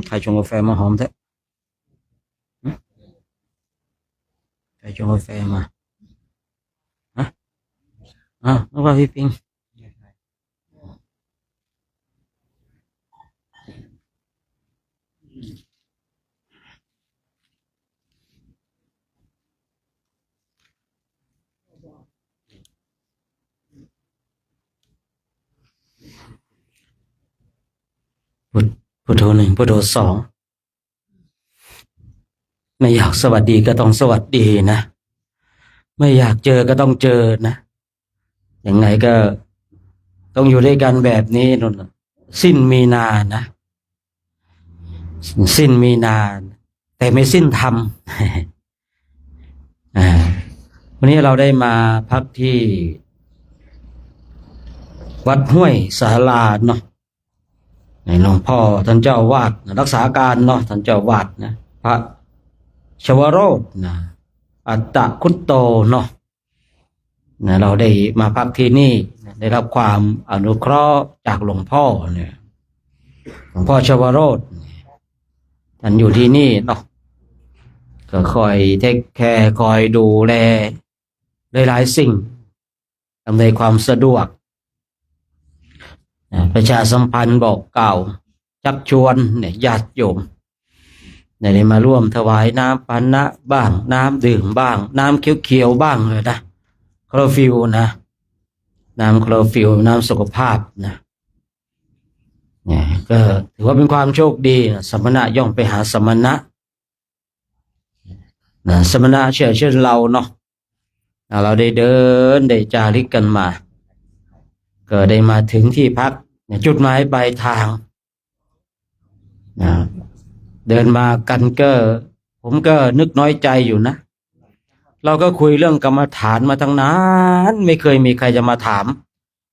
ใครชงกาแฟมาหอมแท้หึใครชงกาแฟมาฮะนึกว่าพี่ปิงพุทพุทโธหนึ่งพุทโธสองไม่อยากสวัสดีก็ต้องสวัสดีนะไม่อยากเจอก็ต้องเจอนะยังไงก็ต้องอยู่ด้วยกันแบบนี้นนสิ้นมีนานะสิ้นมีนาแต่ไม่สิ้นธรรม อ่าวันนี้เราได้มาพักที่วัดห้วยสาลาเนาะในหลวงพ่อท่านเจ้าวาดรักษาการเนาะท่านเจ้าวาดนะพระชวโรจน์นะอัตตคุตโตเนาะนะเราได้มาพักที่นี่ได้รับความอนุเคราะห์จากหลวงพ่อเนี่ยหลวงพ่อชวโรจน์ท่านอยู่ที่นี่เนาะก็คอยเทคแคร์คอยดูแลหลายๆสิ่งอำนวยความสะดวกประชาสัมพันธ์บอกกล่าวชักชวนเนี่ยญาติโยมได้มาร่วมถวายน้ำปานะบ้างน้ำดื่มบ้างน้ำเขียวๆบ้างเลยนะคลอโรฟิลนะน้ำคลอโรฟิลน้ำสุขภาพนะเนี่ยก็ถือว่าเป็นความโชคดีนะสมณะย่อมไปหาสมณะนะสมณะเช่นเราเนาะเราได้เดินได้จาริกกันมาก็ได้มาถึงที่พักจุดหมายปลายทางนะเดินมากันก็ผมก็นึกน้อยใจอยู่นะเราก็คุยเรื่องกรรมฐานมาตั้งนานไม่เคยมีใครจะมาถาม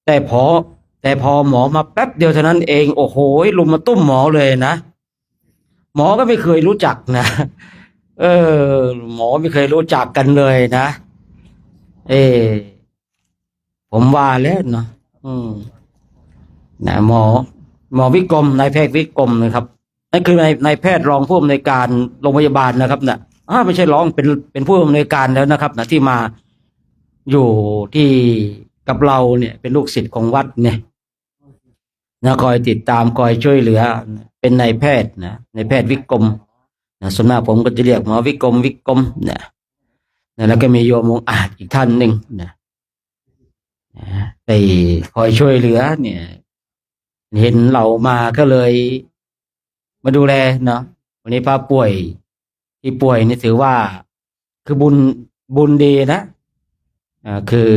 แต่พอหมอมาแป๊บเดียวเท่านั้นเองโอ้โหลุมมาตุ้มหมอเลยนะหมอก็ไม่เคยรู้จักนะเออหมอไม่เคยรู้จักกันเลยนะเออผมว่าแล้วเนาะนะหมอวิกรมนายแพทย์วิกรมนะครับนั่นคือนายแพทย์รองผู้อำนวยการโรงพยาบาลนะครับนะไม่ใช่รองเป็นผู้อำนวยการแล้วนะครับนะที่มาอยู่ที่กับเราเนี่ยเป็นลูกศิษย์ของวัดเนี่ยนะคอยติดตามคอยช่วยเหลือเป็นนายแพทย์นะนายแพทย์วิกรมนะส่วนมากผมก็จะเรียกหมอวิกรมนะแล้วก็มีโยมองอาจอีกท่านหนึ่งนะไปคอยช่วยเหลือเนี่ยเห็นเรามาก็เลยมาดูแลเนาะวันนี้ป้าป่วยที่ป่วยนี่ถือว่าคือบุญดีนะคือ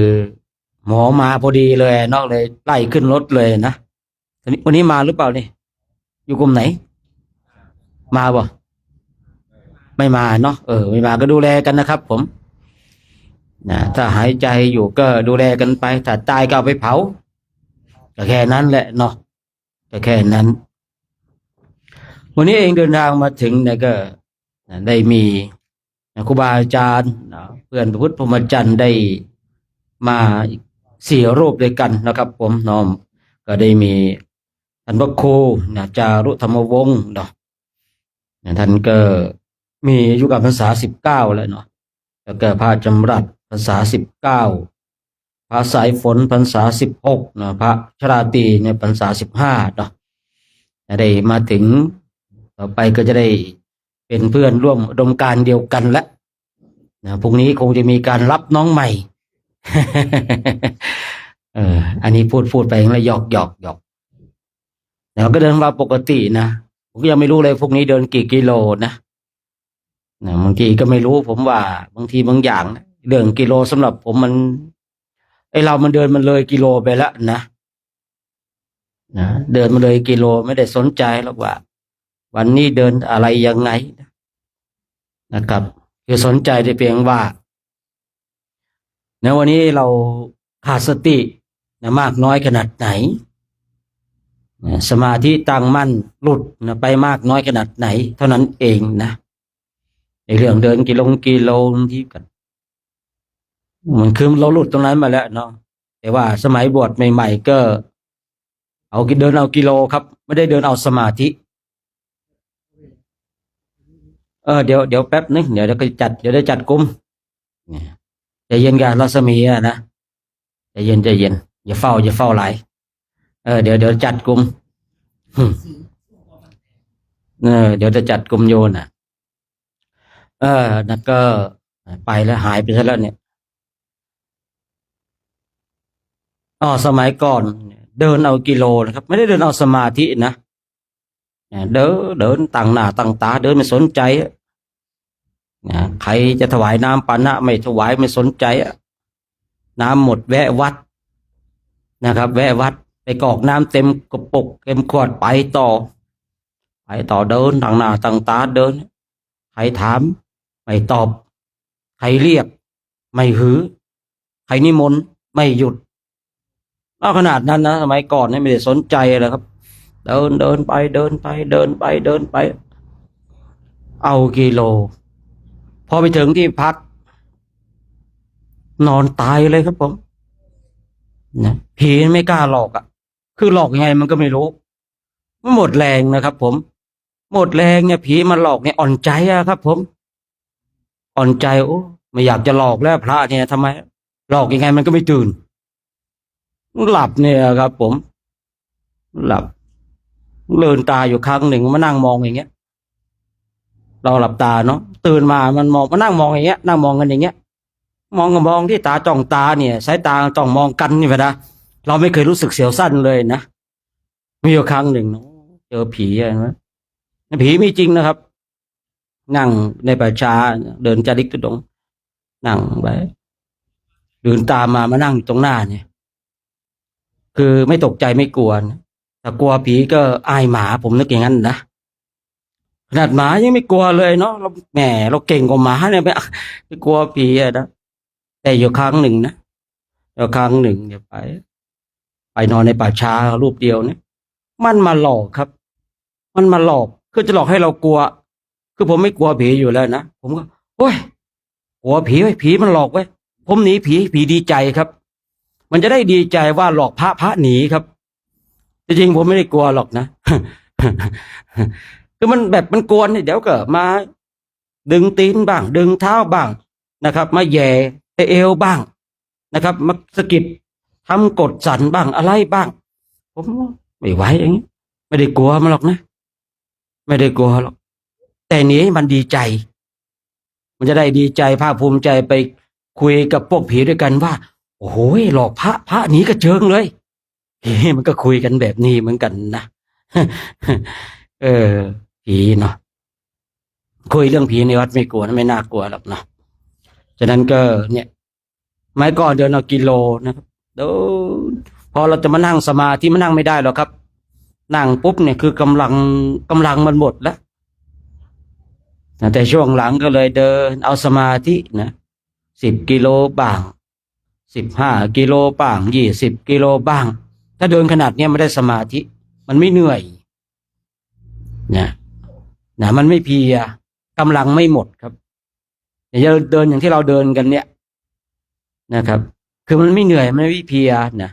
หมอมาพอดีเลยนอกเลยไล่ขึ้นรถเลยนะวันนี้มาหรือเปล่านี่อยู่กลุ่มไหนมาบ่ไม่มาเนาะไม่มาก็ดูแลกันนะครับผมนะถ้าหายใจอยู่ก็ดูแลกันไปถ้าตายก็เอาไปเผาก็แค่นั้นแหละเนาะก็แค่นั้นวันนี้เองเดินทางมาถึงเนี่ยก็ได้มีครูบาอาจารย์เพื่อนพระพุทธพรหมจรรย์ได้มา4 รูปด้วยกันนะครับผมน้อมก็ได้มีท่านพระครูจารุธรรมวงศ์เนาะท่านก็มีอายุพรรษา19แล้วเนาะแล้วก็พระจำรัดพรรษา19พระสายฝนพรรษา16นะพระชราตรีเนี่ยพรรษา15เนาะได้มาถึงต่อไปก็จะได้เป็นเพื่อนร่วมอุดมการณ์เดียวกันแล้วนะพรุ่งนี้คงจะมีการรับน้องใหม่ อันนี้พูดไปแล้วหยอกแล้วก็เดินมาปกตินะผมยังไม่รู้เลยพวกนี้เดินกี่กิโลนะบางทีก็ไม่รู้ผมว่าบางทีบางอย่างเรื่องกิโลสำหรับผมมันเรามันเดินมันเลยกิโลไปแล้วนะเดินมาเลยกิโลไม่ได้สนใจหรอกว่าวันนี้เดินอะไรยังไงนะครับคือสนใจแต่เพียงว่าในวันนี้เราขาดสติมากน้อยขนาดไหนสมาธิตั้งมั่นหลุดไปมากน้อยขนาดไหนเท่านั้นเองนะในเรื่องเดินกิโลที่กันมันคือเราหลุดตรงนั้นมาแล้วเนาะแต่ว่าสมัยบวชใหม่ๆก็เดินเอากิโลครับไม่ได้เดินเอาสมาธิ เดี๋ยวแป๊บนึงเดี๋ยวจะจัดกลุ่มเนี่ยใจเย็นกันรัศมีอะนะใจเย็นอย่าเฝ้าหลายเดี๋ยวจัดกลุ่มหึเดี๋ยวจะจัดกลุ่มโยนอ่ะนั่นก็ไปแล้วหายไปซะแล้วเนี่ยสมัยก่อนเดินเอากิโลนะครับไม่ได้เดินเอาสมาธินะเนี่ยเดินตั้งหน้าตั้งตาเดินไม่สนใจอะใครจะถวายน้ำปานะไม่ถวายไม่สนใจอะน้ำหมดแวะวัดนะครับแวะวัดไปกรอกน้ำเต็มกระปุกเต็มขวดไปต่อเดินตั้งหน้าตั้งตาเดินใครถามไม่ตอบใครเรียกไม่หือใครนิมนต์ไม่หยุดขนาดนั้นนะสมัยก่อนเนี่ยไม่ได้สนใจเลยครับเดินไปเดินไปเอากิโลพอไปถึงที่พักนอนตายเลยครับผมนะผีไม่กล้าหลอกอ่ะคือหลอกยังไงมันก็ไม่รู้มันหมดแรงนะครับผมหมดแรงเนี่ยผีมาหลอกเนี่ยอ่อนใจอะครับผมอ่อนใจโอ้ไม่อยากจะหลอกแล้วพระเนี่ยทำไมหลอกยังไงมันก็ไม่ตื่นหลับเนี่ยครับผมหลับเลืนตาอยู่ครั้งหนึ่งมานั่งมองอย่างเงี้ยเราหลับตาเนาะตื่นมามันมองมานั่งมองอย่างเงี้ยนั่งมองกันอย่างเงี้ยมองกับมองที่ตาจ้องตาเนี่ยสายตาจ้องมองกันนี่นะเราไม่เคยรู้สึกเสียวสั้นเลยนะมีอยู่ครั้งหนึ่งเนาะเจอผีอะไรนะผีมีจริงนะครับนั่งในป่าช้าเดินจาริกตุดงค์นั่งไปเดินตามมานั่งอยู่ตรงหน้าเนี่ยคือไม่ตกใจไม่กลัวนะแต่กลัวผีก็อายหมาผมนึกอย่างนั้นนะขนาดหมายังไม่กลัวเลยเนาะเราแหมเราเก่งกว่าหมาเนี่ยไม่กลัวผีอะนะแต่อยู่ครั้งหนึ่งนะอยู่ครั้งหนึ่งเดี๋ยวไปนอนในป่าช้ารูปเดียวเนี่ยมันมาหลอกครับมันมาหลอกคือจะหลอกให้เรากลัวคือผมไม่กลัวผีอยู่แล้วนะผมก็โอ้ยกลัวผีไว้ผีมันหลอกไว้ผมหนีผีดีใจครับมันจะได้ดีใจว่าหลอกพระหนีครับจริงๆผมไม่ได้กลัวหรอกนะ คือมันแบบมันกวนเนี่ยเดี๋ยวก็มาดึงตีนบ้างดึงเท้าบ้างนะครับมาแย่เอวบ้างนะครับมาสะกิดทำกดสั่นบ้างอะไรบ้างผมไม่ไหวอย่างนี้ไม่ได้กลัวมันหรอกนะไม่ได้กลัวหรอกแต่นี้มันดีใจมันจะได้ดีใจภาคภูมิใจไปคุยกับพวกผีด้วยกันว่าโอ้โหหลอกพระหนีกระเจิงเลยมันก็คุยกันแบบนี้เหมือนกันนะเออผีเนาะคุยเรื่องผีในวัดไม่กลัวนะไม่น่ากลัวหรอกเนาะฉะนั้นก็เนี่ยไม้ก่อนเดินเอากิโลนะครับเดินพอเราจะมานั่งสมาธิมันนั่งไม่ได้หรอกครับนั่งปุ๊บเนี่ยคือกำลังมันหมดแล้วแต่ช่วงหลังก็เลยเดินเอาสมาธินะ10 กิโลบ้าง15 กิโลบ้าง20 กิโลบ้างถ้าเดินขนาดเนี้ยไม่ได้สมาธิมันไม่เหนื่อยนะมันไม่เพลียกำลังไม่หมดครับอย่าเดินอย่างที่เราเดินกันเนี่ยนะครับคือมันไม่เหนื่อยมันไม่เพลียนะ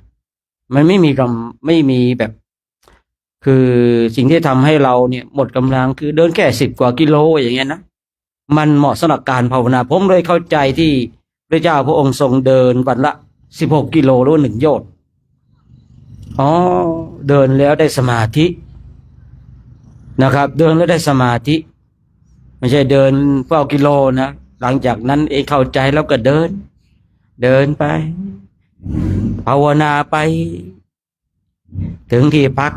มันไม่มีแบบ คือสิ่งที่ทำให้เราเนี่ยหมดกำลังคือเดินแค่10 กว่า กิโลอย่างเงี้ยนะมันเหมาะสำหรับการภาวนาผมเลยเข้าใจที่พระเจ้าพระองค์ทรงเดินวันละ16 กิโลหรือ1 โยชน์เดินแล้วได้สมาธินะครับ เดินแล้วได้สมาธิไม่ใช่เดินเพื่อเอากิโลนะหลังจากนั้นเองเข้าใจแล้วก็เดินไปภาวนาไปถึงที่พัก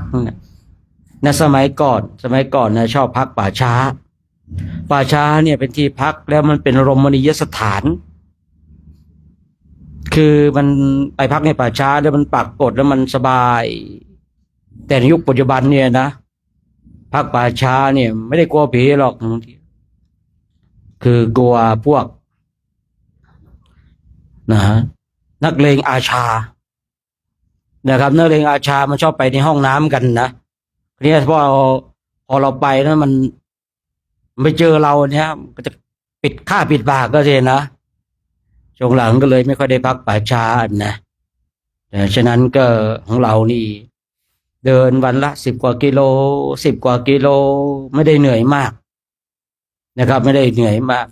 นะสมัยก่อนนะชอบพักป่าช้าเนี่ยเป็นที่พักแล้วมันเป็นรมณียสถานคือมันไปพักในป่าช้าแล้วมันปักกฎแล้วมันสบายแต่ในยุคปัจจุบันเนี่ยนะพักป่าช้าเนี่ยไม่ได้กลัวผีหรอกบางทีคือกลัวพวกนะนักเลงอาชานะครับนักเลงอาชามันชอบไปในห้องน้ำกันนะเนี่ยพอเราไปนะมันไม่เจอเราเนี่ยก็จะปิดปากก็เช่นะช่วงหลังก็เลยไม่ค่อยได้พักป่าช้านะแต่ฉะนั้นก็ของเรานี่เดินวันละ10 กว่า กิโล10 กว่า กิโลไม่ได้เหนื่อยมาก นะครับไม่ได้เหนื่อยมาก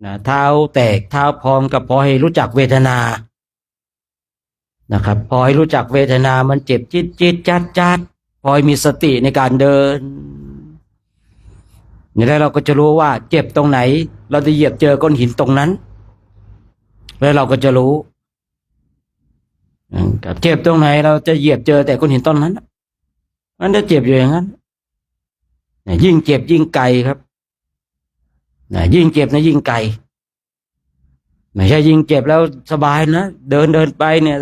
นะเท้าแตกเท้าพองก็พอให้รู้จักเวทนานะครับพอให้รู้จักเวทนามันเจ็บจี๊ดจี๊ดจัดจัดพอให้มีสติในการเดินนี่แล้วเราก็จะรู้ว่าเจ็บตรงไหนเราจะเหยียบเจอก้อนหินตรงนั้นแล้วเราก็จะรู้เจ็บตรงไหนเราจะเหยียบเจอแต่ก้อนหินต้นนั้นมันจะเจ็บอยู่อย่างนั้นยิ่งเจ็บยิ่งไกลครับยิ่งเจ็บนะยิ่งไกลไม่ใช่ยิ่งเจ็บแล้วสบายนะเดินไปเนี่ย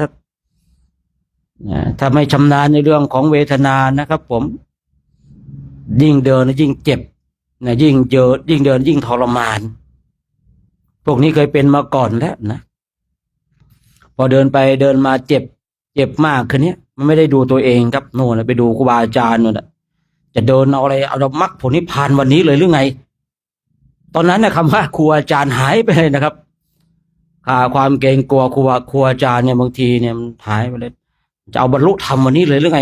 ถ้าไม่ชำนาญในเรื่องของเวทนานะครับผมยิ่งเดินยิ่งเจ็บยิ่งเจอยิ่งเดินยิ่งทรมานพวกนี้เคยเป็นมาก่อนแล้วนะพอเดินไปเดินมาเจ็บมากคืนนี้มันไม่ได้ดูตัวเองครับโน่นไปดูครูบาอาจารย์โน่นจะเดินเอาอะไรเอามรรคผลนิพพานวันนี้เลยหรือไงตอนนั้นนะคำว่าครูอาจารย์หายไปเลยนะครับความเกรงกลัวครูอาจารย์เนี่ยบางทีเนี่ยมันหายไปเลยจะเอาบรรลุธรรมวันนี้เลยหรือไง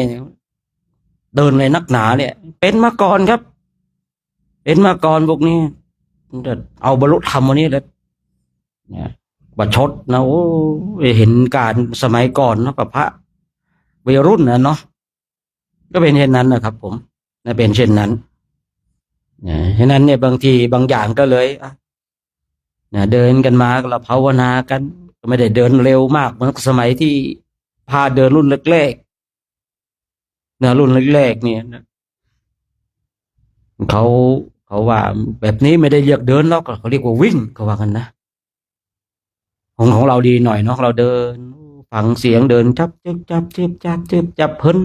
เดินเลยนักหนาเนี่ยเป็นมาก่อนครับเป็นมาก่อนพวกนี้จะเอาบรรลุธรรมวันนี้เลยเนี่ยประชดนะโอ้เห็นการสมัยก่อนเนาะกับพระวัยรุ่นนะเนาะก็เป็นเช่นนั้นนะครับผมเป็นเช่นนั้นฉะนั้นเนี่ยบางทีบางอย่างก็เลยเดินกันมาเราภาวนากันก็ไม่ได้เดินเร็วมากเหมือนสมัยที่พาเดินรุ่นแรกๆรุ่นแรกๆเนี่ยเขาว่าแบบนี้ไม่ได้เรียกเดินหรอกเขาเรียกว่าวิ่งเขาว่ากันนะของเราดีหน่อยเนาะเราเดินฟังเสียงเดินจับเพลิน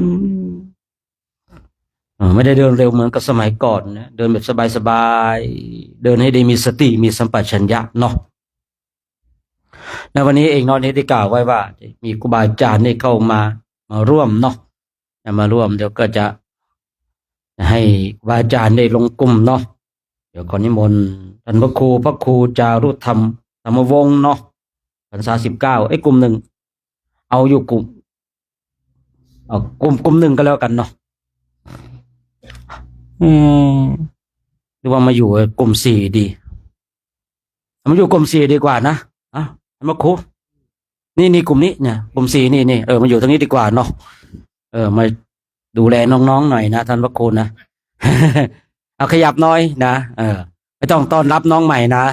ไม่ได้เดินเร็วเหมือนกับสมัยก่อนนะเดินแบบสบายๆเดินให้ได้มีสติมีสัมปชัญญะเนาะในวันนี้เองเนาะนี่ได้กล่าวไว้ว่ามีครูบาอาจารย์ได้เข้ามาร่วมเนาะมาร่วมเดี๋ยวก็จะให้ครูบาอาจารย์ได้ลงกลุ่มเนาะเดี๋ยวขอนิมนต์ท่านพระครูจารุธรรมธรรมวงศ์เนาะพรรษา19กลุ่มหนึ่งเอาอยู่กลุ่มกลุ่มหนึ่งก็แล้วกันเนาะหรือว่ามาอยู่กลุ่ม4ดีมาอยู่กลุ่ม4ดีกว่านะมาครูนี่กลุ่มนี้เนี่ยกลุ่ม4นี่มาอยู่ตรงนี้ดีกว่าเนาะมาดูแลน้องๆหน่อยนะท่านพระครูนะ เอาขยับน้อยนะไม่ต้องต้อนรับน้องใหม่นะ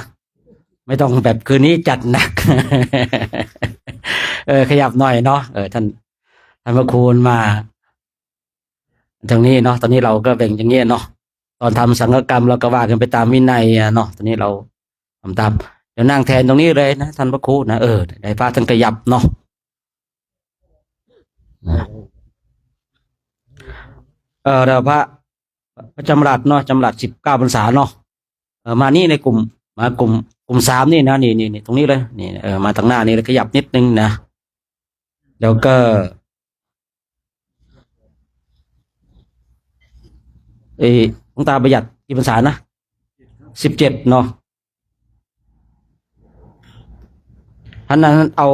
ไม่ต้องแบบคืนนี้จัดหนัก ขยับหน่อยเนาะท่านพระครูมาตรงนี้เนาะตอนนี้เราก็แบ่งอย่างเงี้ยเนาะตอนทำสังฆกรรมเราก็ว่ากันไปตามวินัยเนาะตอนนี้เราทำตามเดี๋ยวนั่งแทนตรงนี้เลยนะท่านพระครูนะได้พระท่านขยับเนาะเราพระจำรัดเนาะจำรัด19 พรรษาเนาะมานี่ในกลุ่มกลุ่ม3นี่นะนี่ตรงนี้เลยนี่มาทางหน้านี่เลยขยับนิดนึงนะแล้วก็หลวงตาประหยัดกี่พรรษานะ17เนาะท่านนั้นเอา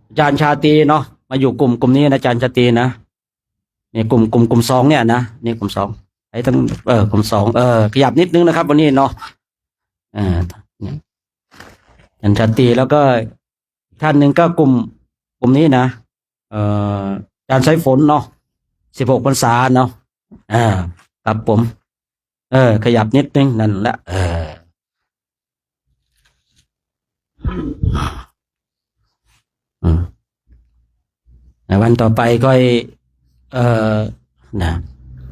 อาจารย์ชาตรีเนาะมาอยู่กลุ่มนี้นะอาจารย์ชาตรีนะนี่กลุ่ม2เนี่ยนะนี่กลุ่ม2ไอ้ทั้งกลุ่ม2ขยับนิดนึงนะครับวันนี้เนาะอาจารย์ชาตรีแล้วก็ท่านหนึ่งก็กลุ่มนี้นะอาจารย์สายฝนเนาะ16 พรรษาเนาะครับผมขยับนิดนึงนั่นแหละวันต่อไปก็นะ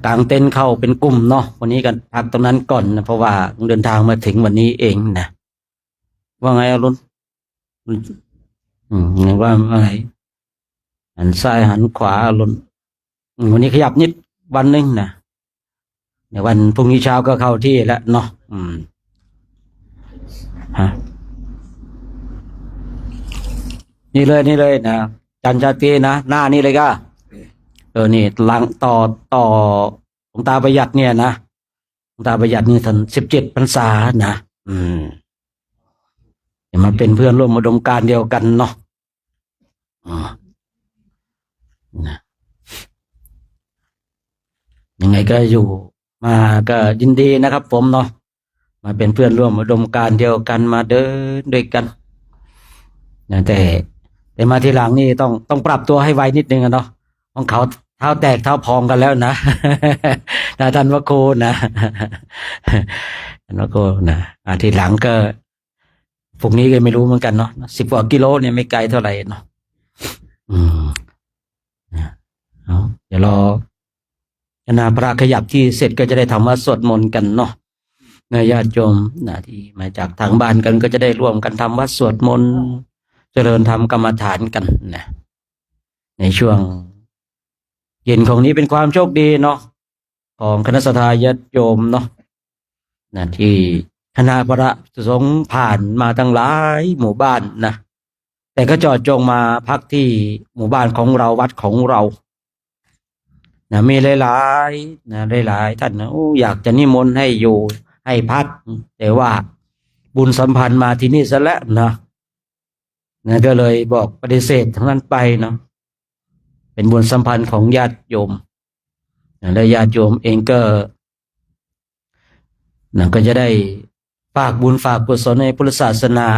กางเต็นท์เข้าเป็นกลุ่มเนาะวันนี้กันพักตรงนั้นก่อนนะเพราะว่าเดินทางมาถึงวันนี้เองนะว่าไงอรุณว่าอะไรหันซ้ายหันขวาอรุณวันนี้ขยับนิดวันนึงนะเดี๋ยววันพรุ่งนี้เช้าก็เข้าที่แล้วเนาะนี่เลยนะจันชาตรีนะหน้านี่เลยก็นี่หลังต่อหลวงตาประหยัดเนี่ยนะหลวงตาประหยัดนี่ท่าน17 พรรษานะจะมาเป็นเพื่อนร่วมอุดมการณ์เดียวกันเนาะยังไงก็อยู่มาก็ยินดีนะครับผมเนาะ มาเป็นเพื่อนร่วมอุดมการณ์เดียวกันมาเดินด้วยกันนะแต่มาทีหลังนี่ต้องปรับตัวให้ไวนิดนึงอะเนาะของเขาเท้าแตกเท้าพองกันแล้วนะ นะท่านวโคนะ ท่านวโคนะทีหลังก็พวกนี้ก็ไม่รู้เหมือนกันเนาะ10 กว่ากิโลเนี่ยไม่ไกลเท่าไหร่เนาะอืมเอาเดี๋ยวรอคณะพระขยับที่เสร็จก็จะได้ทำวัดสวดมนต์กันเนาะญาติโยมนะที่มาจากทางบ้านกันก็จะได้ร่วมกันทำวัดสวดมนต์เจริญธรรมกรรมฐานกันนะในช่วงเย็นของนี้เป็นความโชคดีเนาะของคณะสัตยาติโยมเนาะนะที่คณะพระสงฆ์ผ่านมาตั้งหลายหมู่บ้านนะแต่ก็จอดจงมาพักที่หมู่บ้านของเราวัดของเรานะมีหลายๆนะหลายๆท่านนะอยากจะนิมนต์ให้อยู่ให้พักแต่ว่าบุญสัมพันธ์มาที่นี่ซะแล้วนะก็เลยบอกปฏิเสธทั้งนั้นไปเนาะเป็นบุญสัมพันธ์ของญาติโยมและญาติโยมเองก็จะได้ฝากบุญฝากกุศลในพุทธศาสนา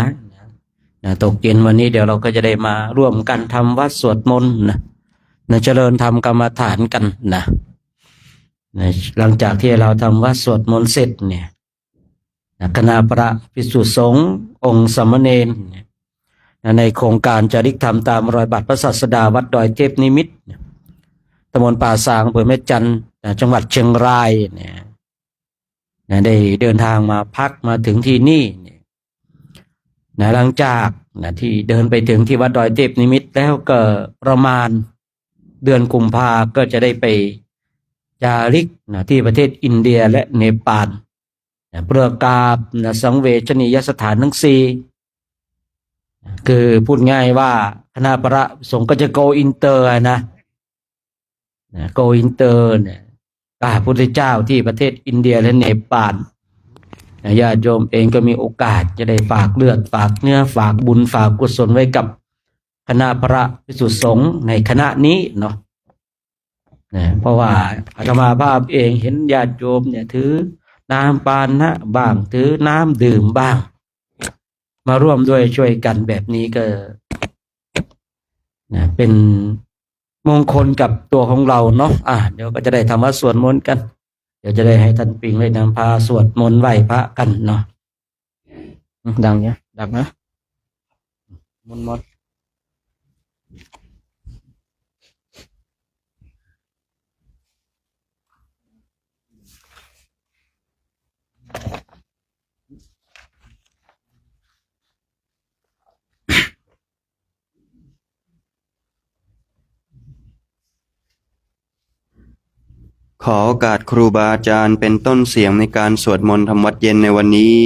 ตกเย็นวันนี้เดี๋ยวเราก็จะได้มาร่วมกันทำวัดสวดมนต์นะเจริญธรรมกรรมฐานกันนะหลังจากที่เราทำวัดสวดมนต์เสร็จเนี่ยคณะพระภิกษุสงฆ์องค์สามเณรในโครงการจาริกธรรมตามรอยบาทพระศาสดาวัดดอยเทพนิมิตรตำบลป่าซางอำเภอแม่จันทร์จังหวัดเชียงรายเนี่ยได้เดินทางมาพักมาถึงที่นี่หลังจากที่เดินไปถึงที่วัดดอยเทพนิมิตรแล้วก็ประมาณเดือนกุมภาก็จะได้ไปจาริกที่ประเทศอินเดียและเนปาลเพื่อกราบสังเวชนียสถานทั้งสี่คือพูดง่ายว่าคณะพระสงฆ์ก็จะโกอินเตอร์นะโกอินเตอร์เนี่ยพระพุทธเจ้าที่ประเทศอินเดียและเนปาลญาติโยมเองก็มีโอกาสจะได้ฝากเลือดฝากเนื้อฝากบุญฝากกุศลไว้กับคณะพระภิกษุสงฆ์ในคณะนี้เนาะเพราะว่าอาตมาภาพเองเห็นญาติโยมเนี่ยถือน้ำปานะบ้างถือน้ำดื่มบ้างมาร่วมด้วยช่วยกันแบบนี้ก็เป็นมงคลกับตัวของเราเนาะเดี๋ยวก็จะได้ทำวัดสวดมนต์กันเดี๋ยวจะได้ให้ท่านปิงได้นำพาสวดมนต์ไหว้พระกันเนาะดังเนี่ยดังนะมนต์ขอโอกาสครูบาอาจารย์เป็นต้นเสียงในการสวดมนต์ทำวัดเย็นในวันนี้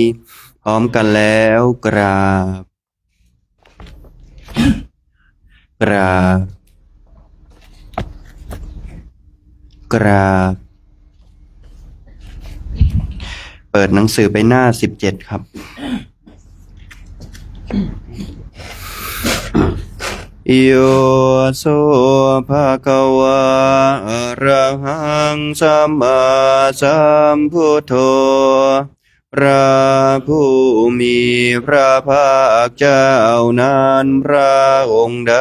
พร้อมกันแล้วกราบกราบกราบเปิดหนังสือไปหน้า17ครับโยโสภะคะวะอะระหังสัมมาสัมพุทโธพระผู้มีพระภาคเจ้านั้นพระองค์ใด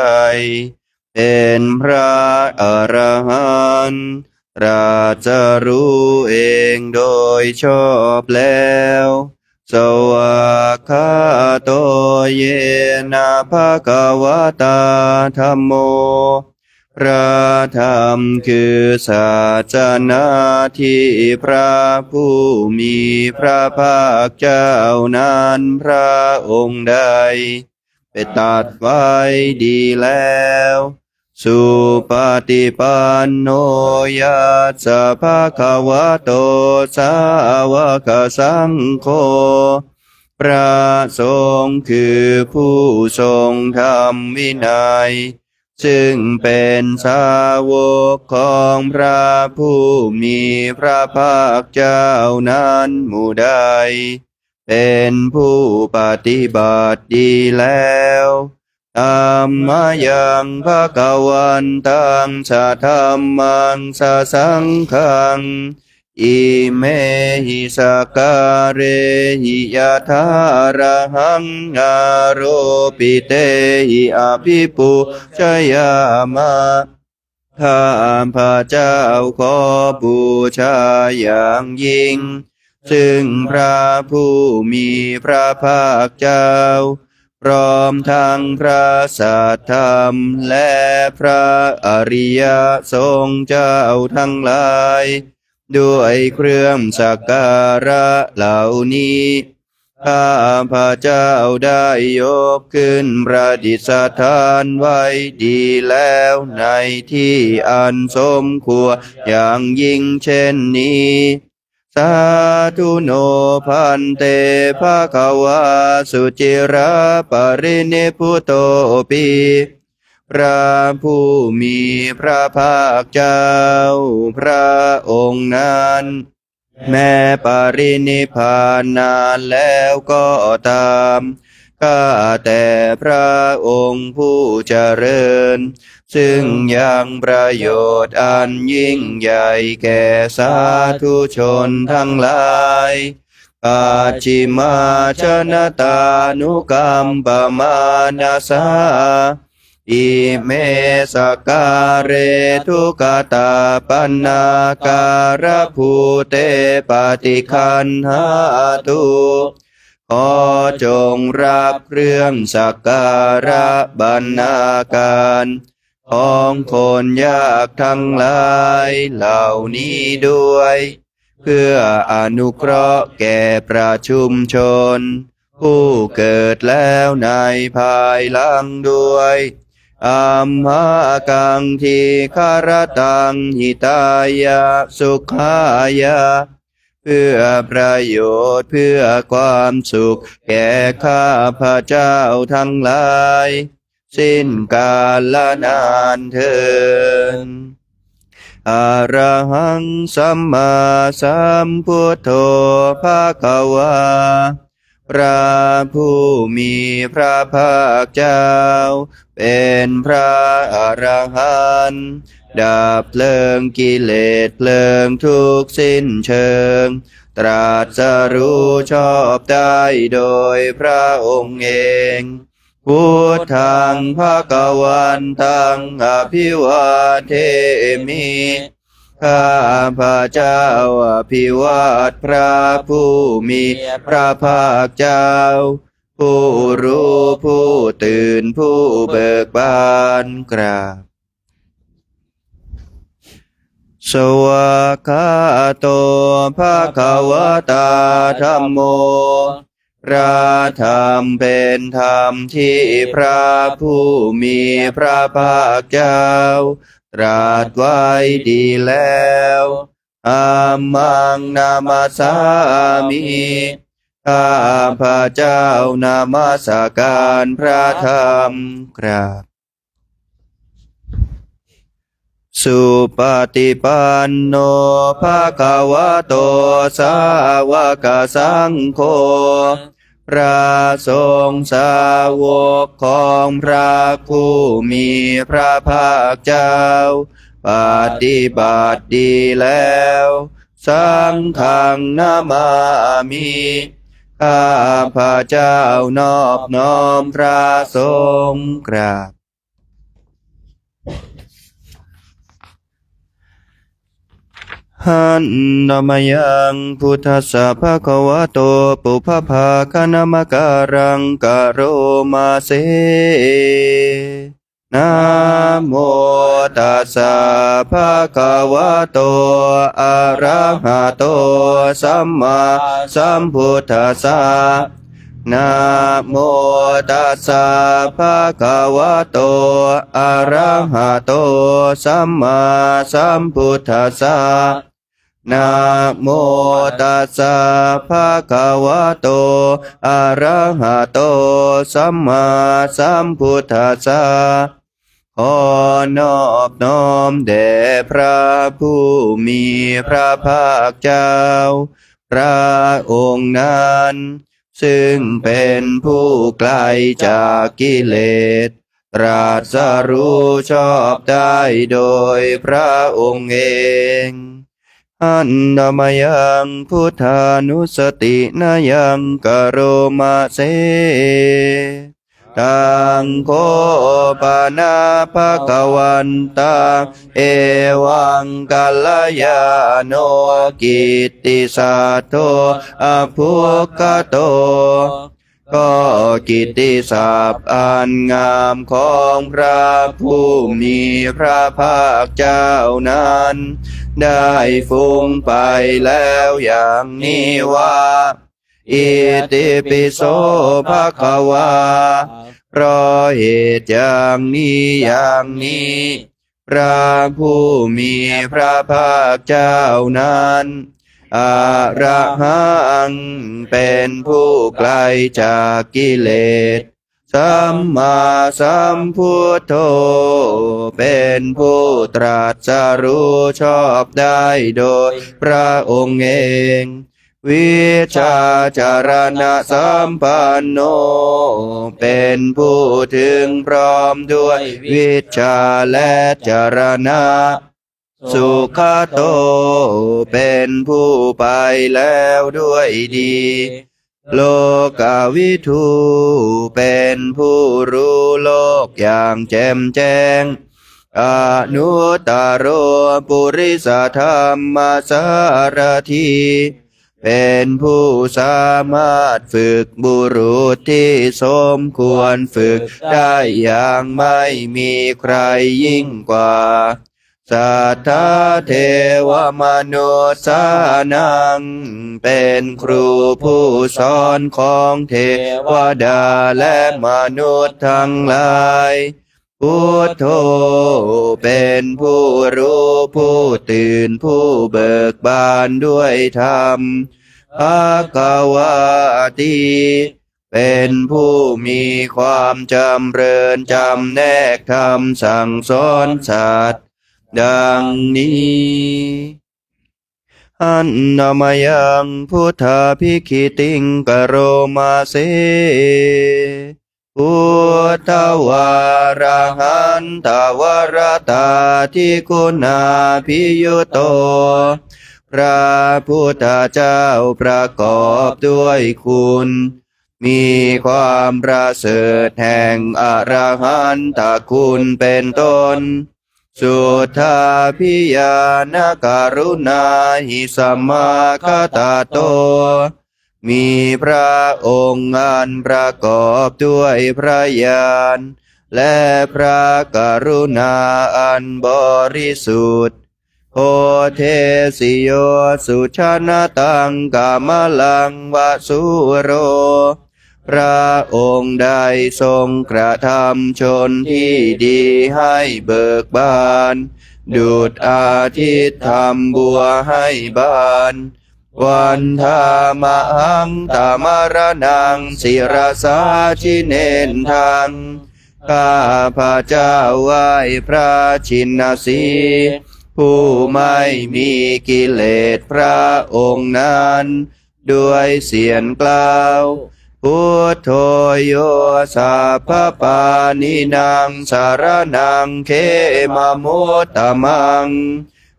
เป็นพระอรหันต์ตรัสรู้เองโดยชอบแล้วสวากขาโตเยนะภะคะวะตาธัมโมพระธรรมคือศาสนาที่พระผู้มีพระภาคเจ้านั้นพระองค์ใดไปตัดไว้ดีแล้วสุปฏิปันโนยัสสะภะคะวะโตสาวกสังโฆพระสงฆ์คือผู้ทรงธรรมวินัยซึ่งเป็นสาวกของพระผู้มีพระภาคเจ้านั้นหมู่ใดเป็นผู้ปฏิบัติดีแล้วธัมมายังภะคะวันตังสะธัมมังสะสังฆัง อิเมหิสการเรหิยะทาระหังอาโรปิเตหิอภิปุชยามะข้าพระเจ้าขอบูชาอย่างยิ่งซึ่งพระผู้มีพระภาคเจ้าพร้อมทั้งพระสัทธรรมและพระอริยสงฆ์เจ้าทั้งหลายด้วยเครื่องสักการะเหล่านี้ข้าพระเจ้าได้ยกขึ้นประดิษฐานไว้ดีแล้วในที่อันสมควรอย่างยิ่งเช่นนี้สาธุโนพันเตภะคะวะสุจิราปรินิพพุโตปิพระผู้มีพระภาคเจ้าพระองค์นั้นแม้ปรินิพพานนานแล้วก็ตามข้าแต่พระองค์ผู้เจริญซึ่งยังประโยชน์อันยิ่งใหญ่แก่สาธุชนทั้งหลายปัจฉิมาชนตานุกัมปมานาสาอิเมสการเรทุกตาปันนาการภูเตปฏิคันหาตุขอจงรับเครื่องสักการะบรรณาการของคนยากทั้งหลายเหล่านี้ด้วยเพื่ออนุเคราะห์แก่ประชุมชนผู้เกิดแล้วในภายหลังด้วยอัมหากังทีคารตังหิตายะสุขายะเพื่อประโยชน์เพื่อความสุขแก่ข้าพระเจ้าทั้งหลายสิ้นกาลนานเทินอะระหังสัมมาสัมพุทโธภะคะวาพระผู้มีพระภาคเจ้าเป็นพระอรหันต์ดับเพลิงกิเลสเพลิงทุกสิ้นเชิงตรัสรู้ชอบได้โดยพระองค์เองพุทธังภควันตังอภิวาเทมิข้าพระเจ้าอภิวาทพระผู้มีพระภาคเจ้าผู้รู้ผู้ตื่นผู้เบิกบานกราบสวากขาโตภะคะวะตาธัมโมพระธรรมเป็นธรรมที่พระผู้มีพระภาคเจ้าตรัสไว้ดีแล้วอามังนามาสามิข้าพระเจ้านามัสการพระธรรมกราบสุปฏิปันโนภะคะวะโตสาวกสังโฆพระสงฆ์สาวกของพระผู้มีพระภาคเจ้าปฏิบัติดีแล้วสังฆังนามามิข้าพระเจ้านอบน้อมพระสงฆ์กราบหันนามยังพุทธัสสะภะคะวะโตปุพพาคณมการังกะโรมาเสนะโมตัสสะภะคะวะโตอะระหะโตสัมมาสัมพุทธัสสะนะโมตัสสะภะคะวะโตอะระหะโตสัมมาสัมพุทธัสสะนะโมตัสสะภะคะวะโตอะระหะโตสัมมาสัมพุทธัสสะขอนอบน้อมแด่พระผู้มีพระภาคเจ้าพระองค์นั้นซึ่งเป็นผู้ไกลจากกิเลสตรัสรู้ชอบได้โดยพระองค์เอง อันดามยังพุทธานุสตินายังกโรมาเสตังโคปนาภควันตังเอวังกัลยาโนกิตติสัตโตอภุคโตก็กิตติศัพท์อันงามของพระผู้มีพระภาคเจ้านั้นได้ฟุ้งไปแล้วอย่างนี้ว่าอิติปิโสภควาเพราะเหตุอย่างนี้พระผู้มีพระภาคเจ้านั้นอะระหังเป็นผู้ไกลจากกิเลสสัมมาสัมพุทโธเป็นผู้ตรัสรู้ชอบได้โดยพระองค์เองวิชาจารณะสัมปันโนเป็นผู้ถึงพร้อมด้วยวิชาและจารณะสุขโตเป็นผู้ไปแล้วด้วยดีโลกวิทูเป็นผู้รู้โลกอย่างแจ่มแจ้งอนุตตรโรปุริสธรรมสารถีเป็นผู้สามารถฝึกบุรุษที่สมควรฝึกได้อย่างไม่มีใครยิ่งกว่าสัทธาเทวมนุษย์สานังเป็นครูผู้สอนของเทวดาและมนุษย์ทั้งหลายพุทโธเป็นผู้รู้ผู้ตื่นผู้เบิกบานด้วยธรรมภควติเป็นผู้มีความจำเริญจำแนกธรรมสั่งสอนสัตว์ดังนี้อันนามยังพุทธาภิกขิติงกโรมาเสพุทธวาระหันตวรตาทิคุณาภิยุโตพระพุทธเจ้าประกอบด้วยคุณมีความประเสริฐแห่งอรหันตคุณเป็นต้นสุทธาพิยานการุณาหิสัมมาคตาโตมีพระองค์อันประกอบด้วยพระญาณและพระกรุณาอันบริสุทธิ์โอเทสิโยสุชนะตังกามลังวสุโรพระองค์ได้ทรงกระทำชนที่ดีให้เบิกบานดุจอาทิตย์ทำบัวให้บานวันธามหังตามรนังศิรสาชิเนนทังข้าพระเจ้าไหว้พระชินสีผู้ไม่มีกิเลสพระองค์นั้นด้วยเสียงกล่าวพุทโธโยสัพพปานินางสารนังเขมมุตตมัง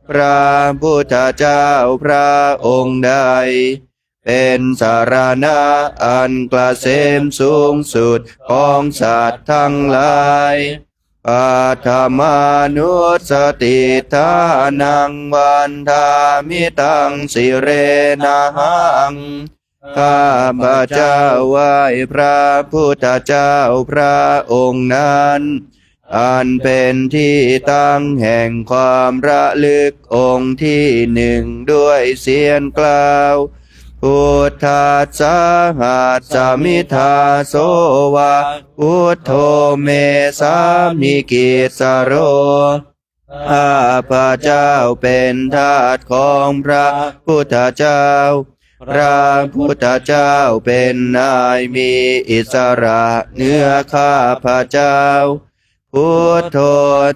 พระพุทธเจ้าพระองค์ใดเป็นสารณะอันเกษมสูงสุดของสัตว์ทั้งหลายปัทมานุสติทานังวันทามิตังสิเรนะหังข้าพระเจ้าไหว้พระพุทธเจ้าพระองค์นั้นอันเป็นที่ตั้งแห่งความระลึกองค์ที่หนึ่งด้วยเสียงกล่าวพุทธัสสะหัสสมิทาโสวะพุทโธเมสามิกิสโรข้าพระเจ้าเป็นทาสของพระพุทธเจ้าพระพุทธเจ้าเป็นนายมีอิสระเหนือข้าพระเจ้าพุทโธ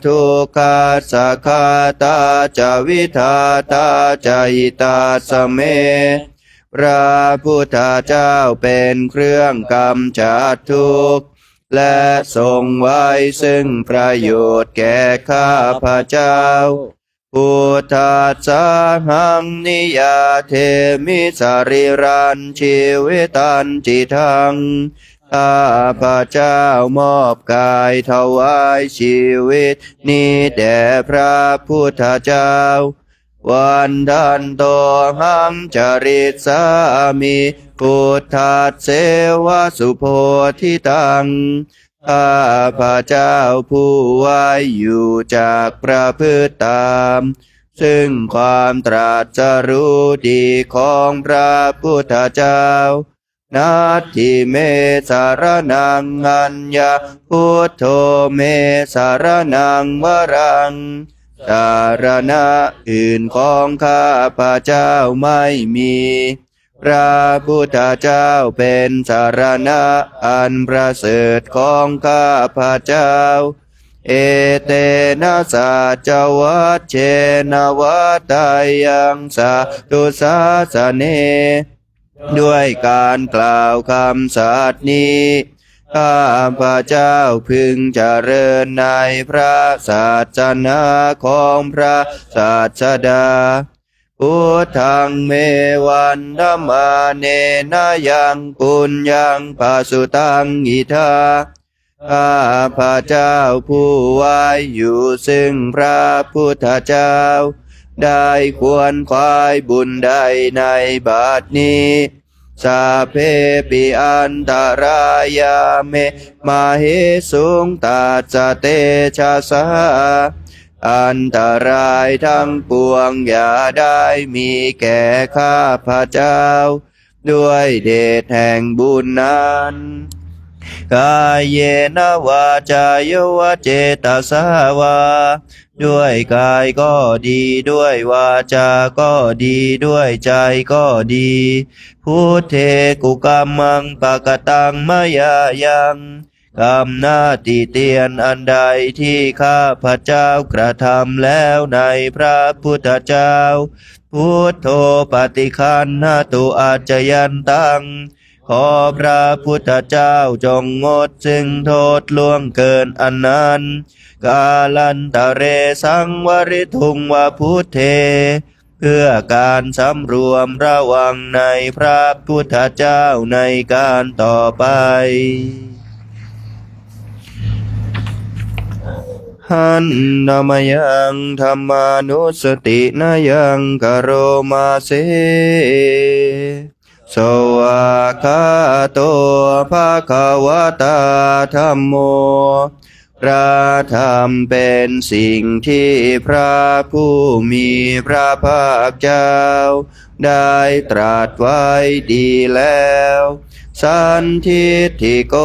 ทุกขาสะคาตาจาวิทาตาจายิตาสเมพระพุทธเจ้าเป็นเครื่องกำจัดทุกข์และทรงไว้ซึ่งประโยชน์แก่ข้าพระเจ้า พุทธัสสะหังนิยาเทมิสริรันชีวิตันจิทังข้าพระเจ้ามอบกายถวายชีวิตนี้แด่พระพุทธเจ้าวันทันโตหังจริตสามิพุทธัสเสวสุโพธิตังข้าพระเจ้าผู้ไว้อยู่จากประพฤติตามซึ่งความตรัสรู้ดีของพระพุทธเจ้านัตถิเมสารนังอัญญาพุทโธเมสารนังวรังสารณะอื่นของข้าพระเจ้าไม่มีพระพุทธเจ้าเป็นสารณะอันประเสริฐของข้าพระเจ้าเอเตนะสัจวัชเชนะวัตตายังสาธุสาสเนด้วยการกล่าวคำสัตย์นี้ข้าพระเจ้าพึงเจริญในพระศาสนาของพระศาสดาพุทธังเมวันธัมมาเนนะยังปุญญังภาสุตังอิทาข้าพระเจ้าผู้ไว้อยู่ซึ่งพระพุทธเจ้าได้ควรควายบุญใดในบัดนี้สาเพปิอันตรายาเมมาเหสุงตัสสะเตชะสาอันตรายทั้งปวงอย่าได้มีแก่ข้าพระเจ้าด้วยเดชแห่งบุญนั้นกายเยนะวาจายวเจตสาวาด้วยกายก็ดีด้วยวาจาก็ดีด้วยใจก็ดีพุทเทกุกรรมังปะกตังมยายังกรรมหน้าติเตียนอันใดที่ข้าพระเจ้ากระทำแล้วในพระพุทธเจ้าพุทโธปฏิคันหตุอาจยันตังขอพระพุทธเจ้าจงงดซึ่งโทษล่วงเกินอันนั้นกาลันตะเรสังวริทุงวพุทเทเพื่อการสำรวมระวังในพระพุทธเจ้าในการต่อไปหันนามยังธรรมานุสตินายังกโรมาเสสวากขาโตภะคะวะตาธัมโมพระธรรมเป็นสิ่งที่พระผู้มีพระภาคเจ้าได้ตรัสไว้ดีแล้วสันทิฏฐิโก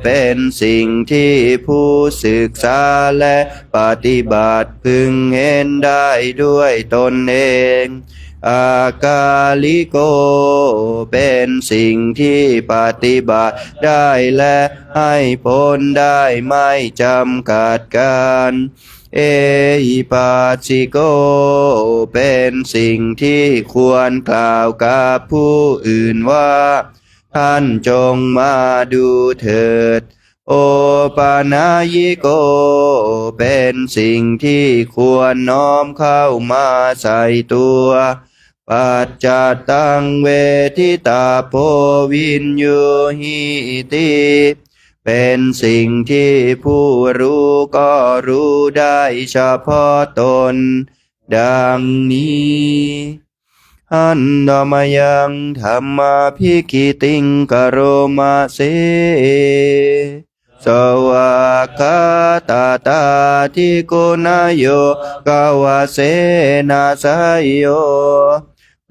เป็นสิ่งที่ผู้ศึกษาและปฏิบัติพึงเห็นได้ด้วยตนเองอากาลิโกเป็นสิ่งที่ปฏิบัติได้และให้ผลได้ไม่จำกัดการเอหิปัสสิโกเป็นสิ่งที่ควรกล่าวกับผู้อื่นว่าท่านจงมาดูเถิดโอปานายิโกเป็นสิ่งที่ควรน้อมเข้ามาใส่ตัวปัจจตังเวทิตาโพวินยูหิติเป็นสิ่งที่ผู้รู้ก็รู้ได้เฉพาะตนดังนี้หันดอมยังธรรมาภิกิติงกโรมาเสสวากขาตาตาทิกุณโยกวาเสนาสยโย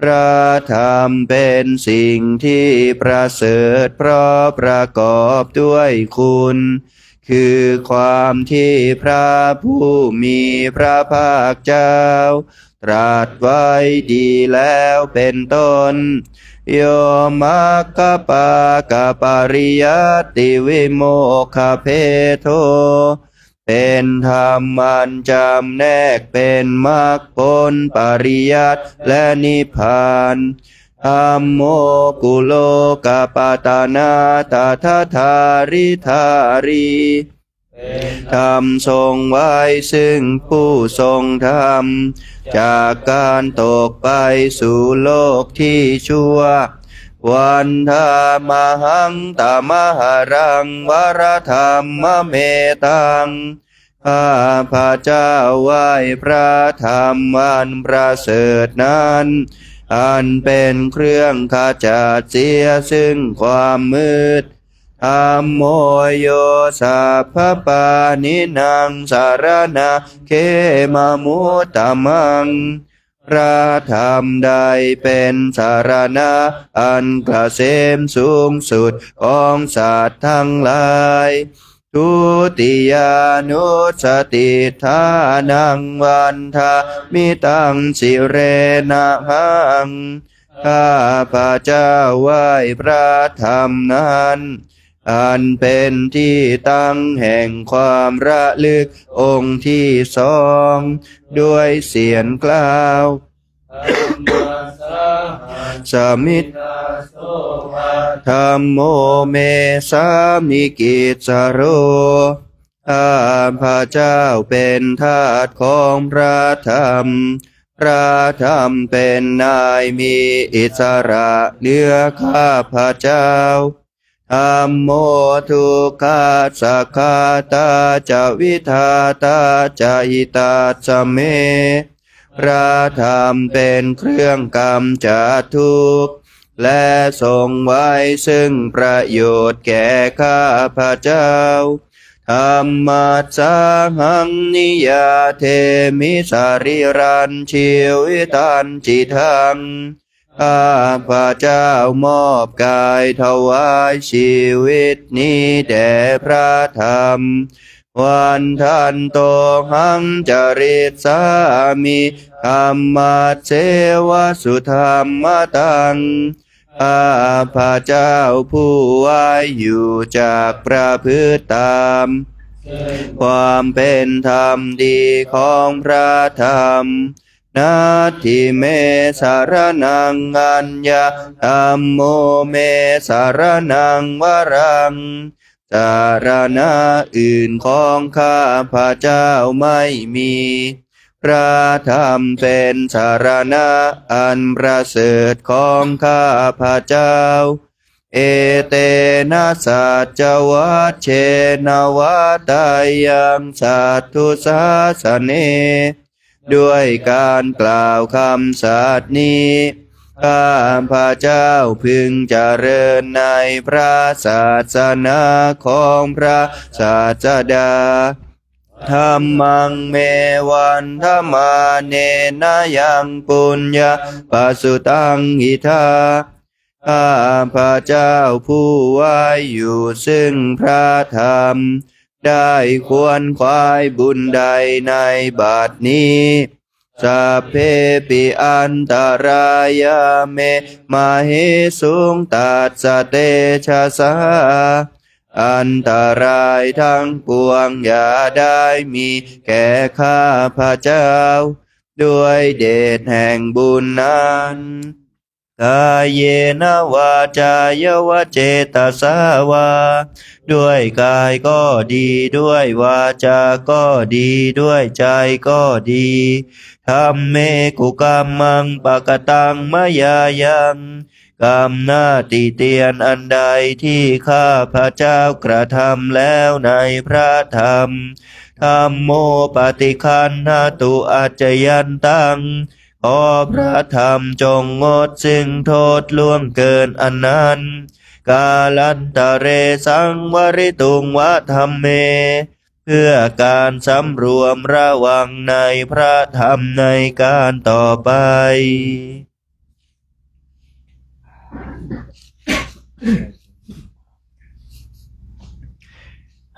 พระธรรมเป็นสิ่งที่ประเสริฐเพราะประกอบด้วยคุณคือความที่พระผู้มีพระภาคเจ้าตรัสไว้ดีแล้วเป็นต้นโยมัคคปากปริยัติวิโมกขเพโทเป็นธรรมอันจำแนกเป็นมรรคผลปริยัติและนิพพานธัมโมกุโลกปตานาตถาธาริธารี ธรรมทรงไว้ซึ่งผู้ทรงธรรมจากการตกไปสู่โลกที่ชั่ววันธามหังตามหารังวรธรรมเมตังข้าพระเจ้าไหว้พระธรรมอันประเสริฐนั้นอันเป็นเครื่องขจัดเสียซึ่งความมืดธัมโมโยสัพพปานินางสารณะเขมมุตตมังพระธรรมใดเป็นสารณะอันเกษมสูงสุดของสัตว์ทั้งหลายทุติยานุสติทานังวันทามิตังสิเรนะหังข้าพระเจ้าไหว้พระธรรมนั้นอันเป็นที่ตั้งแห่งความระลึกองค์ที่สองด้วยเสียงกล่าวสมิทธัมโมเมสามิกิจสโรข้าพระเจ้าเป็นทาสของพระธรรมพระธรรมเป็นนายมีอิสระเหนือข้าพระเจ้าธัมโมทุกขาสักขาตาจะวิทาตาจะหิตาสเมพระธรรมเป็นเครื่องกำจัดทุกข์และทรงไว้ซึ่งประโยชน์แก่ข้าพระเจ้าธรรมัสสาหังนิยาเทมิสาริรันชีวิตันจิตังข้าพระเจ้ามอบกายถวายชีวิตนี้แด่พระธรรมวันทันโตหังจริตสามิธรรมัสเสวสุธรรมตังข้าพระเจ้าผู้ไว้อยู่จากประพฤติตามความเป็นธรรมดีของพระธรรมนาทิเมสารนังอัญญาธัมโมเมสารนังวรังสารณะอื่นของข้าพระเจ้าไม่มีพระธรรมเป็นสารณะอันประเสริฐของข้าพระเจ้าเอเตนะสัจวัชเชนวัตายังสัตถุสาสเนด้วยการกล่าวคำสัตย์นี้ข้าพระเจ้าพึงเจริญในพระศาสนาของพระศาสดาธัมมังเมวันธมาเนนะยังปุญญาปัสสุตังหิทาข้าพระเจ้าผู้ไว้อยู่ซึ่งพระธรรมได้ควรควายบุญใดในบัดนี้สัพเพปิอันตรายาเมมาเหสุงตัสสะเตชะสาอันตรายทั้งปวงอย่าได้มีแก่ข้าพระเจ้าด้วยเดชแห่งบุญนั้นกายเยนะวาจายวเจตสาวาด้วยกายก็ดีด้วยวาจาก็ดีด้วยใจก็ดีธัมเมกุกรรมังปะกตังมยายังกรรมหน้าติเตียนอันใดที่ข้าพระเจ้ากระทำแล้วในพระธรรมธัมโมปฏิคันหตุอัจจยันตังขอพระธรรมจงงดซึ่งโทษล่วงเกินอันนั้นกาลันตะเรสังวริตุงวะธรรมเมเพื่อการสำรวมระวังในพระธรรมในการต่อไป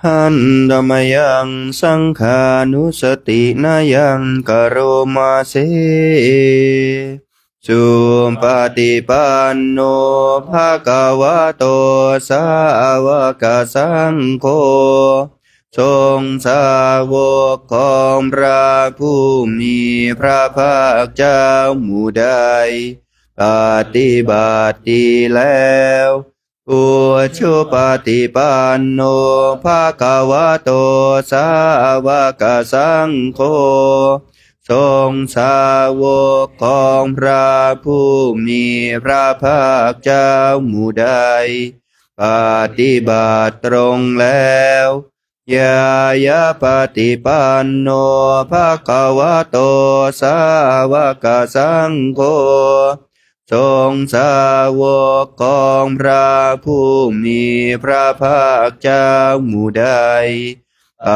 หันธรรมยังสังขานุสตินายังกโรมาเสสุปฏิปันโนภะคะวะโตสาวกสังโฆทรงสาวกของพระผู้มีพระภาคเจ้าหมู่ใดปฏิบัติดีแล้ว อุชุปฏิปันโนภะคะวะโตสาวกสังโฆทรงสาวกของพระผู้มีพระภาคเจ้าหมู่ใดปฏิบัติตรงแล้วยายาปฏิปันโนภะคะวะโตสาวกสังโฆทรงสาวกของพระผู้มีพระภาคเจ้าหมู่ใดป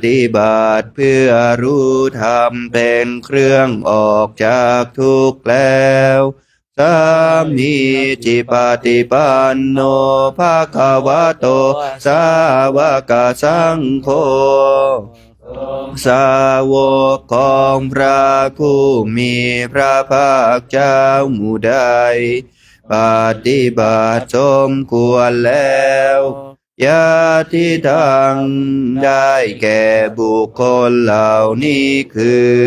ฏิบัติเพื่อรู้ธรรมเป็นเครื่องออกจากทุกข์แล้วสามีจิปฏิปันโนภะคะวะโตสาวกสังโฆสาวกของพระผู้มีพระภาคเจ้าหมู่ใดปฏิบัติสมควรแล้วยาทิทังได้แก่บุคคลเหล่านี้คือ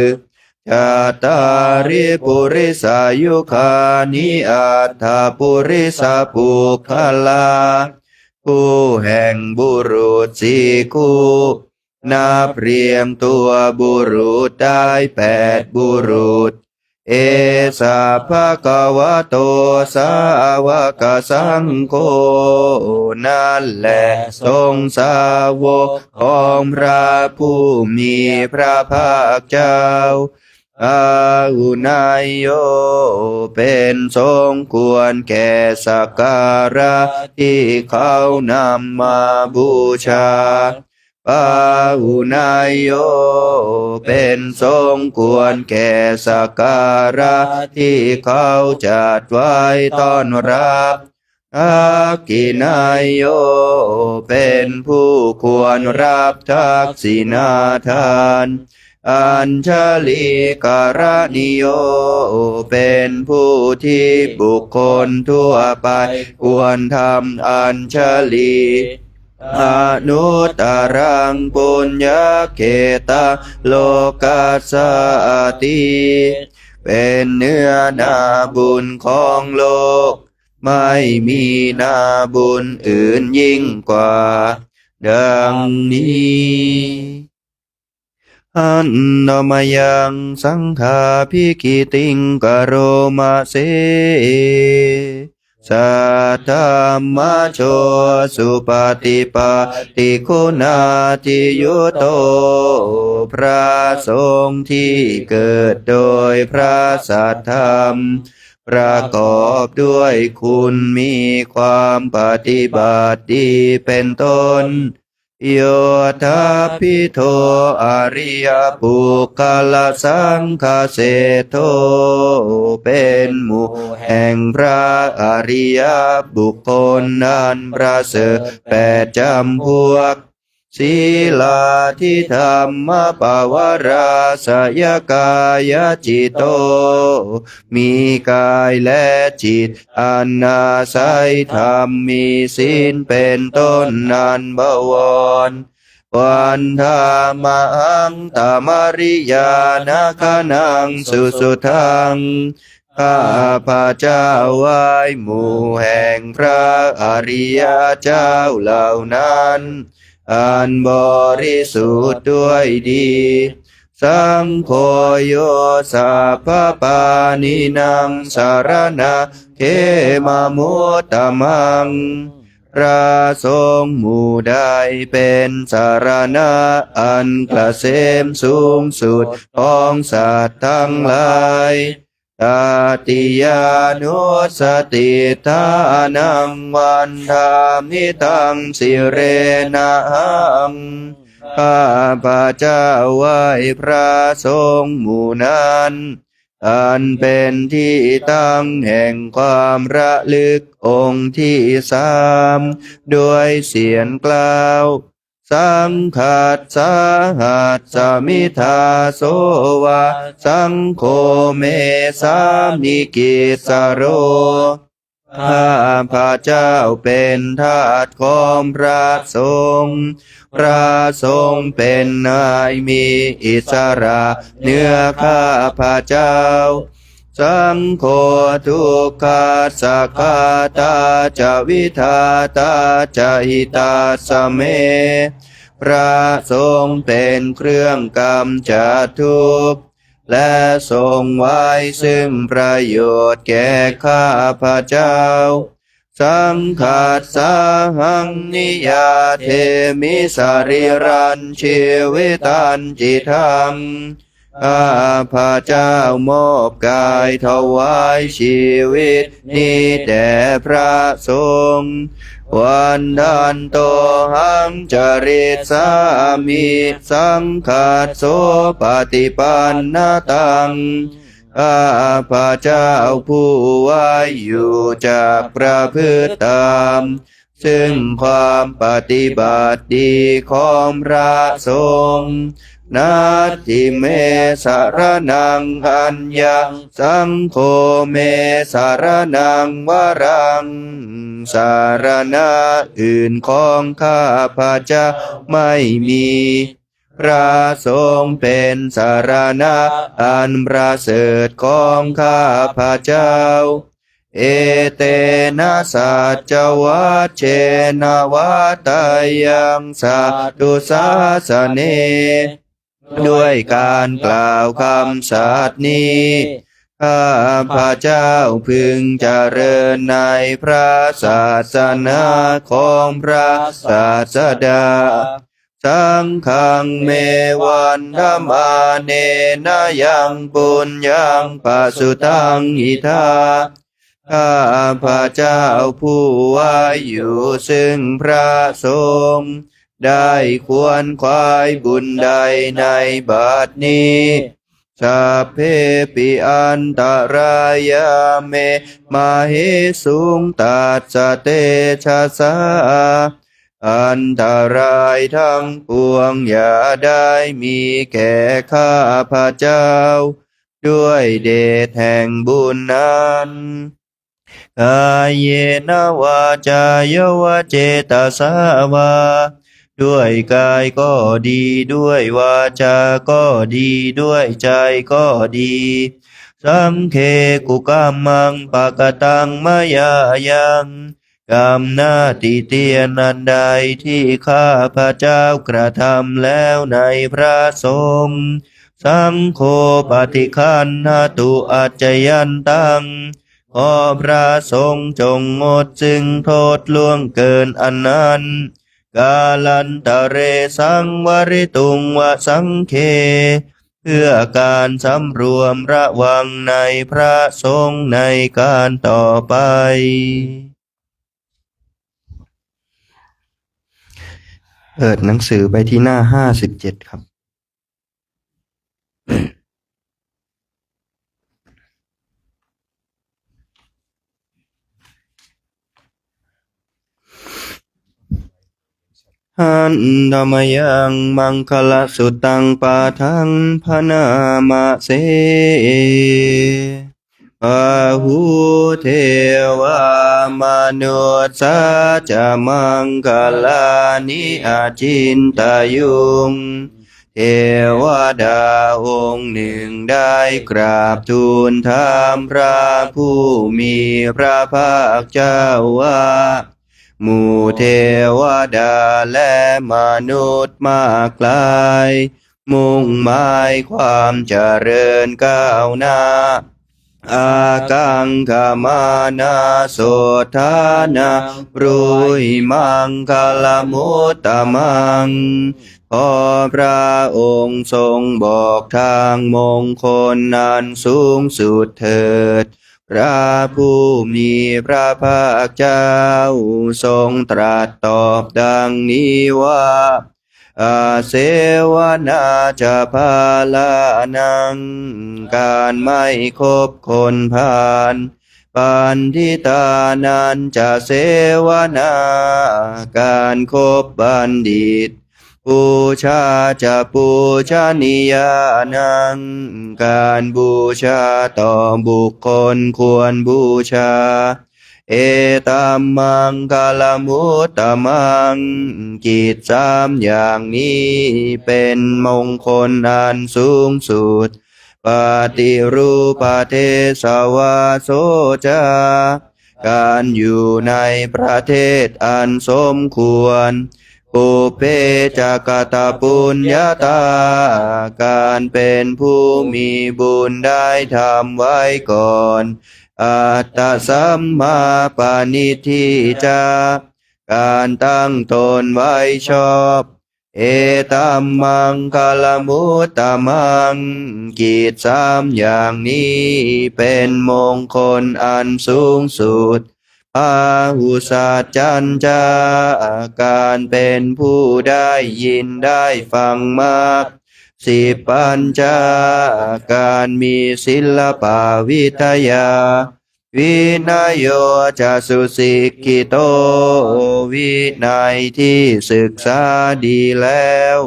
ชาตาริปุริสายุคานิอัตถปุริสปุคลาผู้แห่งบุรุษสี่คู่นับเรียมตัวบุรุษได้8บุรุษเอสาภะคะวะโตสาวกสังโฆนั่นแหละทรงสาวกของพระผู้มีพระภาคเจ้าอาหุนายโยเป็นสมควรแก่สักการะที่เขานำมาบูชาปาหุนายโยเป็นสมควรแก่สักการะที่เขาจัดไว้ต้อนรับอากินายโยเป็นผู้ควรรับทักษิณาทานอัญชลีการณิโยเป็นผู้ที่บุคคลทั่วไปควรทำอัญชลีอนุตตรังปุญญเขตาโลกัสสติเป็นเนื้อนาบุญของโลกไม่มีนาบุญอื่นยิ่งกว่าดังนี้อันนมยังสังฆาภิกิติงกโรมาเสสัทธรรมโชสุปฏิปันติคุณาทิยุโตพระสงฆ์ที่เกิดโดยพระสัทธรรมประกอบด้วยคุณมีความปฏิบัติดีเป็นต้นโยธาพิโทอริยปุคลสังฆเสโทเป็นหมู่แห่งพระอริยบุคคลนั้นประเสริฐ8จำพวกศีลาทิธรรมปวาราสยกายจิตโตมีกายและจิตอันอาศัยธรรมมีศีลเป็นต้นนันบวรวันธามังตมริยานาคนังสุสุทังข้าพระเจ้าไหว้หมู่แห่งพระอริยเจ้าเหล่านั้นอันบริสุทธิ์ด้วยดีสังโฆโยสัพพปานินังสารณะเขมามุตตมังพระสงฆ์หมู่ใดเป็นสารณะอันเกษมสูงสุดของสัตว์ทั้งหลายตติยานุสติทานังวันธามิตังสิเรนะหังข้าพระเจ้าไหว้พระสงฆ์หมู่นั้นอันเป็นที่ตั้งแห่งความระลึกองค์ที่3ด้วยเสียงกล่าวสังฆัสสะหัสสมิทาโสวะสังโฆเมสามิกิสโรข้าพระเจ้าเป็นทาสของพระสงฆ์พระสงฆ์เป็นนายมีอิสระเหนือข้าพระเจ้า สังโฆทุกขาสักขาตาจะวิทาตาจะหิตาสเมพระทรงเป็นเครื่องกำจัดทุกข์และทรงไว้ซึ่งประโยชน์แก่ข้าพเจ้าสังฆัสสะหังนิยาเทมิสริรันชีวิตันจิตังข้าพระเจ้ามอบกายถวายชีวิตนี้แด่พระสงฆ์วันดันโตหังจริตสามิสังฆัสโสปฏิปันนตังข้าพระเจ้าผู้ไว้อยู่จากประพฤติตามซึ่งความปฏิบัติดีของพระสงฆ์นาทิเมสารนังอัญญาสังโฆเมสารนังวรังสารณะอื่นของข้าพระเจ้าไม่มีพระสงฆ์เป็นสารณะอันประเสริฐของข้าพระเจ้าเอเตนะสัจวัชเชนะวัตยังสัตตุสาสเนด้วยการกล่าวคำสัตย์นี้ข้าพระเจ้าพึงเจริญในพระศาสนาของพระศาสดาสังฆังเมวันธรรมาเนนะยังปุญญังปัสสุตังหิทาข้าพระเจ้าผู้ไว้อยู่ซึ่งพระสงฆ์ได้ควรควายบุญใดในบัดนี้สัพเพปิอันตรายาเมมาเหสุงตัสสะเตชะสาอันตรายทั้งปวงอย่าได้มีแก่ข้าพระเจ้าด้วยเดชแห่งบุญนั้นกายเยนะวาจายวเจตสาวาด้วยกายก็ดีด้วยวาจาก็ดีด้วยใจก็ดีสังเคกุกัมมังปะกตังมยายังกรรมหน้าติเตียนอันใดที่ข้าพระเจ้ากระทำแล้วในพระสงฆ์สังโฆปฏิคันหตุอัจจยันตังขอพระสงฆ์จงงดซึ่งโทษล่วงเกินอันนั้นกาลันตะเรสังวริตุงวสังเคเพื่อการสำรวมระวังในพระสงฆ์ในการต่อไปเปิดหนังสือไปที่หน้า57ครับหันธรรมยังมังคลสุตังปาทังพนามาเสปะหูเทวามนุษย์สัจมังคลานิอาจินตายุงเทวดาองค์หนึ่งได้กราบทูลถามพระผู้มีพระภาคเจ้าว่าหมู่เทวดาและมนุษย์มากลายมุ่งหมายความเจริญก้าวหน้าอากังขมานาโสธานารุยมังคลมุตตมังขอพระองค์ทรงบอกทางมงคลอันสูงสุดเถิดพระผู้มีพระภาคเจ้าทรงตรัสตอบดังนี้ว่าอาเสวนาจะพาลานังการไม่คบคนพาลปันทิตานันจะเสวนาการคบบัณฑิตบูชาจะปูชนียานังการบูชาต่อบุคคลควรบูชาเอตัมมังคลมุตตมังกิจสามอย่างนี้เป็นมงคลอันสูงสุด ปฏิรูปเทสวาโสจาการอยู่ในประเทศอันสมควรปุเพจากตปุญญาตาการเป็นผู้มีบุญได้ทำไว้ก่อนอัตตสัมมาปณิทิจาการตั้งตนไว้ชอบเอตัมมังคลมุตตมังกิจสามอย่างนี้เป็นมงคลอันสูงสุดพาหุสัจจัญจาการเป็นผู้ได้ยินได้ฟังมากสิบปัญจาการมีศิลปวิทยาวินัยโยจะสุสิกขิโตวินัยที่ศึกษาดีแล้ว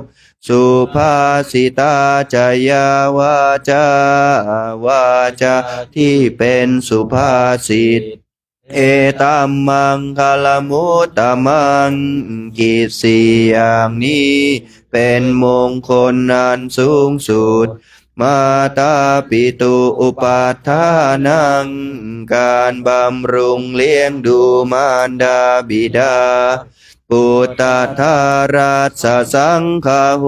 สุภาษิตาจยาวาจาวาจาที่เป็นสุภาษิตเอตัมมังคลมุตตมังกิจสี่อย่างนี้เป็นมงคลอันสูงสุดมาตาปิตุอุปัฏฐานังการบำรุงเลี้ยงดูมารดาบิดาปุตตะทาราชสังฆาโห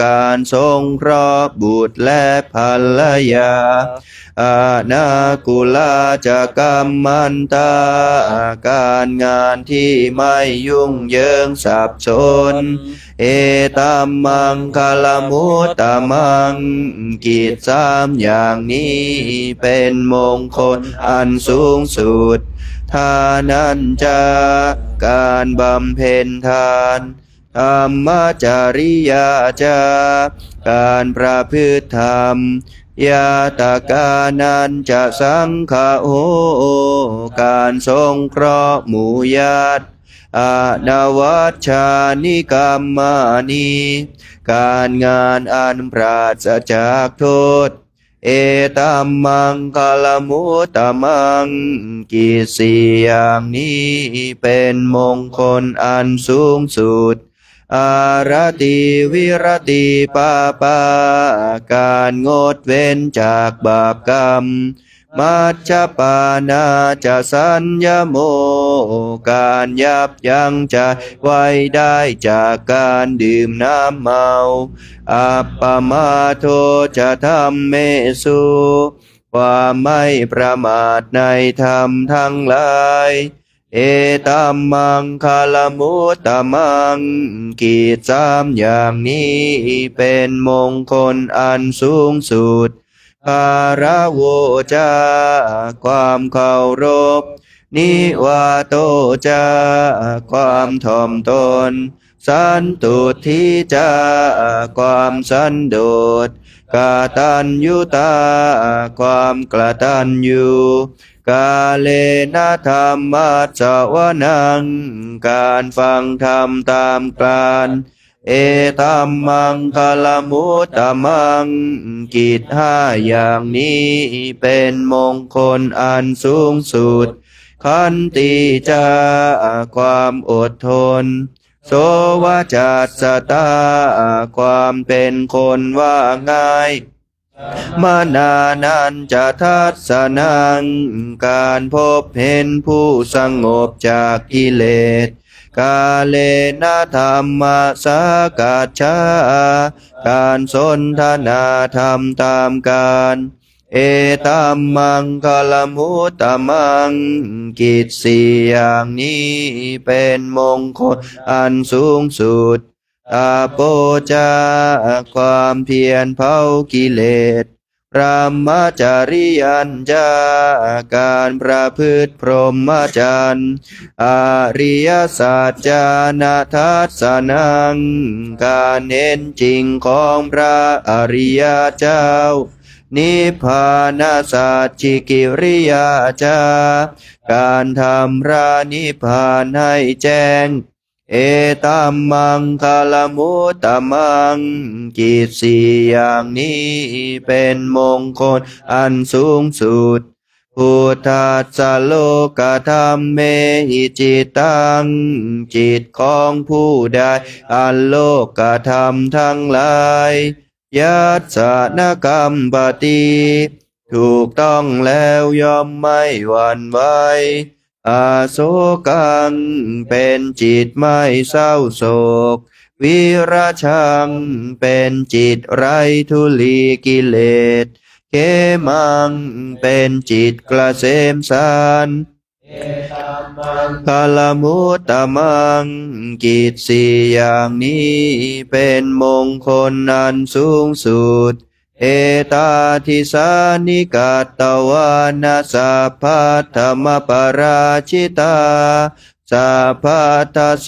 การทรงเคราะห์บุตรและภรรยาอานากุลาจะกัมมันตาการงานที่ไม่ยุ่งเหยิงสับสนเอตัมมังคลมุตตมังกิจสามอย่างนี้เป็นมงคลอันสูงสุดทานันจาการบำเพ็ญทานธรรมจริยาจาการประพฤติธรรมยาตกานันจะสังฆโหการทรงเคราะห์หมู่ญาติอนวัชชานิกรรมานีการงานอันปราศจากโทษเอตัมมังคลมุตตมังกิจสี่อย่างนี้เป็นมงคลอันสูงสุดอารติวิรติปาปาการงดเว้นจากบาปกรรมมัจจปานาจะสัญญโมการยับยั้งใจไว้ได้จากการดื่มน้ำเมาอัปปมาโทจะทำเมสุความไม่ประมาทในธรรมทั้งหลายเอตัมมังคลมุตตมังกิจสามอย่างนี้เป็นมงคลอันสูงสุดคารโวจาการเคารพนิวาโตจาการถ่อมตนสันตุทิจาการสันโดษกตัญญูตาความกตัญญูกาเลนะธรรมัสสวนังการฟังธรรมตามการเอตัมมังคลมุตตมังกิจห้าอย่างนี้เป็นมงคลอันสูงสุดขันติความอดทนโสวจัสสตาความเป็นคนว่าง่ายมานานันจะทัศนังการพบเห็นผู้สงบจากกิเลสกาเลนะธรรมสกัจฉาการสนทนาธรรมตามการเอตัมมังคลมุตตมังกิจสี่อย่างนี้เป็นมงคลอันสูงสุดตาโปความเพียรเผากิเลสพระมจริยัญจาการประพฤติพรหมจรรย์อริยสัจจานาทัสสนังการเห็นจริงของพระอริยเจ้านิพพานาสัจจิกิริยาการทำพระนิพพานให้แจ้งเอตัมมังคลมุตตมังกิจสี่อย่างนี้เป็นมงคลอันสูงสุดพุทธัสสะโลกธรรมเมหิจิตังจิตของผู้ใดอันโลกธรรมทั้งหลาย ยัสสะนกรรมปฏิถูกต้องแล้วย่อมไม่หวั่นไหวอาโศกังเป็นจิตไม่เศร้าโศกวิราชังเป็นจิตไร้ทุลีกิเลสเขมังเป็นจิตกระเสมสารคาลมุตตมังกิจสี่อย่างนี้เป็นมงคลอันสูงสุดเอตาทิสานิกาตวานาสัพพะธรรมปราชิตาสัพพะทะโส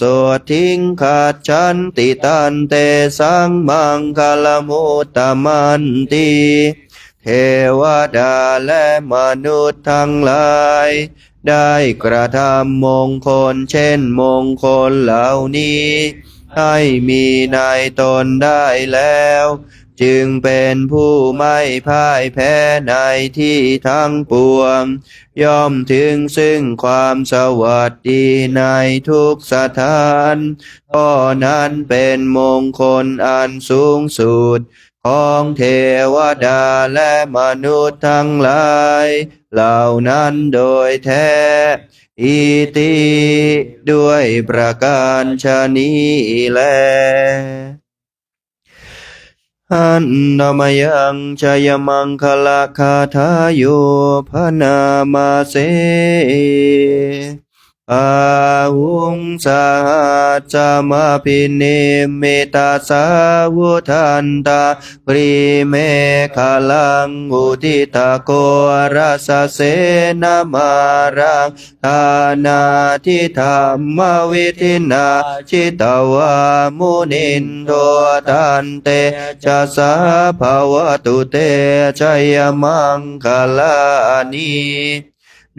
ทิงขัดฉันติตันเตสังมังคลมุตตมันติเทวดาและมนุษย์ทั้งหลายได้กระทำมงคลเช่นมงคลเหล่านี้ให้มีในตนได้แล้วจึงเป็นผู้ไม่พ่ายแพ้ในที่ทั้งปวงย่อมถึงซึ่งความสวัสดีในทุกสถานข้อนั้นเป็นมงคลอันสูงสุดของเทวดาและมนุษย์ทั้งหลายเหล่านั้นโดยแท้อิติด้วยประการฉะนี้แลอันนามยังชยมังคละคาทาโยพนามาเสอาหุงสาจามาปิเนมิตาสาวุทันตาปริเมฆลังอุทิตาโกรัสเสนามารังทานาทิธรรมวิธินาชิตวามุนินโทตันเตจะสาภาวตุเตชัยมังคลานี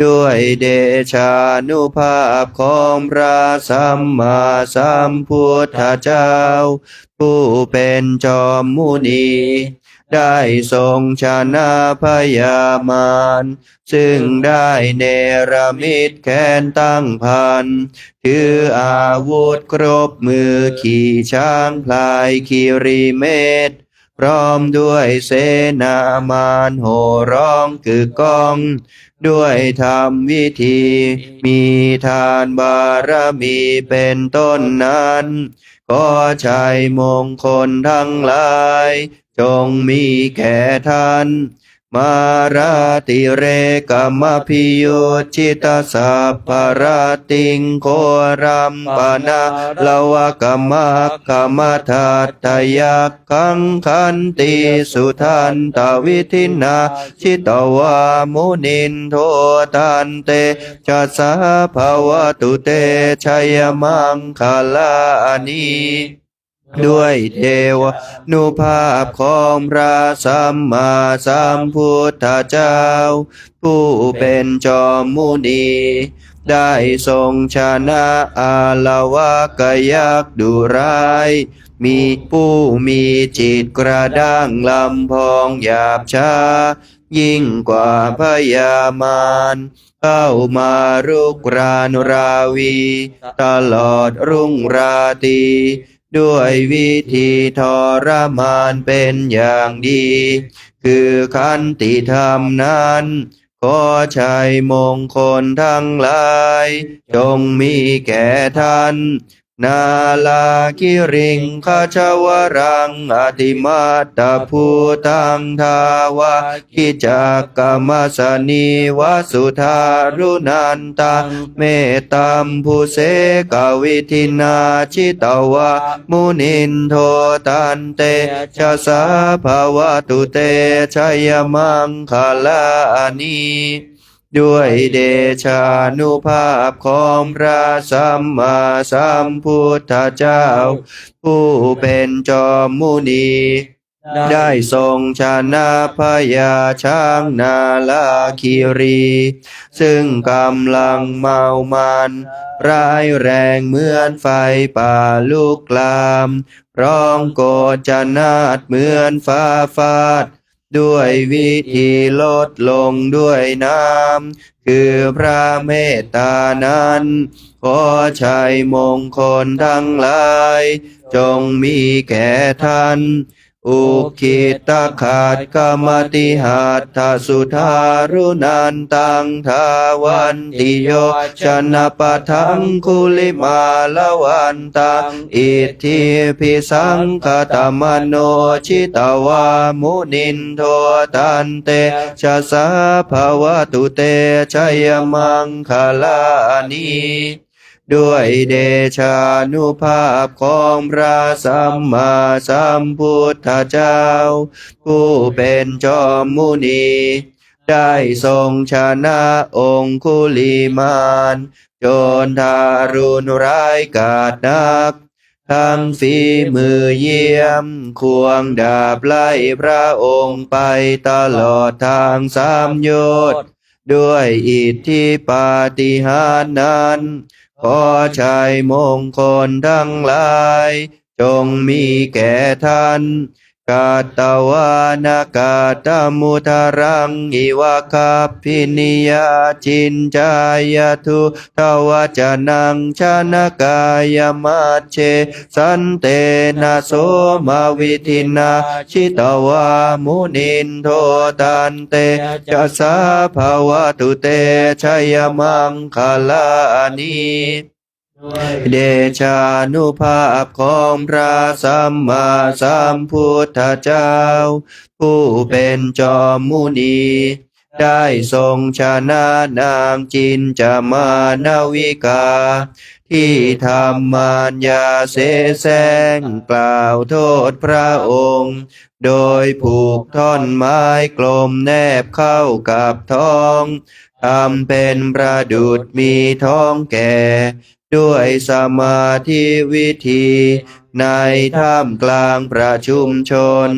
ด้วยเดชานุภาพของพระสัมมาสัมพุทธเจ้าผู้เป็นจอมมุนีได้ทรงชนะพยามารซึ่งได้เนรมิตแขนตั้งพันถืออาวุธครบมือขี่ช้างพลายคีรีเมธพร้อมด้วยเสนามารโห่ร้องกึกก้องด้วยธรรมวิธีมีทานบารมีเป็นต้นนั้นขอชัยมงคลทั้งหลายจงมีแก่ท่านมาราติเรกมพิโยชิตาสัพพราติงโครัมปนาลวะกมะกมทัตตยักขังขันติสุทันตวิธินาชิตวามุนินโทตันเตจัสสะภาวตุเตชัยมังคลานีด้วยเทวานุภาพของพระสัมมาสัมพุทธเจ้าผู้เป็นจอมมุนีได้ทรงชนะอาละวะกยักษ์ดุร้ายมีผู้มีจิตกระด้างลำพองหยาบช้ายิ่งกว่าพยามารเข้ามารุกรานราวีตลอดรุ่งราตรีด้วยวิธีทรมานเป็นอย่างดีคือขันติธรรมนั้นขอชัยมงคลทั้งหลายจงมีแก่ท่านนาลาคิริงขจวรังอติมาตตภูตังทาวาคิจักกมสนีวสุธารุนันตังเมตตัมภูเสกวิธินาชิตวามุนินโทตันเตชะสาภาวตุเตชัยมังคลานีด้วยเดชานุภาพของพระสัมมาสัมพุทธเจ้าผู้เป็นจอมมุนีได้ทรงชนะพญาช้างนาลาคิรีซึ่งกำลังเมามันร้ายแรงเหมือนไฟป่าลุกลามร้องโกรธจนาดเหมือนฟ้าฟาดด้วยวิธีลดลงด้วยน้ำคือพระเมตตานั้นขอชัยมงคลทั้งหลายจงมีแก่ท่าน อุคิตขาดกรรมติหัตถสุทารุนันตังทาวันติโยชนะปะทังคุลิมาลวันตังอิทธิพิสังคตมโนชิตวามุนินโทตันเตชะสาภวตุเตชัยมังคลานีด้วยเดชานุภาพของพระสัมมาสัมพุทธเจ้าผู้เป็นจอมมุนีได้ทรงชนะองคุลิมานจนทารุณร้ายกาจนักทั้งฝีมือเยี่ยมควงดาบไล่พระองค์ไปตลอดทางสามโยชน์ด้วยอิทธิปาฏิหาริย์นั้นขอชัยมงคลทั้งหลายจงมีแก่ท่านกาตวานากาตมุทารังอิวะคัพพินิยาจินจายทุทวจนังชนกายมัจเจสันเตนะโสมาวิทินาชิตวามุนินโทตันเตจะสาภวตุเตชัยมังคลานีเดชานุภาพของพระสัมมาสัมพุทธเจ้าผู้เป็นจอมมุนีได้ทรงชนะนางจินจามานวิกาที่ทำมารยาเสแสร้งกล่าวโทษพระองค์โดยผูกท่อนไม้กลมแนบเข้ากับท้องทำเป็นประดุจมีท้องแก่ด้วยสมาธิวิธีในท่ามกลางประชุมชน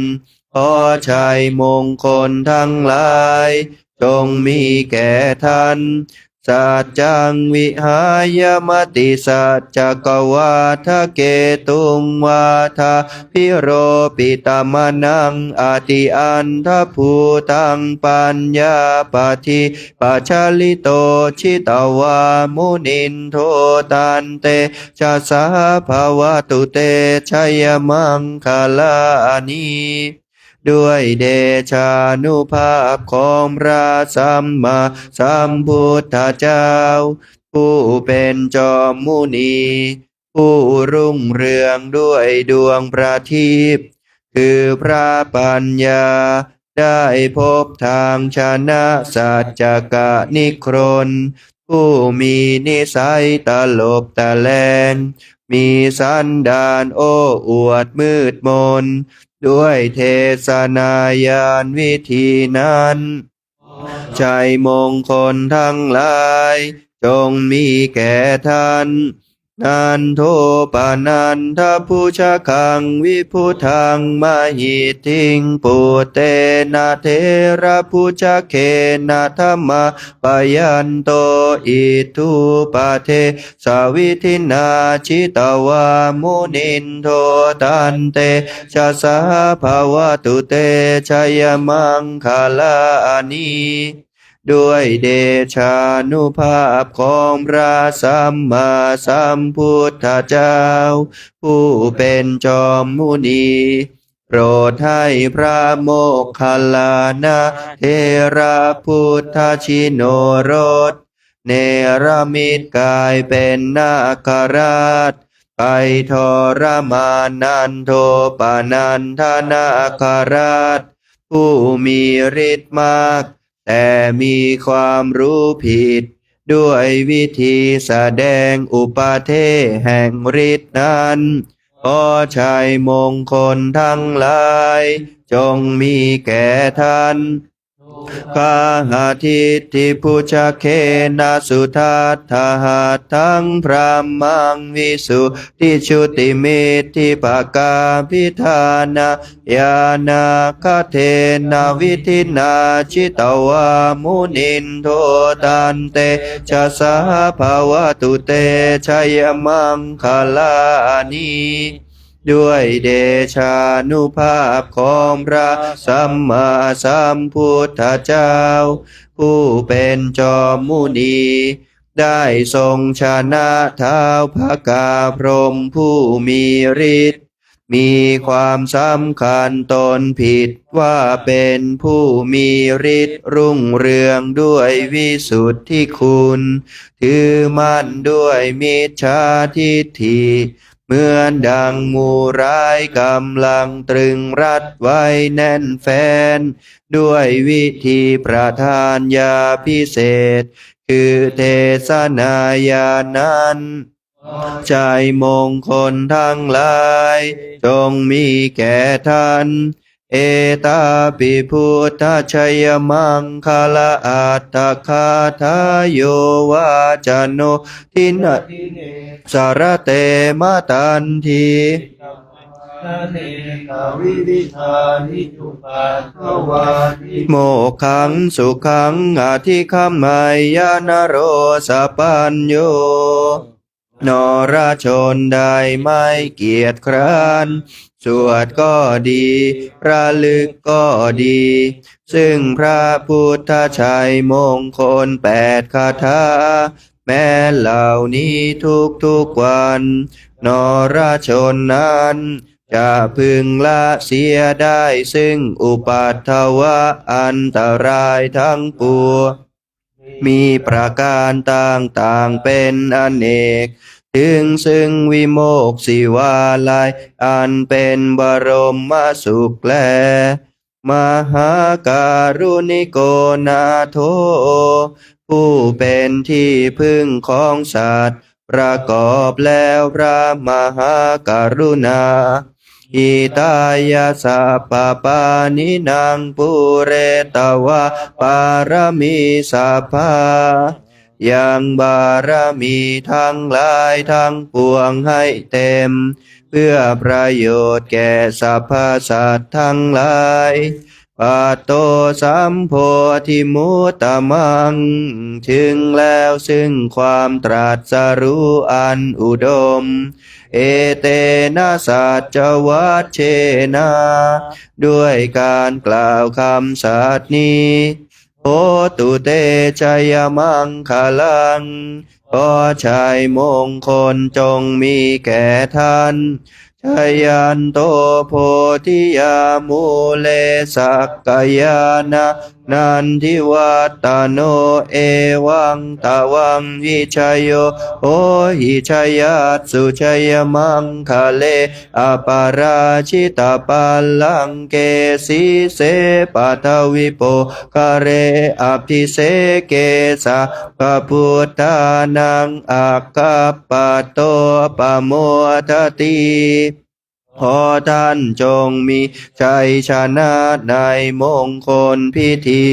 ขอชัยมงคลทั้งหลายจงมีแก่ท่านสัจจังวิหายมติสัจจกวาทะเกตุงวาทะพิโรปิตมนังอติอันทภูตังปัญญาปฏิปัจฉลิโตชิตวามุนินโทตันเตชะสาภวตุเตชัยมังคลานีด้วยเดชานุภาพของพระสัมมาสัมพุทธเจ้าผู้เป็นจอมมุนีผู้รุ่งเรืองด้วยดวงประทีปคือพระปัญญาได้พบทางชนะสัจจกนิครนผู้มีนิสัยตลบตะแลงมีสันดานโอ้อวดมืดมนด้วยเทศนายานวิธีนั้นชัยมงคลทั้งหลายจงมีแก่ท่านนันโทปานันทพุชะคังวิพุทังมหิทิงปุเตนะเทระพุชะเขนะธรรมปยันโตอิทุปะเทสวิทินาชิตวามุนินโทตันเตชะสาภวตุเตชัยมังคลานีด้วยเดชานุภาพของพระสัมมาสัมพุทธเจ้าผู้เป็นจอมมุนีโปรดให้พระโมคคัลลานะเทระพุทธชิโนรสเนรมิตกายเป็นนาคราชไปทรมานนันโทปนันทนาคราชผู้มีฤทธิ์มากแต่มีความรู้ผิดด้วยวิธีแสดงอุปาเทแห่งฤทธิ์นั้นขอชัยมงคลทั้งหลายจงมีแก่ท่านคาหาทิฏฐิพุชเขนะสุทัตถาหัตถังพระมังวิสุทธิชุติมิตถิปกาพิธานาญาณคเทนะวิธินาชิตวามุนินโทตันเตชะสาภวตุเตชัยมังคลานีด้วยเดชานุภาพของพระสัมมาสัมพุทธเจ้าผู้เป็นจอมมุนีได้ทรงชนะท้าวพระกาพรหมผู้มีฤทธิ์ มีความสำคัญตนผิดว่าเป็นผู้มีฤทธิ์รุ่งเรืองด้วยวิสุทธิคุณถือมั่นด้วยมิจฉาทิฏฐิเหมือนดังงูร้ายกำลังตรึงรัดไว้แน่นแฟ้นด้วยวิธีประทานยาพิเศษคือเทศนายานั้น ใจมงคลทั้งหลายจงมีแก่ท่านเอตาปิพุทธชัยมังคลาอัตถคาทายโยวาจโนทินะสารเตมตันทีโมกขังสุขังอธิคัมมายานโรสปัญโยนรชนได้ไม่เกียจคร้านสวดก็ดีระลึกก็ดีซึ่งพระพุทธชัยมงคล8 คาถาแม้เหล่านี้ทุกวันนรชนนั้นจะพึงละเสียได้ซึ่งอุปัฏฐวะอันตรายทั้งปวงมีประการต่างๆเป็นอเนกถึงซึ่งวิโมกข์สิวาลัยอันเป็นบรมสุขแลมหาการุณิโกนาโถผู้เป็นที่พึ่งของสัตว์ประกอบแล้วพระมหากรุณาอิตายาสัพพปานินางปุเรตวะปารมีสัพพายังบารมีทั้งหลายทั้งปวงให้เต็มเพื่อประโยชน์แก่สรรพสัตว์ทั้งหลายปัตโตสัมโพธิมุตตมังถึงแล้วซึ่งความตรัสรู้อันอุดมเอเตนะสัจวัชเชนะด้วยการกล่าวคำสัตย์นี้โหตุเตชยมังคลังขอชัยมงคลจงมีแก่ท่านชยันโตโพธิยามูเลสักกายานะนันทิวัตตโนเอวังตะวังวิชัยโยโหหิชัยยัสสุชัยมังคะเลอปาราชิตาปัลลังเกสีเสปัทวิโปคะเรอภิเสเกสะพระพุทธานังอัคคปะโตปะโมทติขอท่านจงมีชัยชนะในมงคลพิธี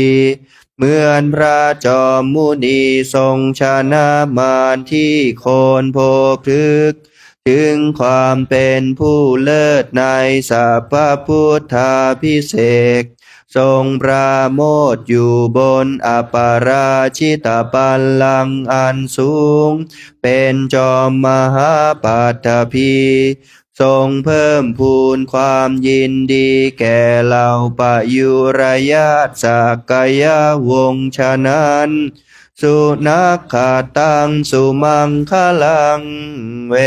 เหมือนพระจอมมุนีทรงชนะมารที่โคนโพพฤกษ์ถึงความเป็นผู้เลิศในสัพพพุทธาภิเษกทรงปราโมทย์อยู่บนอัปปาราชิตปัลลังก์อันสูงเป็นจอมมหาปัตตภีทรงเพิ่มพูนความยินดีแก่เหล่าปยุรญาติสักกายวงศ์ฉะนั้นสุนัขขาตังสุมังคลังเว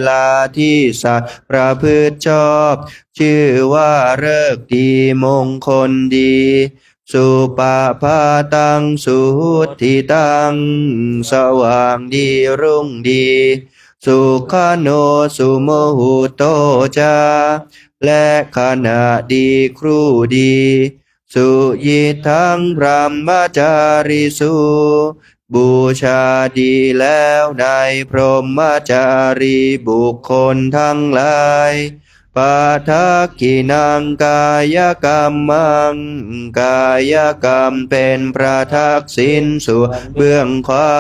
ลาที่สัตว์ประพฤติชอบชื่อว่าฤกษ์ดีมงคลดีสุปาพาตังสุหุทธิตังสว่างดีรุ่งดีสุขโนสุโมหุโตจาและขณะดีครู่ดีสุยิทังพรหมจาริสุบูชาดีแล้วในพรหมจารีบุคคลทั้งหลายปาทักขินังกายกรรมังกายกรรมเป็นประทักษิณส่วนเบื้องขวา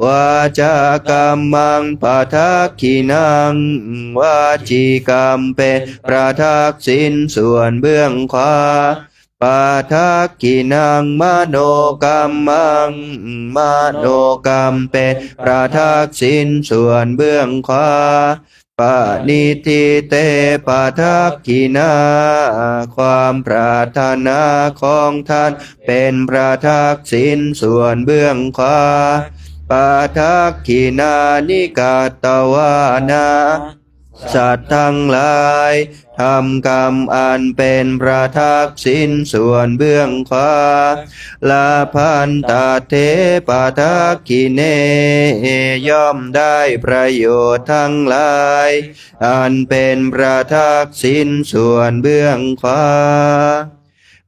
วาจากรรมังปาทักขินังวาจีกรรมเป็นประทักษิณส่วนเบื้องขวาปาทักขินังมโนกรรมังมโนกรรมเป็นประทักษิณส่วนเบื้องขวาปณิทิเตปาทักขินาความปรารถนาของท่านเป็นประทักษิณส่วนเบื้องขวาปาทักขินานิกาตวานา สัตว์ทั้งหลายทำกรรมอันเป็นประทักษิณส่วนเบื้องขวาลาพันตาเทปทักขิเนย่อมได้ประโยชน์ทั้งหลายอันเป็นประทักษิณส่วนเบื้องขวา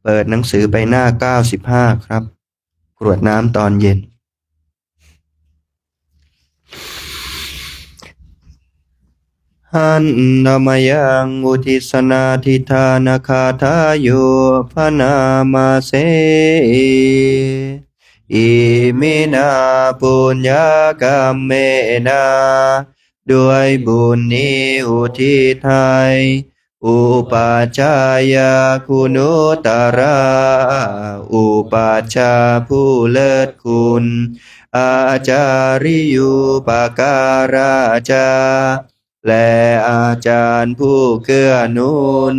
เปิดหนังสือไปหน้า95ครับกรวดน้ำตอนเย็นหันนามยังอุทิสนาทิธานาคาทาโยพนามาเสอิมินาปุญญากรรมเมนาด้วยบุญนี้อุทิศให้อุปาชายาคุณุตระอุปาชาผู้เลิศคุณอาจาริยุปการาจาและอาจารย์ผู้เกื้อหนุน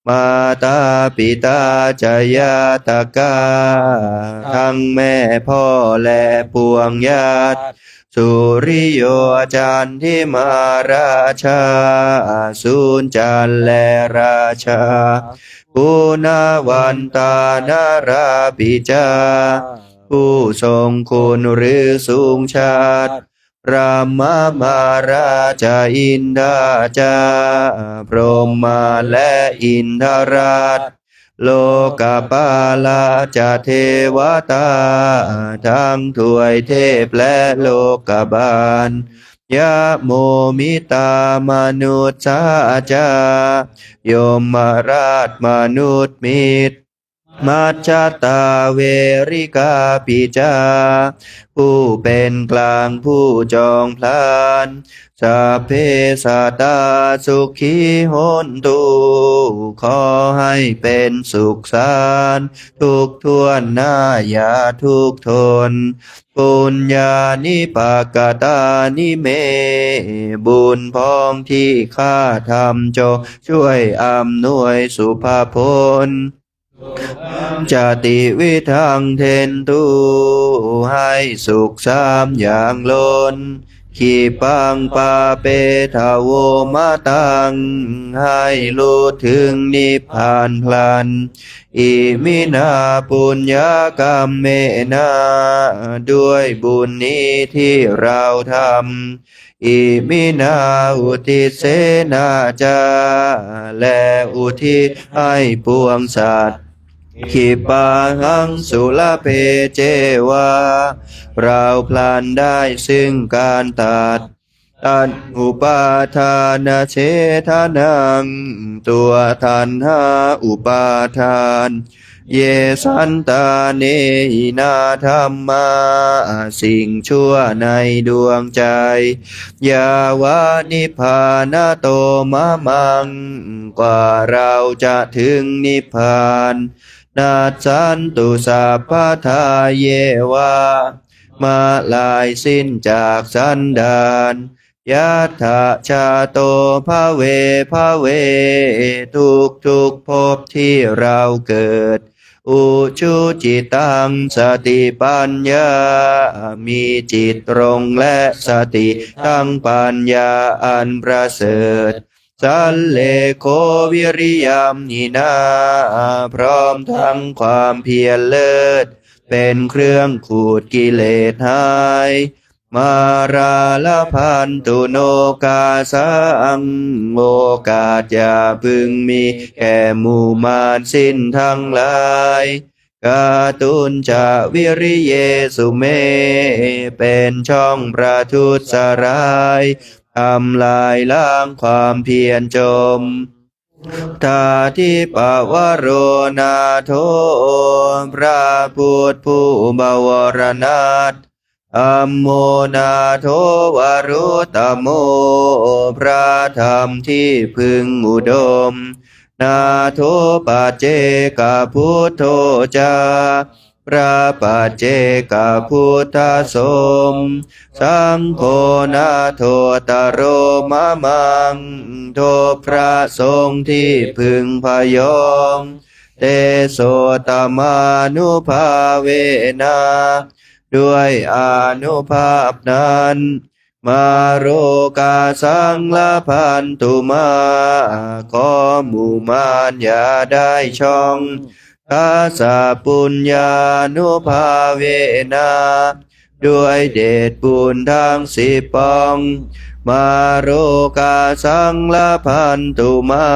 มาตาปิตาจายาตกาทั้งแม่พ่อและปวงญาติสุริโยจันทิมาราชาสุนจันและราชาปุณวันตานาราปิจาผู้ทรงคุณหรือสูงชาติรามามาราชาอินทาจาพรหมาและอินทราชโลกปาลาจาเทวตาทั้งถวยเทพและโลกบาลยะโมมิตามนุษย์สาจายมราชมนุษย์มิตรมัจจตาเวริกาปิจาผู้เป็นกลางผู้จองพลานสัพเพสัตตาสุขีหนตุขอให้เป็นสุขสารทุกทวนหน้าอย่าทุกทนปุญญานิปากตานิเมบุญพ้องที่ข้าทำจงช่วยอำนวยสุภาพลจติวิทังเทนตุให้สุขสามอย่างล้นขีปังปาเปทาโวมาตังให้รู้ถึงนิพพานพลันอิมินาปุญญากรรมเมนาด้วยบุญนี้ที่เราทำอิมินาอุทิศเสนาจาและอุทิศให้ปวงสัตว์ขิปาหังสุลเพเจวาเราพลันได้ซึ่งการตัดอุปาทานเฉทานังตัวทันหาอุปาทานเยสันตาเนหินาธรรมาสิ่งชั่วในดวงใจยาวานิพพานโตมะมังกว่าเราจะถึงนิพพานนาสันตุสัพพทาเยวามาลายสิ้นจากสันดานยัตถะชาโตภะเวภะเวทุกภพที่เราเกิดอุชุจิตังสติปัญญามีจิตตรงและสติทั้งปัญญาอันประเสริฐสัลเลโควิริยมหินาพร้อมทั้งความเพียรเลิศเป็นเครื่องขูดกิเลสหายมาราลพันตุโนกาสังโอกาสอย่าพึงมีแก่หมู่มารสิ้นทั้งหลายกาตุนจะวิริเยสุเมเป็นช่องประทุษร้ายทำลายล้างความเพียรจมทาทิปวโรนาโทพระพุทธผู้บวรนาถอัมโมนาโทวรุตโมพระธรรมที่พึงอุดมนาโทปัจเจกพุทโธจาพระปัจเจกพุทธสมสังโฆนาโทตโรมะมังโทพระสงฆ์ที่พึงพยองเตโสตมานุภาเวนะด้วยอานุภาพนั้น มาโรกาสังละพันตุมาขอหมู่มารอย่าได้ช่องคาสาปุญญานุภาเวนะด้วยเดชบุญทั้งสิบปองมาโรกาสังละพันตุมา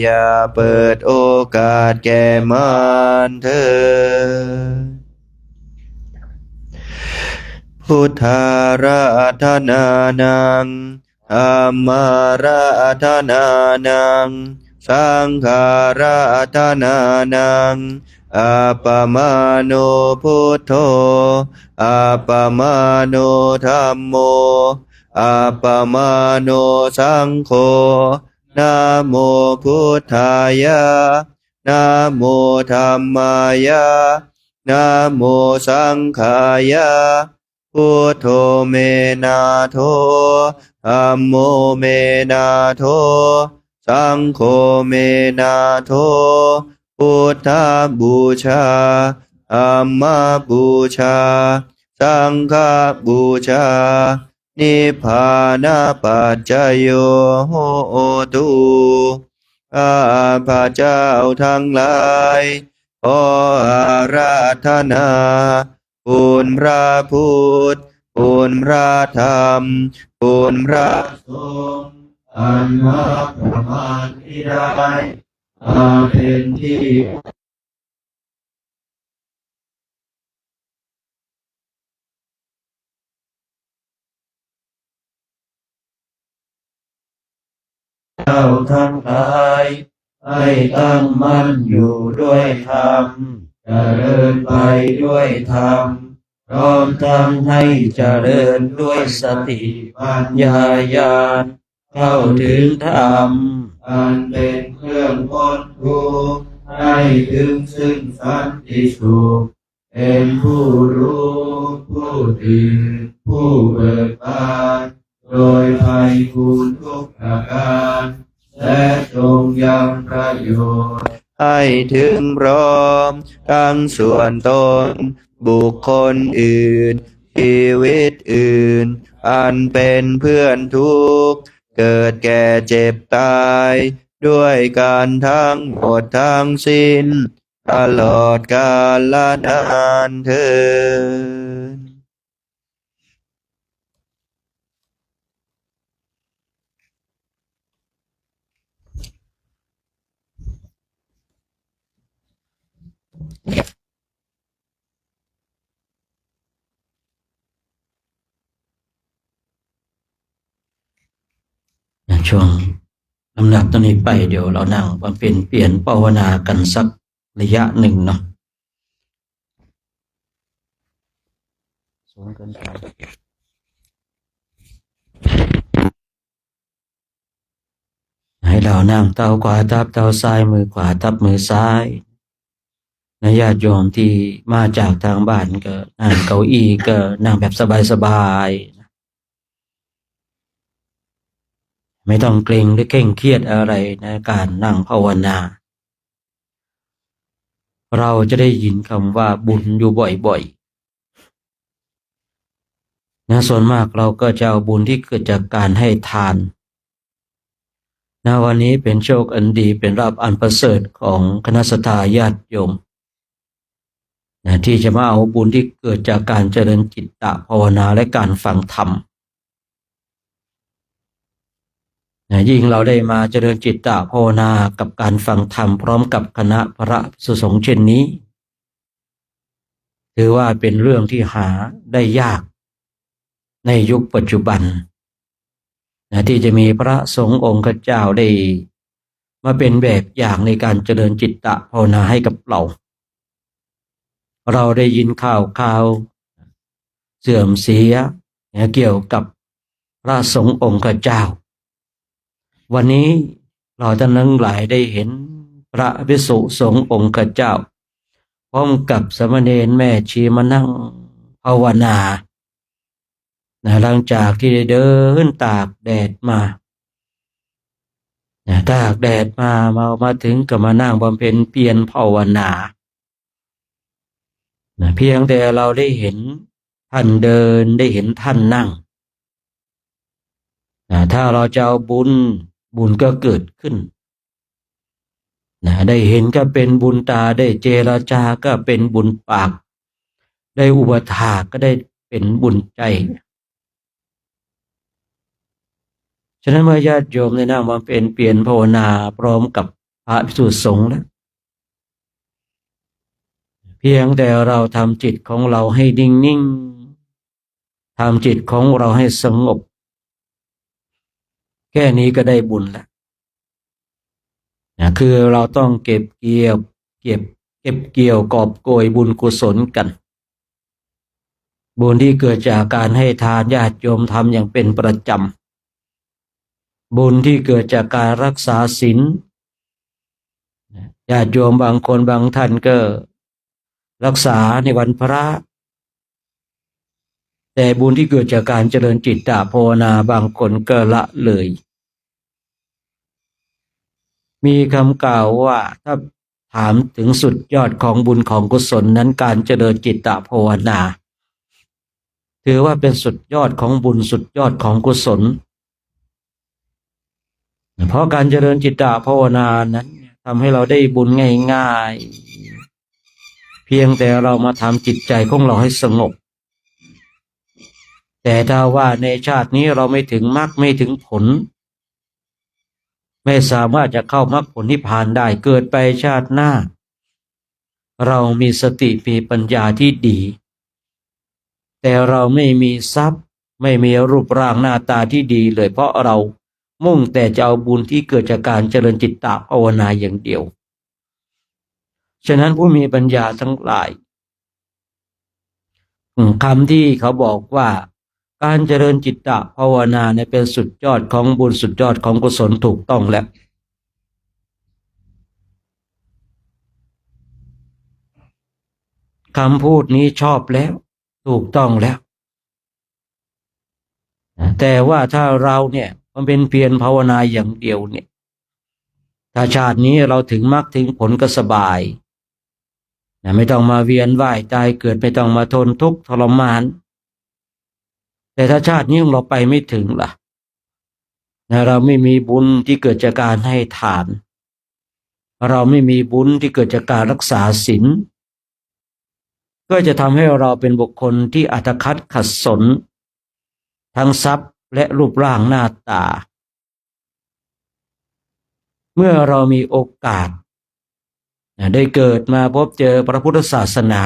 อย่าเปิดโอกาสแก่มารเถิดพุทธาราธนานังธัมมาราธนานังสังฆาราธนานังอัปปมาโนพุทโธอัปปมาโนธัมโมอัปปมาโนสังโฆนะโมพุทธายะนะโมธัมมายะนะโมสังฆายะพุทโธเมนาโธธัมโมเมนาโธสังโฆเมนาโธพุทธบูชาธัมมบูชาสังฆบูชานิพพานาปัจจโยโหตุข้าพระเจ้าทั้งหลายขออาราธนาคุณพระพุทธคุณพระธรรมคุณพระสงฆ์อันมาประมาณที่ได้มาเป็นที่เจ้าทั้งหลายให้ตั้งมั่นอยู่ด้วยธรรมเจริญไปด้วยธรรมพร้อมทั้งให้เจริญด้วยสติปัญญาญาณเข้าถึงธรรมอันเป็นเครื่องพ้นทุกข์ให้ถึงซึ่งสันติสุขเป็นผู้รู้ผู้ตื่นผู้เบิกบานโดยไพบูลย์ทุกประการและจงยังประโยชน์ให้ถึงพร้อมทั้งส่วนตนบุคคลอื่นชีวิตอื่นอันเป็นเพื่อนทุกข์เกิดแก่เจ็บตายด้วยการทั้งหมดทั้งสิ้นตลอดกาลนานเทอญช่วงลำดับตอนนี้ไปเดี๋ยวเรานั่งบำเพ็ญเปลี่ยนภาวนากันสักระยะหนึ่งเนาะสูงเกินไปให้เรานั่งเท้าขวาทับเท้าซ้ายมือขวาทับมือซ้ายนะญาติโยมที่มาจากทางบ้านก็นั่งเก้าอี้ก็นั่งแบบสบายๆไม่ต้องเกรงหรือเคร่งเครียดอะไรในการนั่งภาวนาเราจะได้ยินคำว่าบุญอยู่บ่อยๆนะส่วนมากเราก็จะเอาบุญที่เกิดจากการให้ทานนะวันนี้เป็นโชคอันดีเป็นลาภอันประเสริฐของคณะสัตยาติโยมนะที่จะมาเอาบุญที่เกิดจากการเจริญจิตตภาวนาและการฟังธรรมนะยิ่งเราได้มาเจริญจิตตภาวนากับการฟังธรรมพร้อมกับคณะพระภิกษุสงฆ์เช่นนี้ถือว่าเป็นเรื่องที่หาได้ยากในยุคปัจจุบันนะที่จะมีพระสงฆ์องค์เจ้าได้มาเป็นแบบอย่างในการเจริญจิตตภาวนาให้กับเราได้ยินข่าวเสื่อมเสียเกี่ยวกับพระสงฆ์องค์เจ้าวันนี้เราท่านทั้งหลายได้เห็นพระภิกษุสงฆ์องค์เจ้าพร้อมกับสามเณรแม่ชีมานั่งภาวนาหลังจากที่ได้เดินตากแดดมาตากแดดมาถึงก็มานั่งบำเพ็ญเพียรภาวนาเพียงแต่เราได้เห็นท่านเดินได้เห็นท่านนั่ง ถ้าเราจะเอาบุญก็เกิดขึ้นได้เห็นก็เป็นบุญตาได้เจรจาก็เป็นบุญปากได้อุปถากก็ได้เป็นบุญใจฉะนั้นเมื่อญาติโยมได้นั่งมาเป็นเปลี่ยนภาวนาพร้อมกับพระภิกษุสงฆ์แล้วเพียงแต่เราทำจิตของเราให้นิ่งๆทำจิตของเราให้สงบแค่นี้ก็ได้บุญแล้วคือเราต้องเก็บเกี่ยวกอบโกยบุญกุศลกันบุญที่เกิดจากการให้ทานญาติโยมทำอย่างเป็นประจำบุญที่เกิดจากการรักษาศีลญาติโยมบางคนบางท่านก็รักษาในวันพระแต่บุญที่เกิดจากการเจริญจิตตภาวนาบางคนก็ละเลยมีคำกล่าวว่าถ้าถามถึงสุดยอดของบุญของกุศลนั้นการเจริญจิตตภาวนาถือว่าเป็นสุดยอดของบุญสุดยอดของกุศลเพราะการเจริญจิตตภาวนานั้นทำให้เราได้บุญง่ายๆเพียงแต่เรามาทำจิตใจของเราให้สงบแต่ถ้าว่าในชาตินี้เราไม่ถึงมรรคไม่ถึงผลไม่สามารถจะเข้ามรรคผลนิพพานได้เกิดไปชาติหน้าเรามีสติมีปัญญาที่ดีแต่เราไม่มีทรัพย์ไม่มีรูปร่างหน้าตาที่ดีเลยเพราะเรามุ่งแต่จะเอาบุญที่เกิดจากการเจริญจิตตภาวนาอย่างเดียวฉะนั้นผู้มีปัญญาทั้งหลายคำที่เขาบอกว่าการเจริญจิตตภาวนาเนี่ยเป็นสุดยอดของบุญสุดยอดของกุศลถูกต้องแล้วคำพูดนี้ชอบแล้วถูกต้องแล้วแต่ว่าถ้าเราเนี่ยมันเป็นเพียรภาวนาอย่างเดียวเนี่ยถ้าชาตินี้เราถึงมรรคถึงผลก็สบายไม่ต้องมาเวียนว่ายตายเกิดไม่ต้องมาทนทุกข์ทรมานแต่ถ้าชาตินี้เราไปไม่ถึงล่ะเราไม่มีบุญที่เกิดจากการให้ทานเราไม่มีบุญที่เกิดจากการรักษาศีลก็จะทำให้เราเป็นบุคคลที่อัตคัดขัดสนทั้งทรัพย์และรูปร่างหน้าตาเมื่อเรามีโอกาสได้เกิดมาพบเจอพระพุทธศาสนา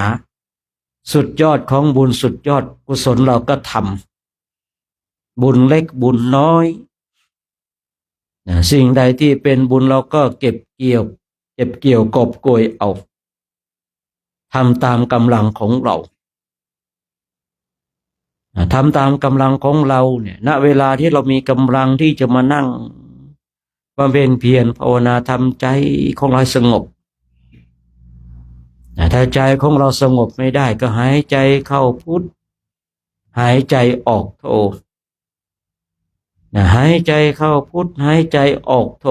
สุดยอดของบุญสุดยอดกุศลเราก็ทำบุญเล็กบุญน้อยสิ่งใดที่เป็นบุญเราก็เก็บเกี่ยวกอบโกยเอาทำตามกำลังของเราทำตามกำลังของเราเนี่ยณเวลาที่เรามีกำลังที่จะมานั่งบำเพ็ญเพียรภาวนาทำใจของเราสงบถ้าใจของเราสงบไม่ได้ก็หายใจเข้าพุทหายใจออกโทหายใจเข้าพุทหายใจออกโท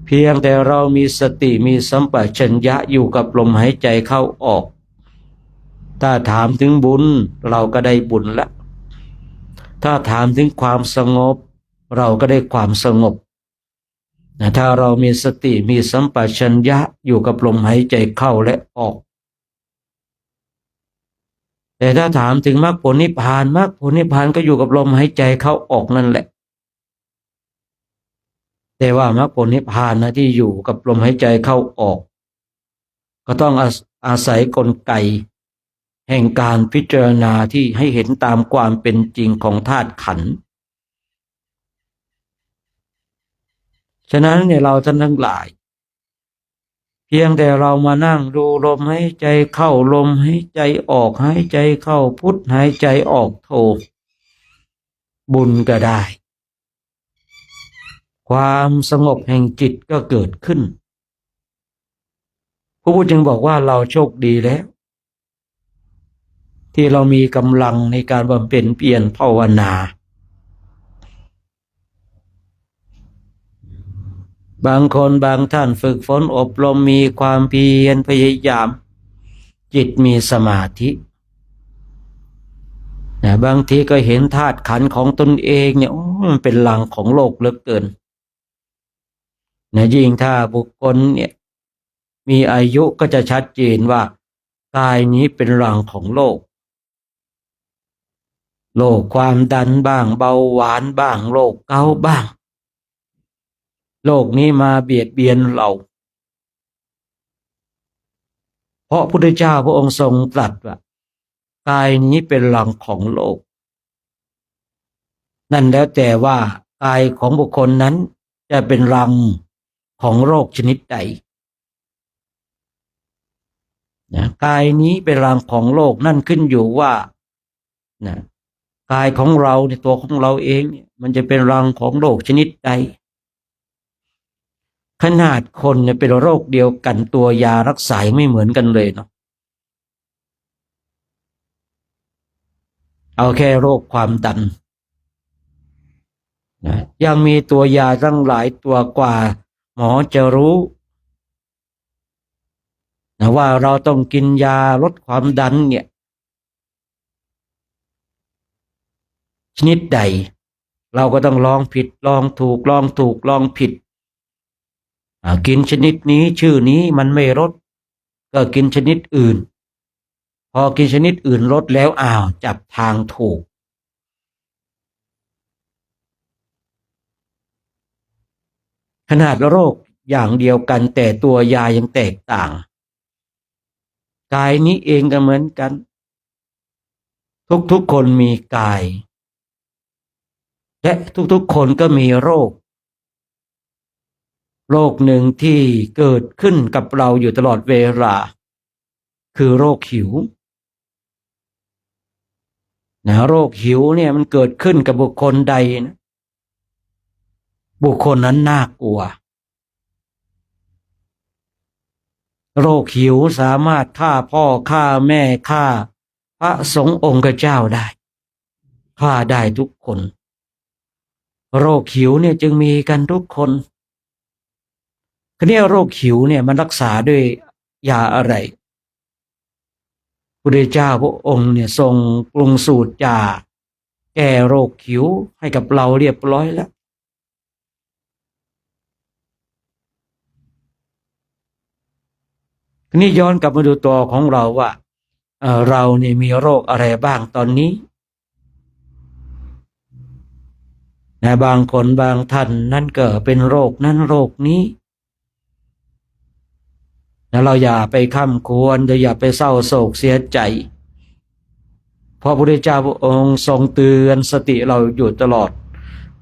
เพียงแต่เรามีสติมีสัมปชัญญะอยู่กับลมหายใจเข้าออกถ้าถามถึงบุญเราก็ได้บุญละถ้าถามถึงความสงบเราก็ได้ความสงบถ้าเรามีสติมีสัมปชัญญะอยู่กับลมหายใจเข้าและออกแต่ถ้าถามถึงมรรคผลนิพพานมรรคผลนิพพานก็อยู่กับลมหายใจเข้าออกนั่นแหละแต่ว่ามรรคผลนิพพานนะที่อยู่กับลมหายใจเข้าออกก็ต้องอาศัยกลไกแห่งการพิจารณาที่ให้เห็นตามความเป็นจริงของธาตุขันธ์ฉะนั้นเนี่ยเราท่านทั้งหลายเพียงแต่เรามานั่งดูลมหายใจเข้าลมหายใจออกหายใจเข้าพุทหายใจออกโทบุญก็ได้ความสงบแห่งจิตก็เกิดขึ้นพระพุทธจึงบอกว่าเราโชคดีแล้วที่เรามีกำลังในการบำเพ็ญเพียรภาวนาบางคนบางท่านฝึกฝนอบรมมีความเพียรพยายามจิตมีสมาธิ บางทีก็เห็นธาตุขันธ์ของตนเองเนี่ยโอ้มันเป็นหลังของโลกเหลือเกินยิ่งถ้าบุคคลเนี่ยมีอายุก็จะชัดเจนว่ากายนี้เป็นหลังของโลกความดันบ้างเบาหวานบ้างโรคเกาต์บ้างโลกนี้มาเบียดเบียนเราเพราะพระพุทธเจ้าพระองค์ทรงตรัสว่ากายนี้เป็นหลังของโลกนั่นแล้วแต่ว่ากายของบุคคลนั้นจะเป็นรังของโรคชนิดใดกายนี้เป็นรังของโลกนั่นขึ้นอยู่ว่านะกายของเราในตัวของเราเองเนี่ยมันจะเป็นรังของโรคชนิดใดขนาดคนเนี่ยเป็นโรคเดียวกันตัวยารักษาไม่เหมือนกันเลยเนาะเอาแค่โรคความดันยังมีตัวยาตั้งหลายตัวกว่าหมอจะรู้ว่าเราต้องกินยาลดความดันเนี่ยชนิดใดเราก็ต้องลองผิดลองถูกลองถูกลองผิดกินชนิดนี้ชื่อนี้มันไม่ลดก็กินชนิดอื่นพอกินชนิดอื่นลดแล้วจับทางถูกขนาดโรคอย่างเดียวกันแต่ตัวยายังแตกต่างกายนี้เองก็เหมือนกันทุกๆคนมีกายและทุกๆคนก็มีโรคหนึ่งที่เกิดขึ้นกับเราอยู่ตลอดเวลาคือโรคหิวโรคหิวเนี่ยมันเกิดขึ้นกับบุคคลใดนะบุคคลนั้นน่ากลัวโรคหิวสามารถฆ่าพ่อฆ่าแม่ฆ่าพระสงฆ์องค์เจ้าได้ฆ่าได้ทุกคนโรคหิวเนี่ยจึงมีกันทุกคนทีนี้โรคหิวเนี่ยมันรักษาด้วยยาอะไรพระพุทธเจ้าพระองค์เนี่ยทรงปรุงสูตรยาแก้โรคหิวให้กับเราเรียบร้อยแล้วทีนี้ย้อนกลับมาดูตัวของเราว่าเราเนี่ยมีโรคอะไรบ้างตอนนี้บางคนบางท่านนั่นก็เป็นโรคนั้นโรคนี้เราอย่าไปค้ำควรอย่าไปเศร้าโศกเสียใจเพราะพระพุทธเจ้าพระองค์ทรงเตือนสติเราอยู่ตลอด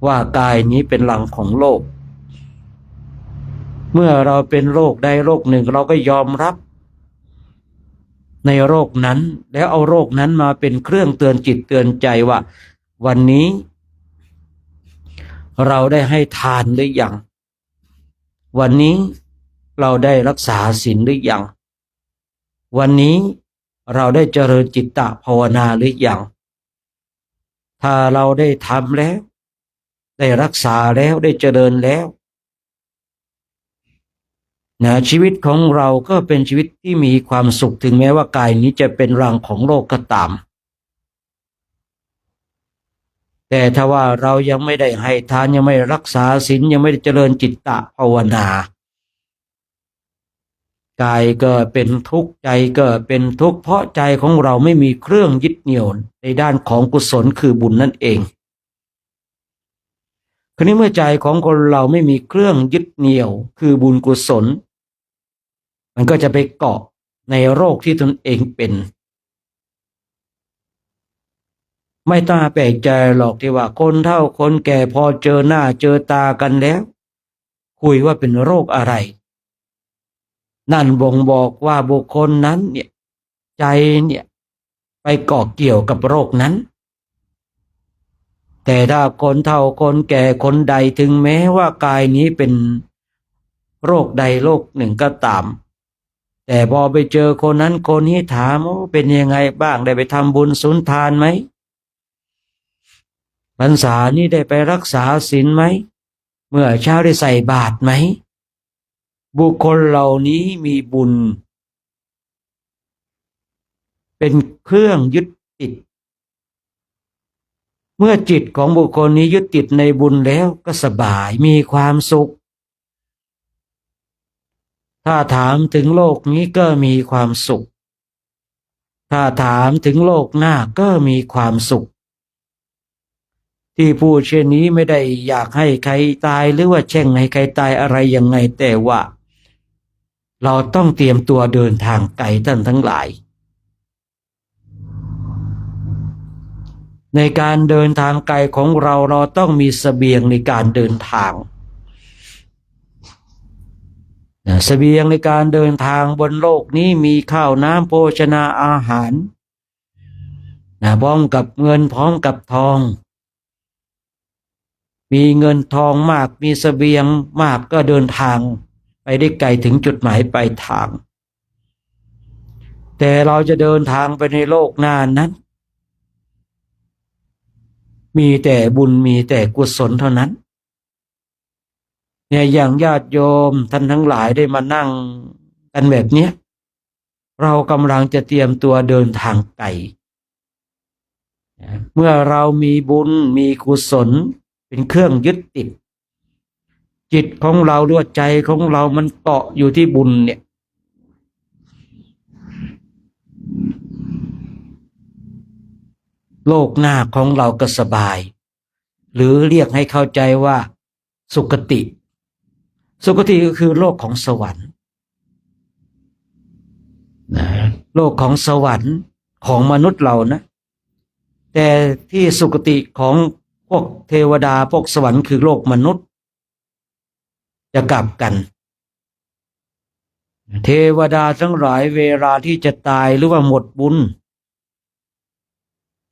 ว่ากายนี้เป็นหลังของโลกเมื่อเราเป็นโรคใดโรคหนึ่งเราก็ยอมรับในโรคนั้นแล้วเอาโรคนั้นมาเป็นเครื่องเตือนจิตเตือนใจว่าวันนี้เราได้ให้ทานหรือยังวันนี้เราได้รักษาศีลหรือยังวันนี้เราได้เจริญจิตตภาวนาหรือยังถ้าเราได้ทำแล้วได้รักษาแล้วได้เจริญแล้วชีวิตของเราก็เป็นชีวิตที่มีความสุขถึงแม้ว่ากายนี้จะเป็นรังของโลกก็ตามแต่ถ้าว่าเรายังไม่ได้ให้ทานยังไม่รักษาศีลยังไม่ได้เจริญจิตตภาวนากายก็เป็นทุกข์ใจก็เป็นทุกข์เพราะใจของเราไม่มีเครื่องยึดเหนี่ยวในด้านของกุศลคือบุญนั่นเองคราวนี้เมื่อใจของคนเราไม่มีเครื่องยึดเหนี่ยวคือบุญกุศลมันก็จะไปเกาะในโรคที่ตนเองเป็นไม่ต้องแปลกใจหรอกที่ว่าคนเฒ่าคนแก่พอเจอหน้าเจอตากันแล้วคุยว่าเป็นโรคอะไรนั่นบ่งบอกว่าบุคคลนั้นเนี่ยใจเนี่ยไปเกาะเกี่ยวกับโรคนั้นแต่ถ้าคนเฒ่าคนแก่คนใดถึงแม้ว่ากายนี้เป็นโรคใดโรคหนึ่งก็ตามแต่พอไปเจอคนนั้นคนนี้ถามว่าเป็นยังไงบ้างได้ไปทำบุญสุนทานไหมพรรษานี้ได้ไปรักษาศีลไหมเมื่อเช้าได้ใส่บาตรไหมบุคคลเหล่านี้มีบุญเป็นเครื่องยึดติด เมื่อจิตของบุคคลนี้ยึดติดในบุญแล้วก็สบายมีความสุขถ้าถามถึงโลกนี้ก็มีความสุขถ้าถามถึงโลกหน้าก็มีความสุขที่พูดเช่นนี้ไม่ได้อยากให้ใครตายหรือว่าแช่งให้ใครตายอะไรยังไงแต่ว่าเราต้องเตรียมตัวเดินทางไกลท่านทั้งหลายในการเดินทางไกลของเราต้องมีเสบียงในการเดินทางเสบียงในการเดินทางบนโลกนี้มีข้าวน้ำโภชนาอาหารพร้อมกับเงินพร้อมกับทองมีเงินทองมากมีเสบียงมากก็เดินทางไปได้ไกลถึงจุดหมายปลายทางแต่เราจะเดินทางไปในโลกหน้านั้นมีแต่บุญมีแต่กุศลเท่านั้นเนี่ยอย่างญาติโยมท่านทั้งหลายได้มานั่งกันแบบเนี้ยเรากำลังจะเตรียมตัวเดินทางไกลเมื่อเรามีบุญมีกุศลเป็นเครื่องยึดติดจิตของเราด้วยใจของเรามันเกาะอยู่ที่บุญเนี่ยโลกหน้าของเราก็สบายหรือเรียกให้เข้าใจว่าสุคติสุคติก็คือโลกของสวรรค์โลกของสวรรค์ของมนุษย์เรานะแต่ที่สุคติของพวกเทวดาพวกสวรรค์คือโลกมนุษย์จะกลับกันเทวดาทั้งหลายเวลาที่จะตายหรือว่าหมดบุญ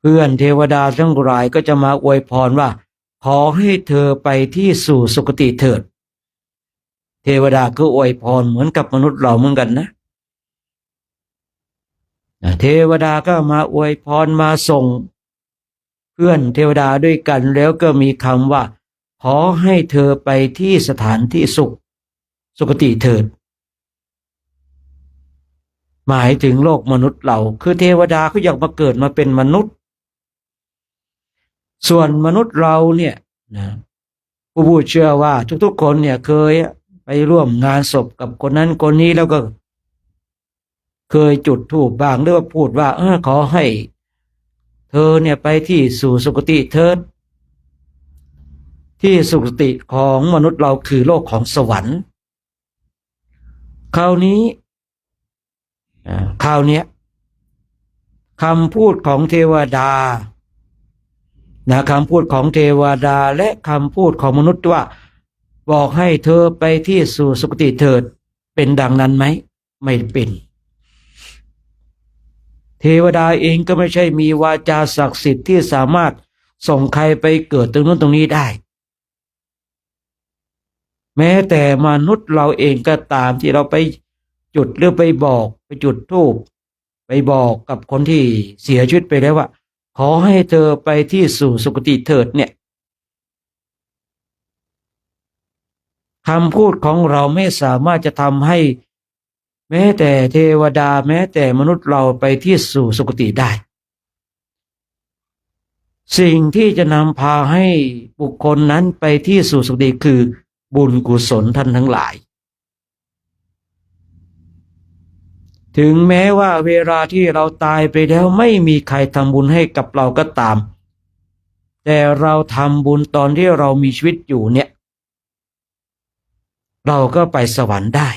เพื่อนเทวดาทั้งหลายก็จะมาอวยพรว่าขอให้เธอไปที่สู่สุคติเถิดเทวดาก็อวยพรเหมือนกับมนุษย์เราเหมือนกันนะเทวดาก็มาอวยพรมาส่งเพื่อนเทวดาด้วยกันแล้วก็มีคำว่าขอให้เธอไปที่สถานที่สุคติเถิดหมายถึงโลกมนุษย์เราคือเทวดาเขาอยากมาเกิดมาเป็นมนุษย์ส่วนมนุษย์เราเนี่ยผู้พูดเชื่อว่าทุกๆคนเนี่ยเคยไปร่วมงานศพกับคนนั้นคนนี้แล้วก็เคยจุดธูปบ้างหรือว่าพูดว่าขอให้เธอเนี่ยไปที่สู่สุคติเถิดที่สุคติของมนุษย์เราคือโลกของสวรรค์คราวนี้คำพูดของเทวดาคำพูดของเทวดาและคำพูดของมนุษย์ว่าบอกให้เธอไปที่สู่สุคติเถิดเป็นดังนั้นไหมไม่เป็นเทวดาเองก็ไม่ใช่มีวาจาศักดิ์สิทธิ์ที่สามารถส่งใครไปเกิดตรงนู้นตรงนี้ได้แม้แต่มนุษย์เราเองก็ตามที่เราไปจุดหรือไปบอกไปจุดธูปไปบอกกับคนที่เสียชีวิตไปแล้วว่าขอให้เธอไปที่สู่สุคติเถิดเนี่ยคำพูดของเราไม่สามารถจะทำให้แม้แต่เทวดาแม้แต่มนุษย์เราไปที่สู่สุคติได้สิ่งที่จะนำพาให้บุคคลนั้นไปที่สู่สุคติคือบุญกุศลท่านทั้งหลายถึงแม้ว่าเวลาที่เราตายไปแล้วไม่มีใครทำบุญให้กับเราก็ตามแต่เราทำบุญตอนที่เรามีชีวิตอยู่เนี่ยเราก็ไปสวรรค์ได้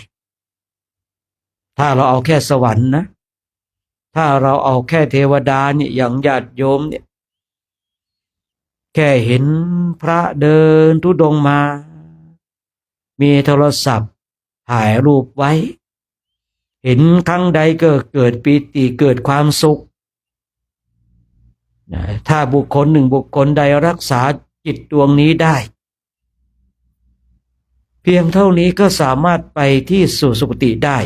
ถ้าเราเอาแค่สวรรค์นะถ้าเราเอาแค่เทวดาเนี่ยอย่างญาติโยมเนี่ยแค่เห็นพระเดินธุดงค์มามีโทรศัพท์ถ่ายรูปไว้เห็นครั้งใดก็เกิดปีติเกิดความสุขถ้าบุคคลหนึ่งบุคคลใดรักษาจิตดวงนี้ได้เพียงเท่านี้ก็สามารถไปที่สู่สุคติได้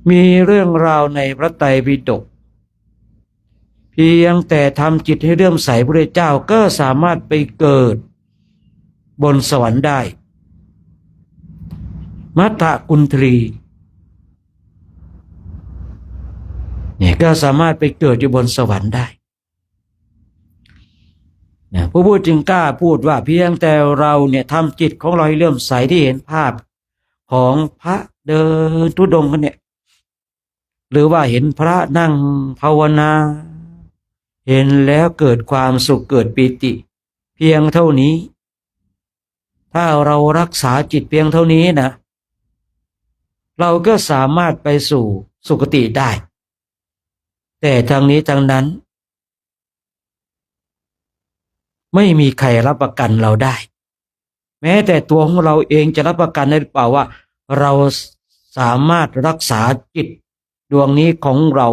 มีเรื่องราวในพระไตรปิฎกเพียงแต่ทำจิตให้เลื่อมใสพระเจ้าก็สามารถไปเกิดบนสวรรค์ได้มัทธกุณฑลี เนี่ยก็สามารถไปเกิดอยู่บนสวรรค์ได้นะผู้พูดจึงกล้าพูดว่าเพียงแต่เราเนี่ยทำจิตของเราให้เลื่อมใสที่เห็นภาพของพระเดินธุดงค์กันเนี่ยหรือว่าเห็นพระนั่งภาวนาเห็นแล้วเกิดความสุขเกิดปิติเพียงเท่านี้ถ้าเรารักษาจิตเพียงเท่านี้นะเราก็สามารถไปสู่สุคติได้แต่ทางนี้ทางนั้นไม่มีใครรับประกันเราได้แม้แต่ตัวของเราเองจะรับประกันได้หรือเปล่าว่าเราสามารถรักษาจิตดวงนี้ของเรา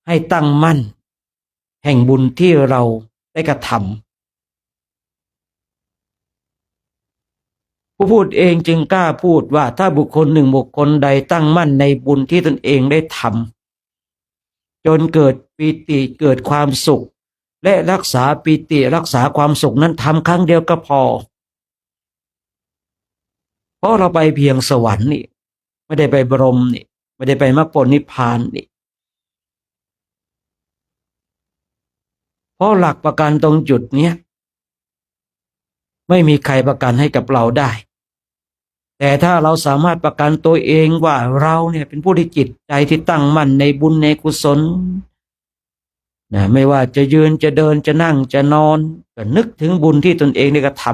ให้ตั้งมั่นแห่งบุญที่เราได้กระทำผู้พูดเองจึงกล้าพูดว่าถ้าบุคคลหนึ่งบุคคลใดตั้งมั่นในบุญที่ตนเองได้ทำจนเกิดปิติเกิดความสุขและรักษาปิติรักษาความสุขนั้นทำครั้งเดียวก็พอเพราะเราไปเพียงสวรรค์นี่ไม่ได้ไปบรมนี่ไม่ได้ไปมรรคผลนิพพานนี่เพราะหลักประกันตรงจุดเนี้ยไม่มีใครประกันให้กับเราได้แต่ถ้าเราสามารถประกันตัวเองว่าเราเนี่ยเป็นผู้ที่จิตใจที่ตั้งมั่นในบุญในกุศลนะไม่ว่าจะยืนจะเดินจะนั่งจะนอนก็นึกถึงบุญที่ตนเองได้กระท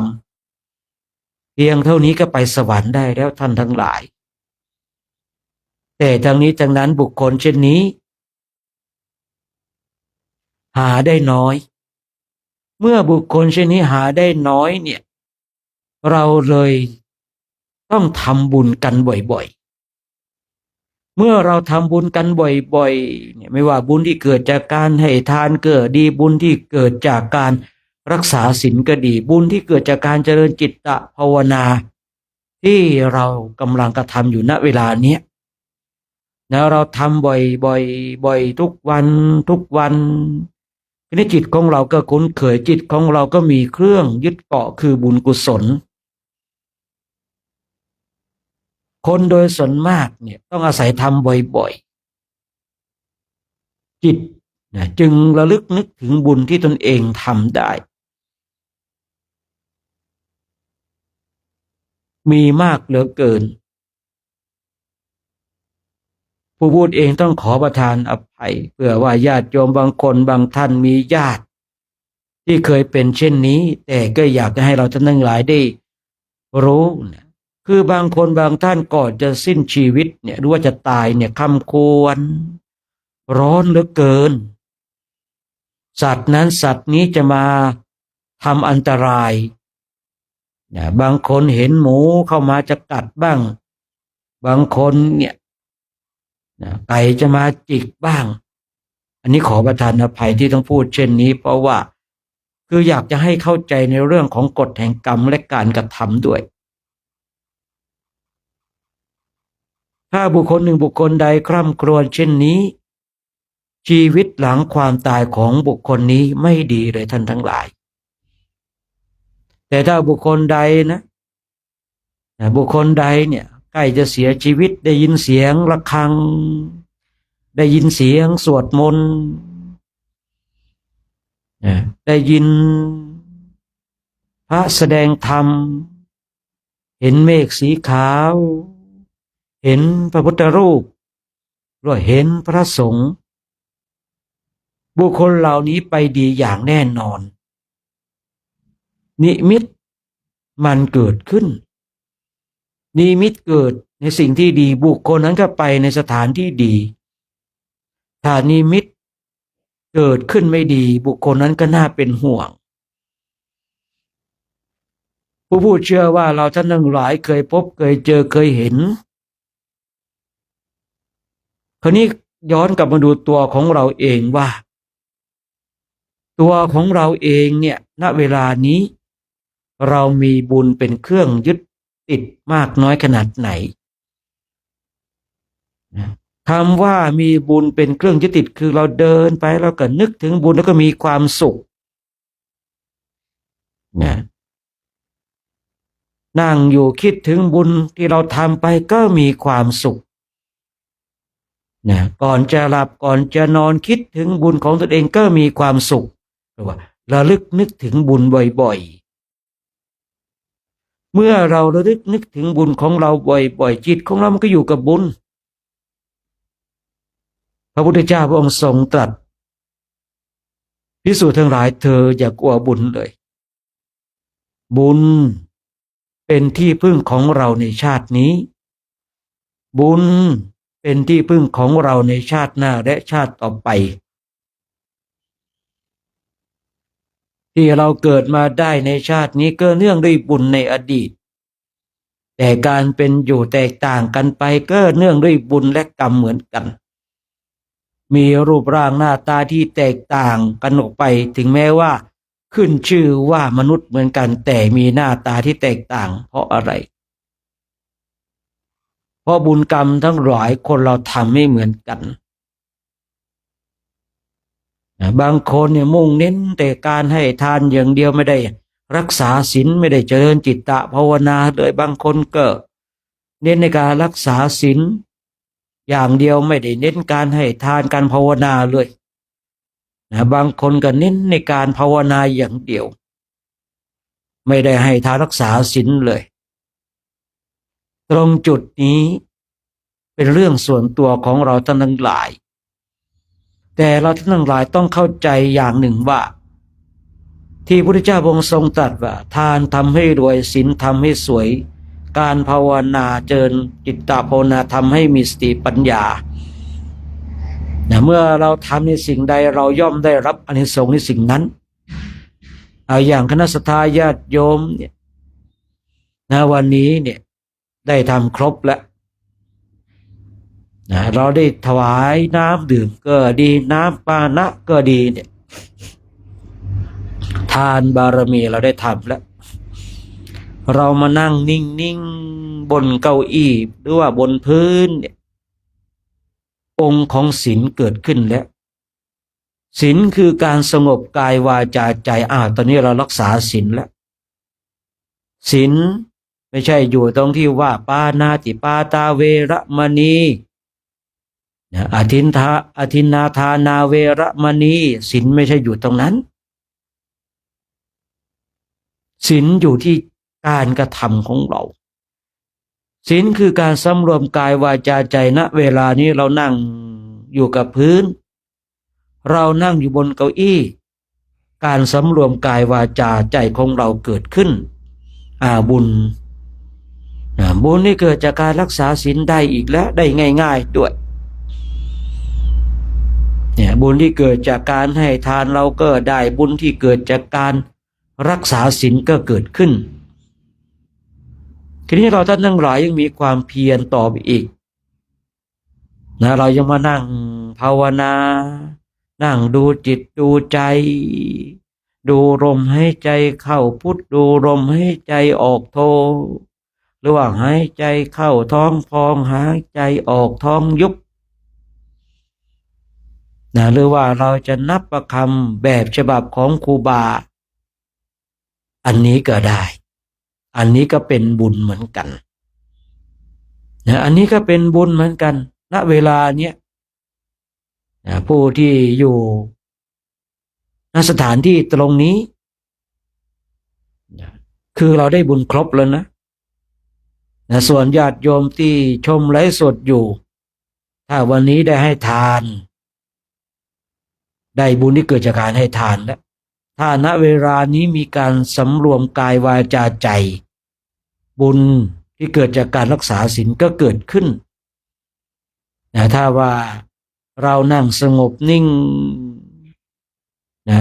ำเพียงเท่านี้ก็ไปสวรรค์ได้แล้วท่านทั้งหลายแต่ทางนี้ทางนั้นบุคคลเช่นนี้หาได้น้อยเมื่อบุคคลเช่นนี้หาได้น้อยเนี่ยเราเลยต้องทำบุญกันบ่อยๆเมื่อเราทำบุญกันบ่อยๆเนี่ยไม่ว่าบุญที่เกิดจากการให้ทานก็ดีบุญที่เกิดจากการรักษาศีลก็ดีบุญที่เกิดจากการเจริญจิตตภาวนาที่เรากำลังกระทำอยู่ณเวลาเนี้ยนะเราทำบ่อยทุกวันทีนี้จิตของเราก็คุ้นเคยจิตของเราก็มีเครื่องยึดเกาะคือบุญกุศลคนโดยส่วนมากเนี่ยต้องอาศัยทำบ่อยๆจิตนะจึงระลึกนึกถึงบุญที่ตนเองทำได้มีมากเหลือเกินผู้พูดเองต้องขอประทานอภัยเพื่อว่าญาติโยมบางคนบางท่านมีญาติที่เคยเป็นเช่นนี้แต่ก็อยากจะให้เราท่านทั้งหลายได้รู้นะคือบางคนบางท่านก่อนจะสิ้นชีวิตเนี่ยหรือว่าจะตายเนี่ยค่ำควรร้อนเหลือเกินสัตว์นั้นสัตว์นี้จะมาทำอันตรายนะบางคนเห็นหมูเข้ามาจะกัดบ้างบางคนเนี่ยนะไก่จะมาจิกบ้างอันนี้ขอประทานอภัยที่ต้องพูดเช่นนี้เพราะว่าคืออยากจะให้เข้าใจในเรื่องของกฎแห่งกรรมและการกระทำด้วยถ้าบุคคลหนึ่งบุคคลใดคร่ำครวญเช่นนี้ชีวิตหลังความตายของบุคคลนี้ไม่ดีเลยท่านทั้งหลายแต่ถ้าบุคคลใดนะบุคคลใดเนี่ยใกล้จะเสียชีวิตได้ยินเสียงระฆังได้ยินเสียงสวดมนต์ได้ยินพระแสดงธรรมเห็นเมฆสีขาวเห็นพระพุทธรูปหรือเห็นพระสงฆ์บุคคลเหล่านี้ไปดีอย่างแน่นอนนิมิตมันเกิดขึ้นนิมิตเกิดในสิ่งที่ดีบุคคลนั้นก็ไปในสถานที่ดีถ้านิมิตเกิดขึ้นไม่ดีบุคคลนั้นก็น่าเป็นห่วงผู้พูดเชื่อว่าเราท่านทั้งหลายเคยพบเคยเจอเคยเห็นคราวนี้ย้อนกลับมาดูตัวของเราเองว่าตัวของเราเองเนี่ยณเวลานี้เรามีบุญเป็นเครื่องยึดติดมากน้อยขนาดไหนคำว่ามีบุญเป็นเครื่องยึดติดคือเราเดินไปเราก็นึกถึงบุญแล้วก็มีความสุขนั่งอยู่คิดถึงบุญที่เราทำไปก็มีความสุข นะก่อนจะหลับก่อนจะนอนคิดถึงบุญของตนเองก็มีความสุขหรือว่าระลึกนึกถึงบุญบ่อยๆเมื่อเราระลึกนึกถึงบุญของเราบ่อยๆจิตของเรามันก็อยู่กับบุญพระพุทธเจ้าพระองค์ทรงตรัสภิกษุทั้งหลายเธออย่ากลัวบุญเลยบุญเป็นที่พึ่งของเราในชาตินี้บุญเป็นที่พึ่งของเราในชาติหน้าและชาติต่อไปที่เราเกิดมาได้ในชาตินี้ก็เนื่องด้วยบุญในอดีตแต่การเป็นอยู่แตกต่างกันไปก็เนื่องด้วยบุญและกรรมเหมือนกันมีรูปร่างหน้าตาที่แตกต่างกันออกไปถึงแม้ว่าขึ้นชื่อว่ามนุษย์เหมือนกันแต่มีหน้าตาที่แตกต่างเพราะอะไรเพราะบุญกรรมทั้งหลายคนเราทำไม่เหมือนกันบางคนเนี่ยมุ่งเน้นแต่การให้ทานอย่างเดียวไม่ได้รักษาศีลไม่ได้เจริญจิตตภาวนาเลยบางคนก็เน้นในการรักษาศีลอย่างเดียวไม่ได้เน้นการให้ทานการภาวนาเลยบางคนก็เน้นในการภาวนาอย่างเดียวไม่ได้ให้ทานรักษาศีลเลยตรงจุดนี้เป็นเรื่องส่วนตัวของเราท่านทั้งหลายแต่เราท่านทั้งหลายต้องเข้าใจอย่างหนึ่งว่าที่พระพุทธเจ้าทรงทรงตรัสว่าทานทำให้รวยศีลทำให้สวยการภาวนาเจริญจิตตภาวนาทำให้มีสติปัญญาเมื่อเราทำในสิ่งใดเราย่อมได้รับอานิสงส์ในสิ่งนั้นเอาอย่างคณะสัตยาญาติโยมเนี่ยวันนี้เนี่ยได้ทำครบแล้วเราได้ถวายน้ำดื่มก็ดีน้ำปานะก็ดีเนี่ยทานบารมีเราได้ทำแล้วเรามานั่งนิ่งๆบนเก้าอี้หรือว่าบนพื้นเนี่ยองค์ของศีลเกิดขึ้นแล้วศีลคือการสงบกายวาจาใจตอนนี้เรารักษาศีลแล้วศีลไม่ใช่อยู่ตรงที่ว่าปานาติปาตาเวระมณีอทินนาทานาเวระมณีศีลไม่ใช่อยู่ตรงนั้นศีลอยู่ที่การกระทำของเราศีลคือการสำรวมกายวาจาใจณเวลานี้เรานั่งอยู่กับพื้นเรานั่งอยู่บนเก้าอี้การสำรวมกายวาจาใจของเราเกิดขึ้นบุญนี่เกิดจากการรักษาศีลได้อีกแล้วได้ง่ายๆด้วยบุญที่เกิดจากการให้ทานเราก็ได้บุญที่เกิดจากการรักษาศีลก็เกิดขึ้นทีนี้เราท่านทั้งหลายยังมีความเพียรต่อไปอีกเรายังมานั่งภาวนานั่งดูจิตดูใจดูลมหายใจเข้าพุทดูลมหายใจออกโทหรือว่าหายใจเข้าท้องพองหายใจออกท้องยุบหรือว่าเราจะนับประคำแบบฉบับของครูบาอันนี้ก็ได้อันนี้ก็เป็นบุญเหมือนกันอันนี้ก็เป็นบุญเหมือนกันณเวลาเนี้ยผู้ที่อยู่ณสถานที่ตรงนี้คือเราได้บุญครบแล้วนะส่วนญาติโยมที่ชมไลฟ์สดอยู่ถ้าวันนี้ได้ให้ทานได้บุญที่เกิดจากการให้ทานแล้วถ้าณเวลานี้มีการสำรวมกายวาจาใจบุญที่เกิดจากการรักษาศีลก็เกิดขึ้นถ้าว่าเรานั่งสงบนิ่ง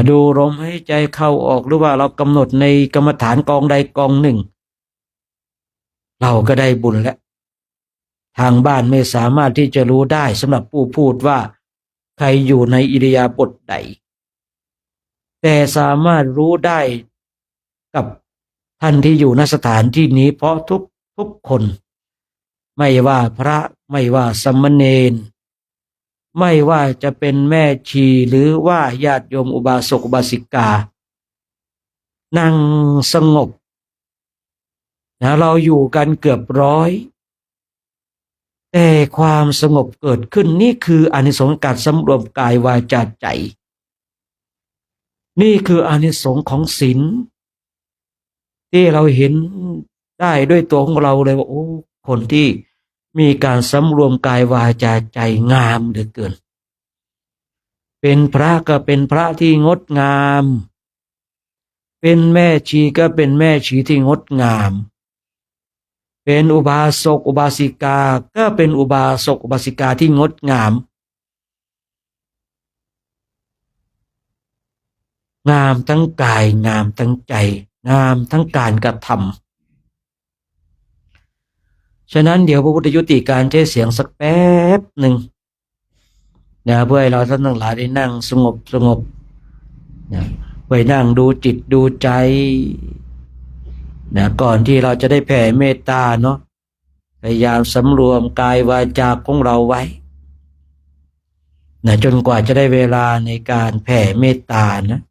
ดูลมหายใจเข้าออกหรือว่าเรากำหนดในกรรมฐานกองใดกองหนึ่งเราก็ได้บุญแล้วทางบ้านไม่สามารถที่จะรู้ได้สำหรับผู้พูดว่าใครอยู่ในอิริยาบถใดแต่สามารถรู้ได้กับท่านที่อยู่ณสถานที่นี้เพราะทุกคนไม่ว่าพระไม่ว่าสมณเณรไม่ว่าจะเป็นแม่ชีหรือว่าญาติโยมอุบาสกอุบาสิกานั่งสงบเราอยู่กันเกือบร้อย แ แต่ความสงบเกิดขึ้นนี่คืออานิสงส์การสำรวมกายวาจาใจนี่คืออานิสงส์ของศีลที่เราเห็นได้ด้วยตัวของเราเลยว่าโอ้คนที่มีการสำรวมกายวาจาใจงามเหลือเกินเป็นพระก็เป็นพระที่งดงามเป็นแม่ชีก็เป็นแม่ชีที่งดงามเป็นอุบาสกอุบาสิกาก็เป็นอุบาสกอุบาสิกาที่งดงามงามทั้งกายงามทั้งใจงามทั้งการกระทำฉะนั้นเดี๋ยวพระพุทธยุติการใช้เสียงสักแป๊บหนึ่งนะเพื่อให้เราท่านทั้งหลายได้นั่งสงบนะไว้นั่งดูจิตดูใจนะก่อนที่เราจะได้แผ่เมตตาเนาะพยายามสำรวมกายวาจาของเราไว้นะจนกว่าจะได้เวลาในการแผ่เมตตานะ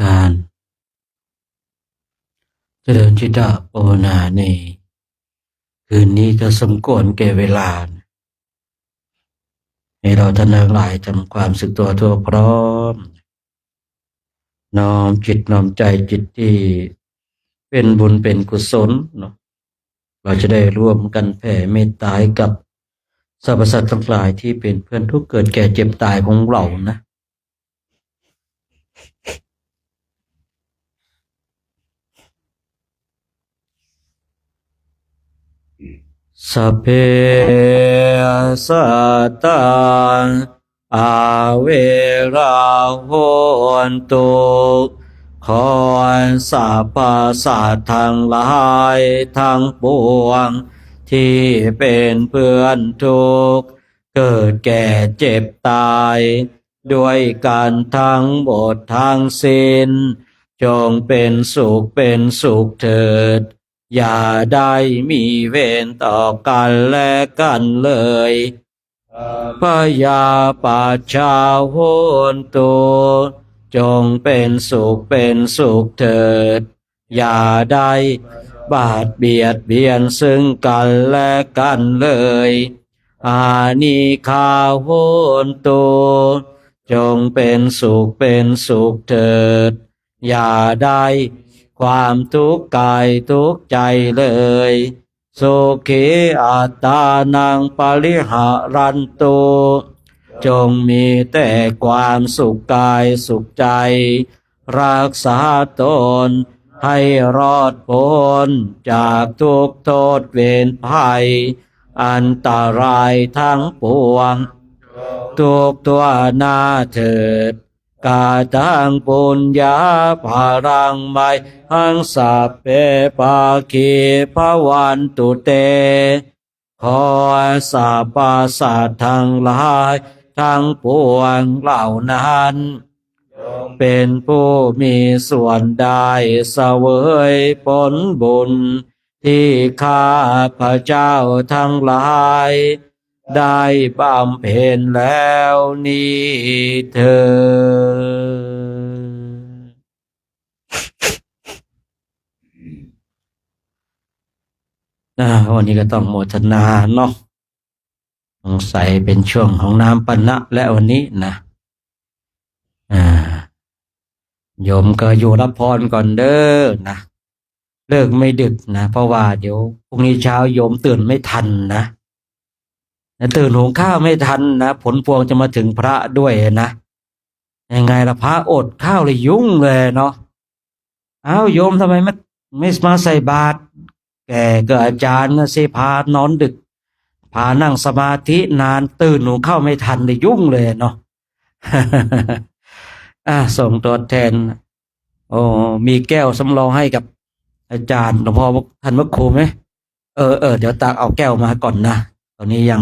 การเจริญจิตตภาวนาในคืนนี้ก็สมควรแก่เวลาให้เราท่านทั้งหลายทำความสึกตัวทั่วพร้อมน้อมจิตน้อมใจจิตที่เป็นบุญเป็นกุศลเนาะเราจะได้ร่วมกันแผ่เมตตาให้กับสรรพสัตว์ทั้งหลายที่เป็นเพื่อนทุกข์เกิดแก่เจ็บตายของเรานะสัพเพสัตตาอาเวราโหนตุขอสรรพสัตว์ทั้งหลายทั้งปวงที่เป็นเพื่อนทุกข์เกิดแก่เจ็บตายด้วยกันทั้งหมดทั้งสิ้นจงเป็นสุขเถิดอย่าได้มีเวรต่อกันและกันเลยพยาปัจจาโหนตุจงเป็นสุขเถิดอย่าได้บาดเบียนซึ่งกันและกันเลยอานิคาโหนตุจงเป็นสุขเถิดอย่าได้ความทุกข์กายทุกข์ใจเลยสุขีอัตตานังปริหารันตุจงมีแต่ความสุขกายสุขใจรักษาตนให้รอดพ้นจากทุกโทษเวรภัยอันตรายทั้งปวงทุกตัวหน้าเถิดกาตังปุญญาภารังไมหังสัพเพปาคีภวันตุเตขอสรรพสัตว์ทั้งหลายทั้งปวงเหล่านั้นเป็นผู้มีส่วนได้เสวยผลบุญที่ข้าพระเจ้าทั้งหลายได้บำเพ็ญแล้วนี้เถิดวันนี้ก็ต้องโมทนาเนาะสงสัยเป็นช่วงของน้ำปนะและวันนี้นะโยมก็อยู่รับพรก่อนเด้อนะเลิกไม่ดึกนะเพราะว่าเดี๋ยวพรุ่งนี้เช้าโยมตื่นไม่ทันนะตื่นหุงข้าวไม่ทันนะผลพวงจะมาถึงพระด้วยนะยังไงล่ะพระอดข้าวเลยยุ่งเลยเนาะอ้าวโยมทำไมไม่มาใส่บาตรแกก็อาจารย์นะสิพานอนดึกพานั่งสมาธินานตื่นหุงข้าวไม่ทันเลยยุ่งเลยเนาะ ส่งตัวแทนโอ้มีแก้วสำรองให้กับอาจารย์หลวงพ่อท่านพระครูไหมเดี๋ยวตักเอาแก้วมาก่อนนะตอนนี้ยัง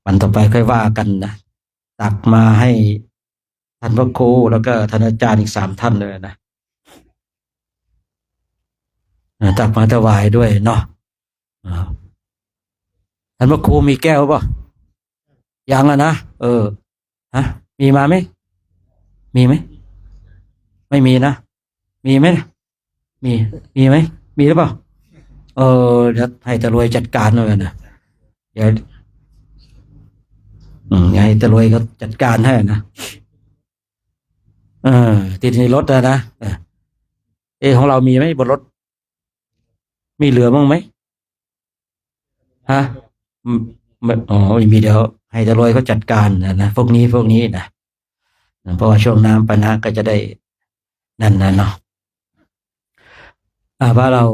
วันต่อไปค่อยว่ากันนะตักมาให้ท่านพระครูแล้วก็ท่านอาจารย์อีก3 ท่านเลยนะตักมาถวายด้วยเนาะท่านพระครูมีแก้วป่ะยังนะมีมาไหมมีไหมไม่มีนะมีไหมมีไหมมีหรือเปล่าเดี๋ยวให้ตะรวยจัดการเลยนะเดี๋ยวให้ตะรวยเขาจัดการให้นะติดในรถนะของเรามีไหมบนรถมีเหลือบ้างไหมไม่มีเดี๋ยวให้ตะรวยเขาจัดการนะพวกนี้นะเพราะว่าช่วงน้ำปะนะก็จะได้นั่นนะเนาะว่าเรา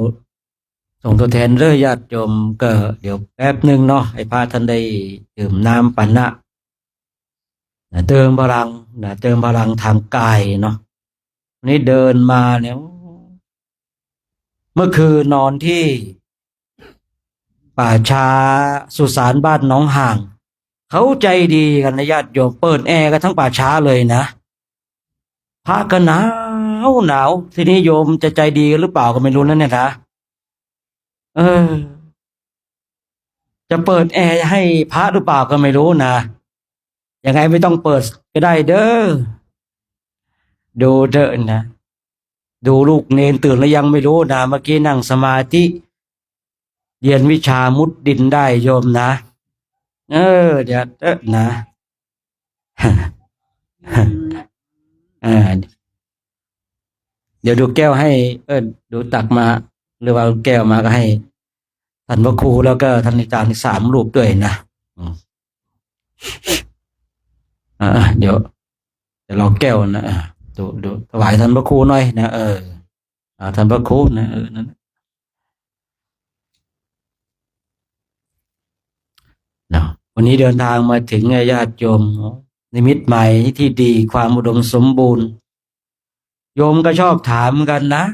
ส่งตัวแทนเรื่อยญาติโยมก็เดี๋ยวแป๊บหนึ่งเนาะให้พระท่านได้ดื่มน้ำปะนะเติมพลังทางกายเนาะนี่เดินมาเนี่ยเมื่อคืนนอนที่ป่าช้าสุสานบ้านหนองห่างเขาใจดีกันนะญาติโยมเปิดแอร์กันทั้งป่าช้าเลยนะพระก็หนาวทีนี้โยมจะใจดีหรือเปล่าก็ไม่รู้นั่นเนี่ยนะจะเปิดแอร์ให้พระหรือเปล่าก็ไม่รู้นะยังไงไม่ต้องเปิดก็ได้เด้อ ดูเถอะนะดูลูกเนนตื่นแล้วยังไม่รู้นะเมื่อกี้นั่งสมาธิเรียนวิชามุดดินได้โยมนะเดี๋ยวนะ อ่าเดี๋ยวดูแก้วให้ ดูตักมา หรือว่าแก้วมาก็ให้ท่านพระครูแล้วก็ท่านอาจารย์อีก3 รูปด้วยนะอืมเดี๋ยวเราแก้วนะดูถวายท่านพระครูหน่อยนะท่านพระครูนะนั่นนะวันนี้เดินทางมาถึงญาติโยมนิมิตใหม่ที่ดีความอุดมสมบูรณ์โยมก็ชอบถามกันนะ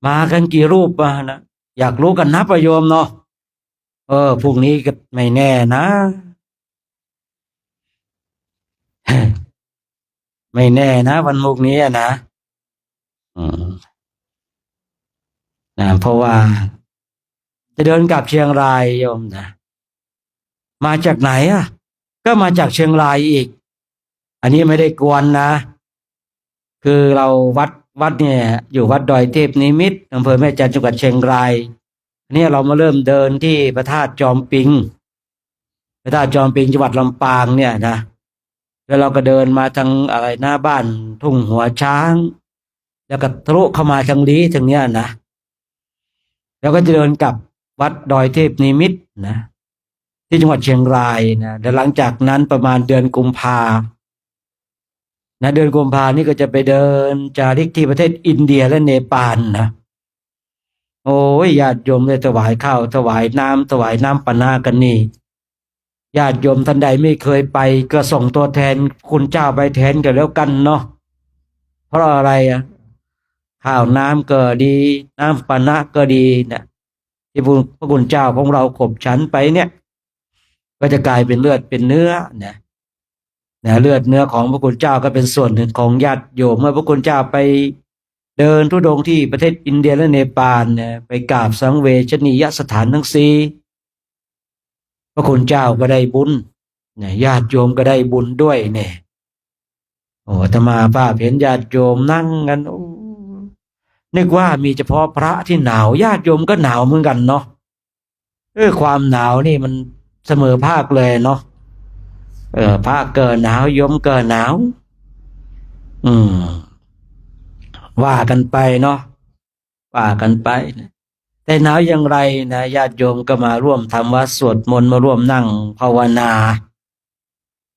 มากันกี่รูปนะอยากรู้กันนับประโยมเนาะพรุ่งนี้ก็ไม่แน่นะ ไม่แน่นะวันพรุ่งนี้นะอืมเพราะว่าจะเดินกลับเชียงรายโยมนะมาจากไหนก็มาจากเชียงรายอีกอันนี้ไม่ได้กวนนะคือเราวัดเนี่ยอยู่วัดดอยเทพนิมิตรอำเภอแม่จันทร์จังหวัดเชียงรายเนี่ยเรามาเริ่มเดินที่พระธาตุจอมปิงพระธาตุจอมปิงจังหวัดลำปางเนี่ยนะแล้วเราก็เดินมาทางอะไรหน้าบ้านทุ่งหัวช้างแล้วก็ทะลุเข้ามาทางลี้ทางเนี้ยนะแล้วก็จะเดินกลับวัดดอยเทพนิมิตรนะที่จังหวัดเชียงรายนะแล้วหลังจากนั้นประมาณเดือนกุมภานะเดือนกุมภานี่ก็จะไปเดินจาริกที่ประเทศอินเดียและเนปาลนะโอ้ยญาติโยมได้ถวายข้าวถวายน้ำปานะกันนี่ญาติโยมท่านใดไม่เคยไปก็ส่งตัวแทนคุณเจ้าไปแทนกันแล้วกันเนาะเพราะอะไรข้าวน้ำก็ดีน้ำปานะก็ดีนะที่พระคุณเจ้าของเราขบฉันไปเนี่ยก็จะกลายเป็นเลือดเป็นเนื้อนะเลือดเนื้อของพระคุณเจ้าก็เป็นส่วนหนึ่งของญาติโยมเมื่อพระคุณเจ้าไปเดินธุดงค์ที่ประเทศอินเดียและเนปาลเนี่ยไปกราบสังเวชนียสถานทั้ง4พระคุณเจ้าก็ได้บุญเนี่ยญาติโยมก็ได้บุญด้วยเนี่ยโอ้อาตมาภาพเห็นญาติโยมนั่งกันนึกว่ามีเฉพาะพระที่หนาวญาติโยมก็หนาวเหมือนกันเนาะความหนาวนี่มันเสมอภาคเลยเนาะพระเกิดหนาวโยมเกิดหนาวว่ากันไปเนาะว่ากันไปนะแต่หนาวอย่างไรนะญาติโยมก็มาร่วมทำวัดสวดมนต์มาร่วมนั่งภาวนา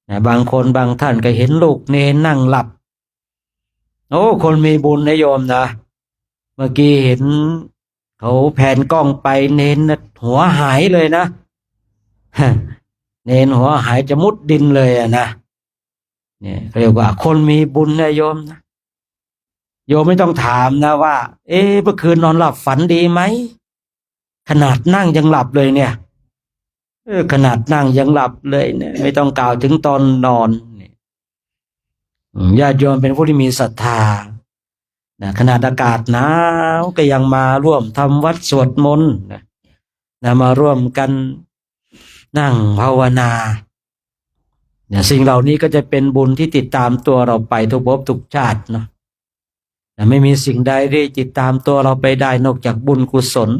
นะบางคนบางท่านก็เห็นลูกเนรนั่งหลับโอ้คนมีบุญนะโยมนะเมื่อกี้เห็นเขาแผ่นกล้องไปเนรหัวหายเลยนะ เนรหัวหายจะมุดดินเลยนะเนี่ยเรียกว่าคนมีบุญนะโยมนะโยมไม่ต้องถามนะว่าเมื่อคืนนอนหลับฝันดีไหมขนาดนั่งยังหลับเลยเนี่ยขนาดนั่งยังหลับเลยเนี่ยไม่ต้องกล่าวถึงตอนนอนญาติโยมเป็นผู้ที่มีศรัทธานะขนาดอากาศหนาวก็ยังมาร่วมทำวัดสวดมนต์นะมาร่วมกันนั่งภาวนาเนี่ยสิ่งเหล่านี้ก็จะเป็นบุญที่ติดตามตัวเราไปทุกภพทุกชาติเนาะไม่มีสิ่งใดที่ติดตามตัวเราไปได้นอกจากบุญกุศล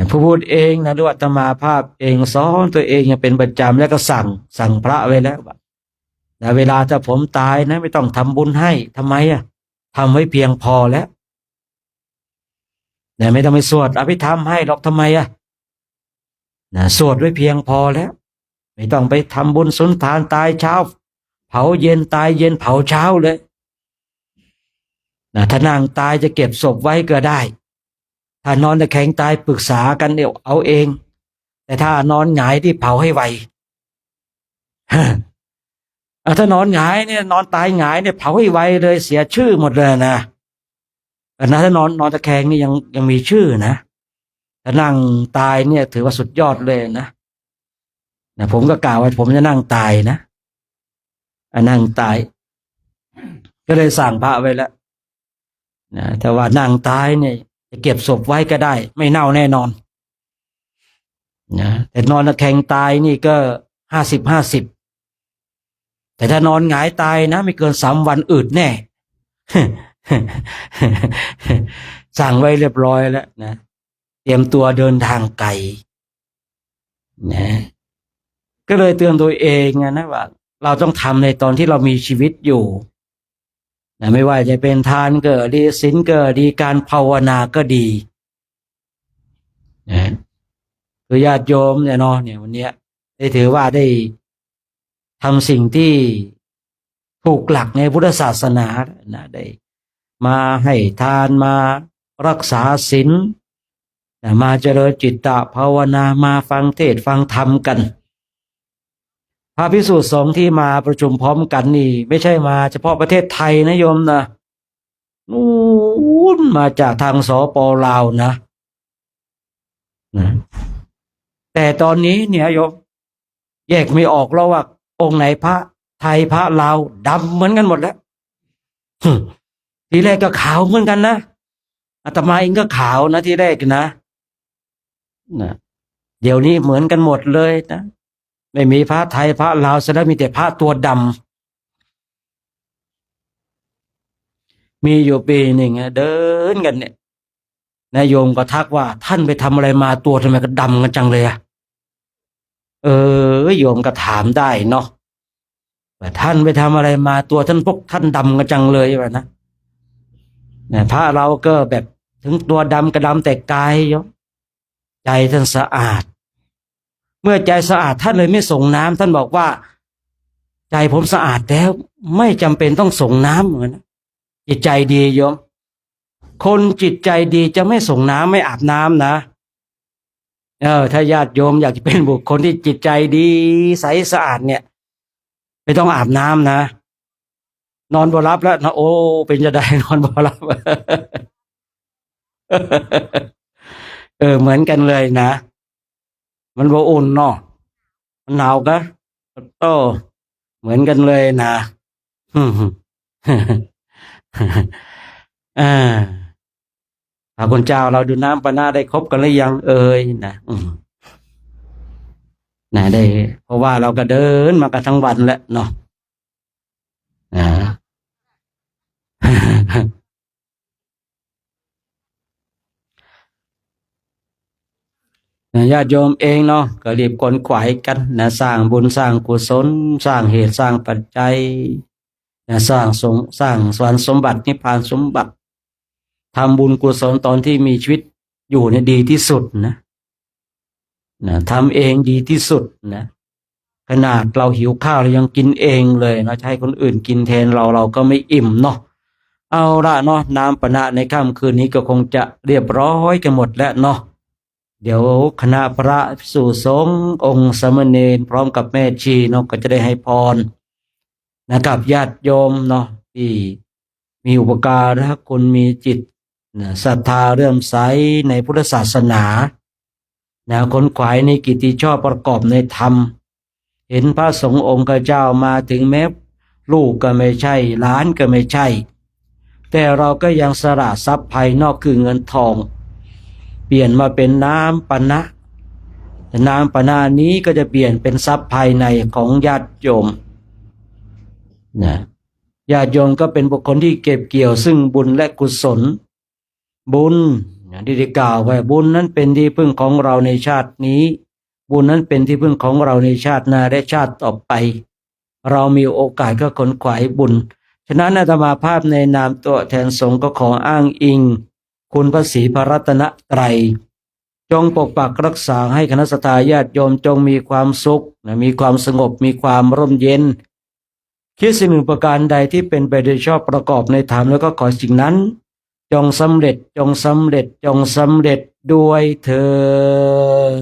ผู้พูดเองนะด้วยอาตมาภาพเองสอนตัวเองยังเป็นประจำแล้วก็สั่งพระไว้แล้วแต่เวลาถ้าผมตายนะไม่ต้องทำบุญให้ทำไมทำไว้เพียงพอแล้วแต่ไม่ต้องไปสวดอภิธรรมให้หรอกทำไมสวดไว้เพียงพอแล้วไม่ต้องไปทำบุญสุนทานตายเช้าเผาเย็นตายเย็นเผาเช้าเลยถ้านั่งตายจะเก็บศพไว้ก็ได้ถ้านอนตะแคงตายปรึกษากันเดี๋ยวเอาเองแต่ถ้านอนหงายที่เผาให้ไว ถ้านอนหงายเนี่ยนอนตายหงายเนี่ยเผาให้ไวเลยเสียชื่อหมดเลยนะถ้านอนตะแคงนี่ยังมีชื่อนะถ้านั่งตายเนี่ยถือว่าสุดยอดเลยนะผมก็กล่าวว่าผมจะนั่งตายนะนั่งตายก็เลยสั่งพระไว้แล้วนะแต่ว่านั่งตายเนี่ยจะเก็บศพไว้ก็ได้ไม่เน่าแน่นอนนะแต่นอนตะแคงตายนี่ก็50-50 แต่ถ้านอนหงายตายนะไม่เกิน3 วันอืดแน่ สั่งไว้เรียบร้อยแล้วนะเตรียมตัวเดินทางไกลนะก็เลยเตือนตัวเองนะว่าเราต้องทำในตอนที่เรามีชีวิตอยู่นะไม่ว่าจะเป็นทานก็ดีศีลก็ดีการภาวนาก็ดีนะคือญาติโยมเนี่ยเนาะเนี่ยวันเนี้ยได้ถือว่าได้ทำสิ่งที่ถูกหลักในพุทธศาสนานะได้มาให้ทานมารักษาศีลนะมาเจริญจิตตภาวนามาฟังเทศน์ฟังธรรมกันพระภิกษุสงฆ์ที่มาประชุมพร้อมกันนี่ไม่ใช่มาเฉพาะประเทศไทยนะโยมนะนู่นมาจากทางสปลาวนะแต่ตอนนี้เนี่ยโยมแยกไม่ออกแล้วว่าองค์ไหนพระไทยพระลาวดำเหมือนกันหมดแล้ว ทีแรกก็ขาวเหมือนกันนะอาตมาเองก็ขาวนะทีแรกนะเดี๋ยวนี้เหมือนกันหมดเลยนะไม่มีพระไทยพระลาวแสดงมีแต่พระตัวดำมีอยู่ปีหนึ่งเดินกันเนี่ยนายโยมก็ทักว่าท่านไปทำอะไรมาตัวทำไมก็ดำกันจังเลยโยมก็ถามได้เนาะว่าท่านไปทำอะไรมาตัวท่านพวกท่านดำกันจังเลยว่านะเนี่ยพระเราก็แบบถึงตัวดำก็ดำแต่กายโยมใจท่านสะอาดเมื่อใจสะอาดท่านเลยไม่ส่งน้ำท่านบอกว่าใจผมสะอาดแล้วไม่จำเป็นต้องส่งน้ำเหมือนนะจิตใจดีโยมคนจิตใจดีจะไม่ส่งน้ำไม่อาบน้ำนะถ้าญาติโยมอยากจะเป็นบุคคลที่จิตใจดีใสสะอาดเนี่ยไม่ต้องอาบน้ำนะนอนบ่หลับแล้วนะโอ้เป็นจะได้นอนบ่หลับ เหมือนกันเลยนะมันบ่อุ่นเนาะมันหนาวกะโตเหมือนกันเลยนะ อ่าพระคุณเจ้าเราดูน้ำปานาได้ครบกันหรือยังนะนะได้เพราะว่าเราก็เดินมากันทั้งวันแล้วเนาะนะ ญาติโยมเองเนาะก็รีบขวนขวายกันนะสร้างบุญสร้างกุศลสร้างเหตุสร้างปัจจัยนะสร้างสวรรค์สมบัตินิพพานสมบัติทำบุญกุศลตอนที่มีชีวิตอยู่เนี่ยดีที่สุดนะทำเองดีที่สุดนะขนาดเราหิวข้าวเรายังกินเองเลยเราใช้คนอื่นกินแทนเราก็ไม่อิ่มเนาะเอาละเนาะน้ำปนะในค่ำคืนนี้ก็คงจะเรียบร้อยกันหมดแล้วเนาะเดี๋ยวคณะพระภิกษุสงฆ์องค์สามเณรพร้อมกับแม่ชีเนาะก็จะได้ให้พรนะครับญาติโยมเนาะที่มีอุปการะคุณมีจิตศรัทธาเลื่อมใสในพุทธศาสนาคนขวายในกิตติชอบประกอบในธรรมเห็นพระสงฆ์องค์เจ้ามาถึงแม้ลูกก็ไม่ใช่หลานก็ไม่ใช่แต่เราก็ยังสละทรัพย์ภายนอกคือเงินทองเปลี่ยนมาเป็นน้ำปนะน้ำปนะนี้ก็จะเปลี่ยนเป็นทรัพย์ภายในของญาติโยมญาติโยมก็เป็นบุคคลที่เก็บเกี่ยวซึ่งบุญและกุศลบุญที่ได้กล่าวไว้บุญนั้นเป็นที่พึ่งของเราในชาตินี้บุญนั้นเป็นที่พึ่งของเราในชาติหน้าและชาติต่อไปเรามีโอกาสก็ขนขวายบุญฉะนั้นอาตมาภาพในนามตัวแทนสงฆ์ก็ขออ้างอิงคุณพระศรีพระรัตนตรัยจงปกปักรักษาให้คณะสัตยาติโยมจงมีความสุขมีความสงบมีความร่มเย็นคิดสิ่งหนึ่งประการใดที่เป็นไปโดยชอบประกอบในธรรมแล้วก็ขอสิ่งนั้นจงสำเร็จจงสำเร็จจงสำเร็จด้วยเถิด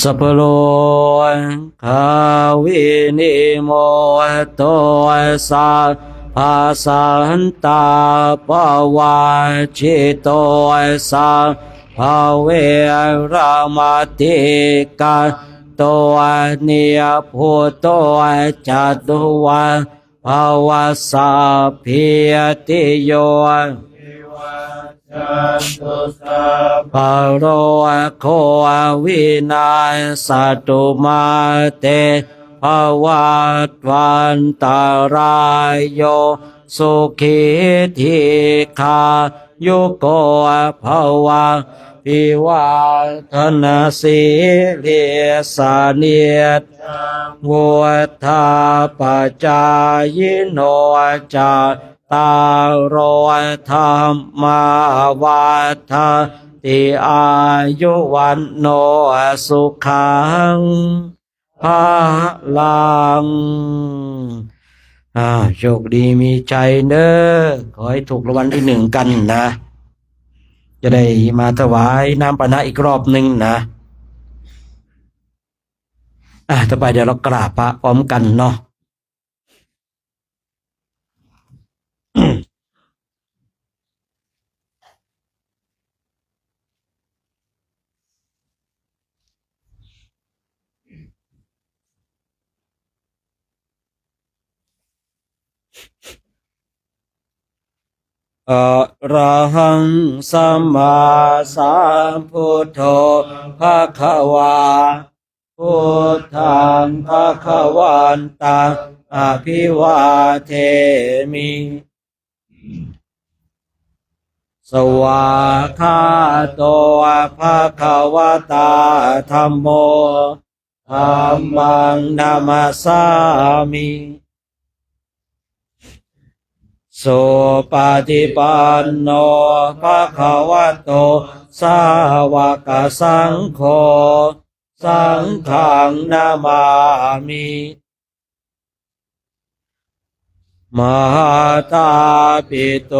สัพพโลกาวินิโมโตสาภาสันตาปวาชิโตสาภเวรามาติกาโตเนียพุโตจัตุวาภวสสะพิยติโย จันตุสัพปโรโควินาสตุมาเตภวัตวันตารายโยสุขีทีขายุโกภวะพิวาทนาสีเลสาเนียตวุฒาปจายโนจาตารโรธรรมาวัฏาติอายุวันโนสุขังภาลังโชคดีมีใจเด้อขอให้ถูกรางวัลที่หนึ่งกันนะ จะได้มาถวายน้ำปานะอีกรอบหนึ่งนะต่อไปเดี๋ยวเรากราบพระพร้อมกันเนาะ อะระหังสัมมาสัมพุทโธภะคะวาพุทธังภะคะวันตังอภิวาเทมิสวากขาโตภะคะวะตาธัมโมธัมมังนามัสสามิสุปฏิปันโนภะคะวะโตสาวกสังโฆสังฆังนามามิมหาตาปิโต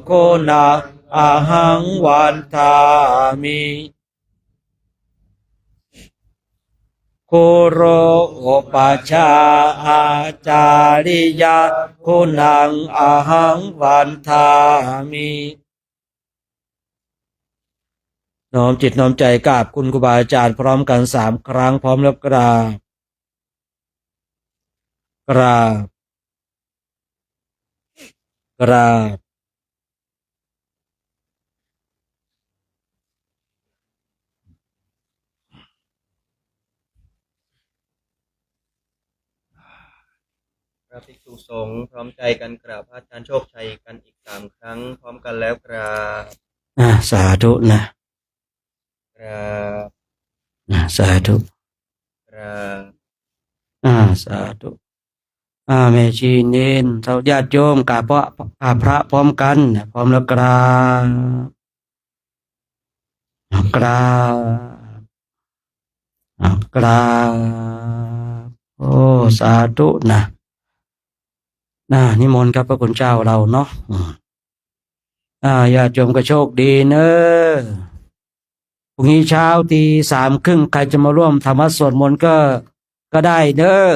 คุณาอะหังวันทามิคุโรอุปัชฌาย์อาจาริยะคุณังอะหังวันทามิน้อมจิตน้อมใจกราบคุณครูบาอาจารย์พร้อมกัน3 ครั้งพร้อมแล้วกราบกราบกราบพระภิกษุสงฆ์พร้อมใจกันกราบพระอาจารย์โชคชัยกันอีก3 ครั้งพร้อมกันแล้วกราบสาธุนะกราบสาธุกราบสาธุแม่ชีเนนเท่าญาติโยมกราบพระพร้อมกันพร้อมแล้วกราบกราบกราบโอ้สาธุนะนิมนต์ครับพระคุณเจ้าเราเนาะญาติโยมก็โชคดีเนอะพรุ่งนี้เช้าตี 3 ครึ่งใครจะมาร่วมธรรมะสวดมนต์ก็ได้เนอะ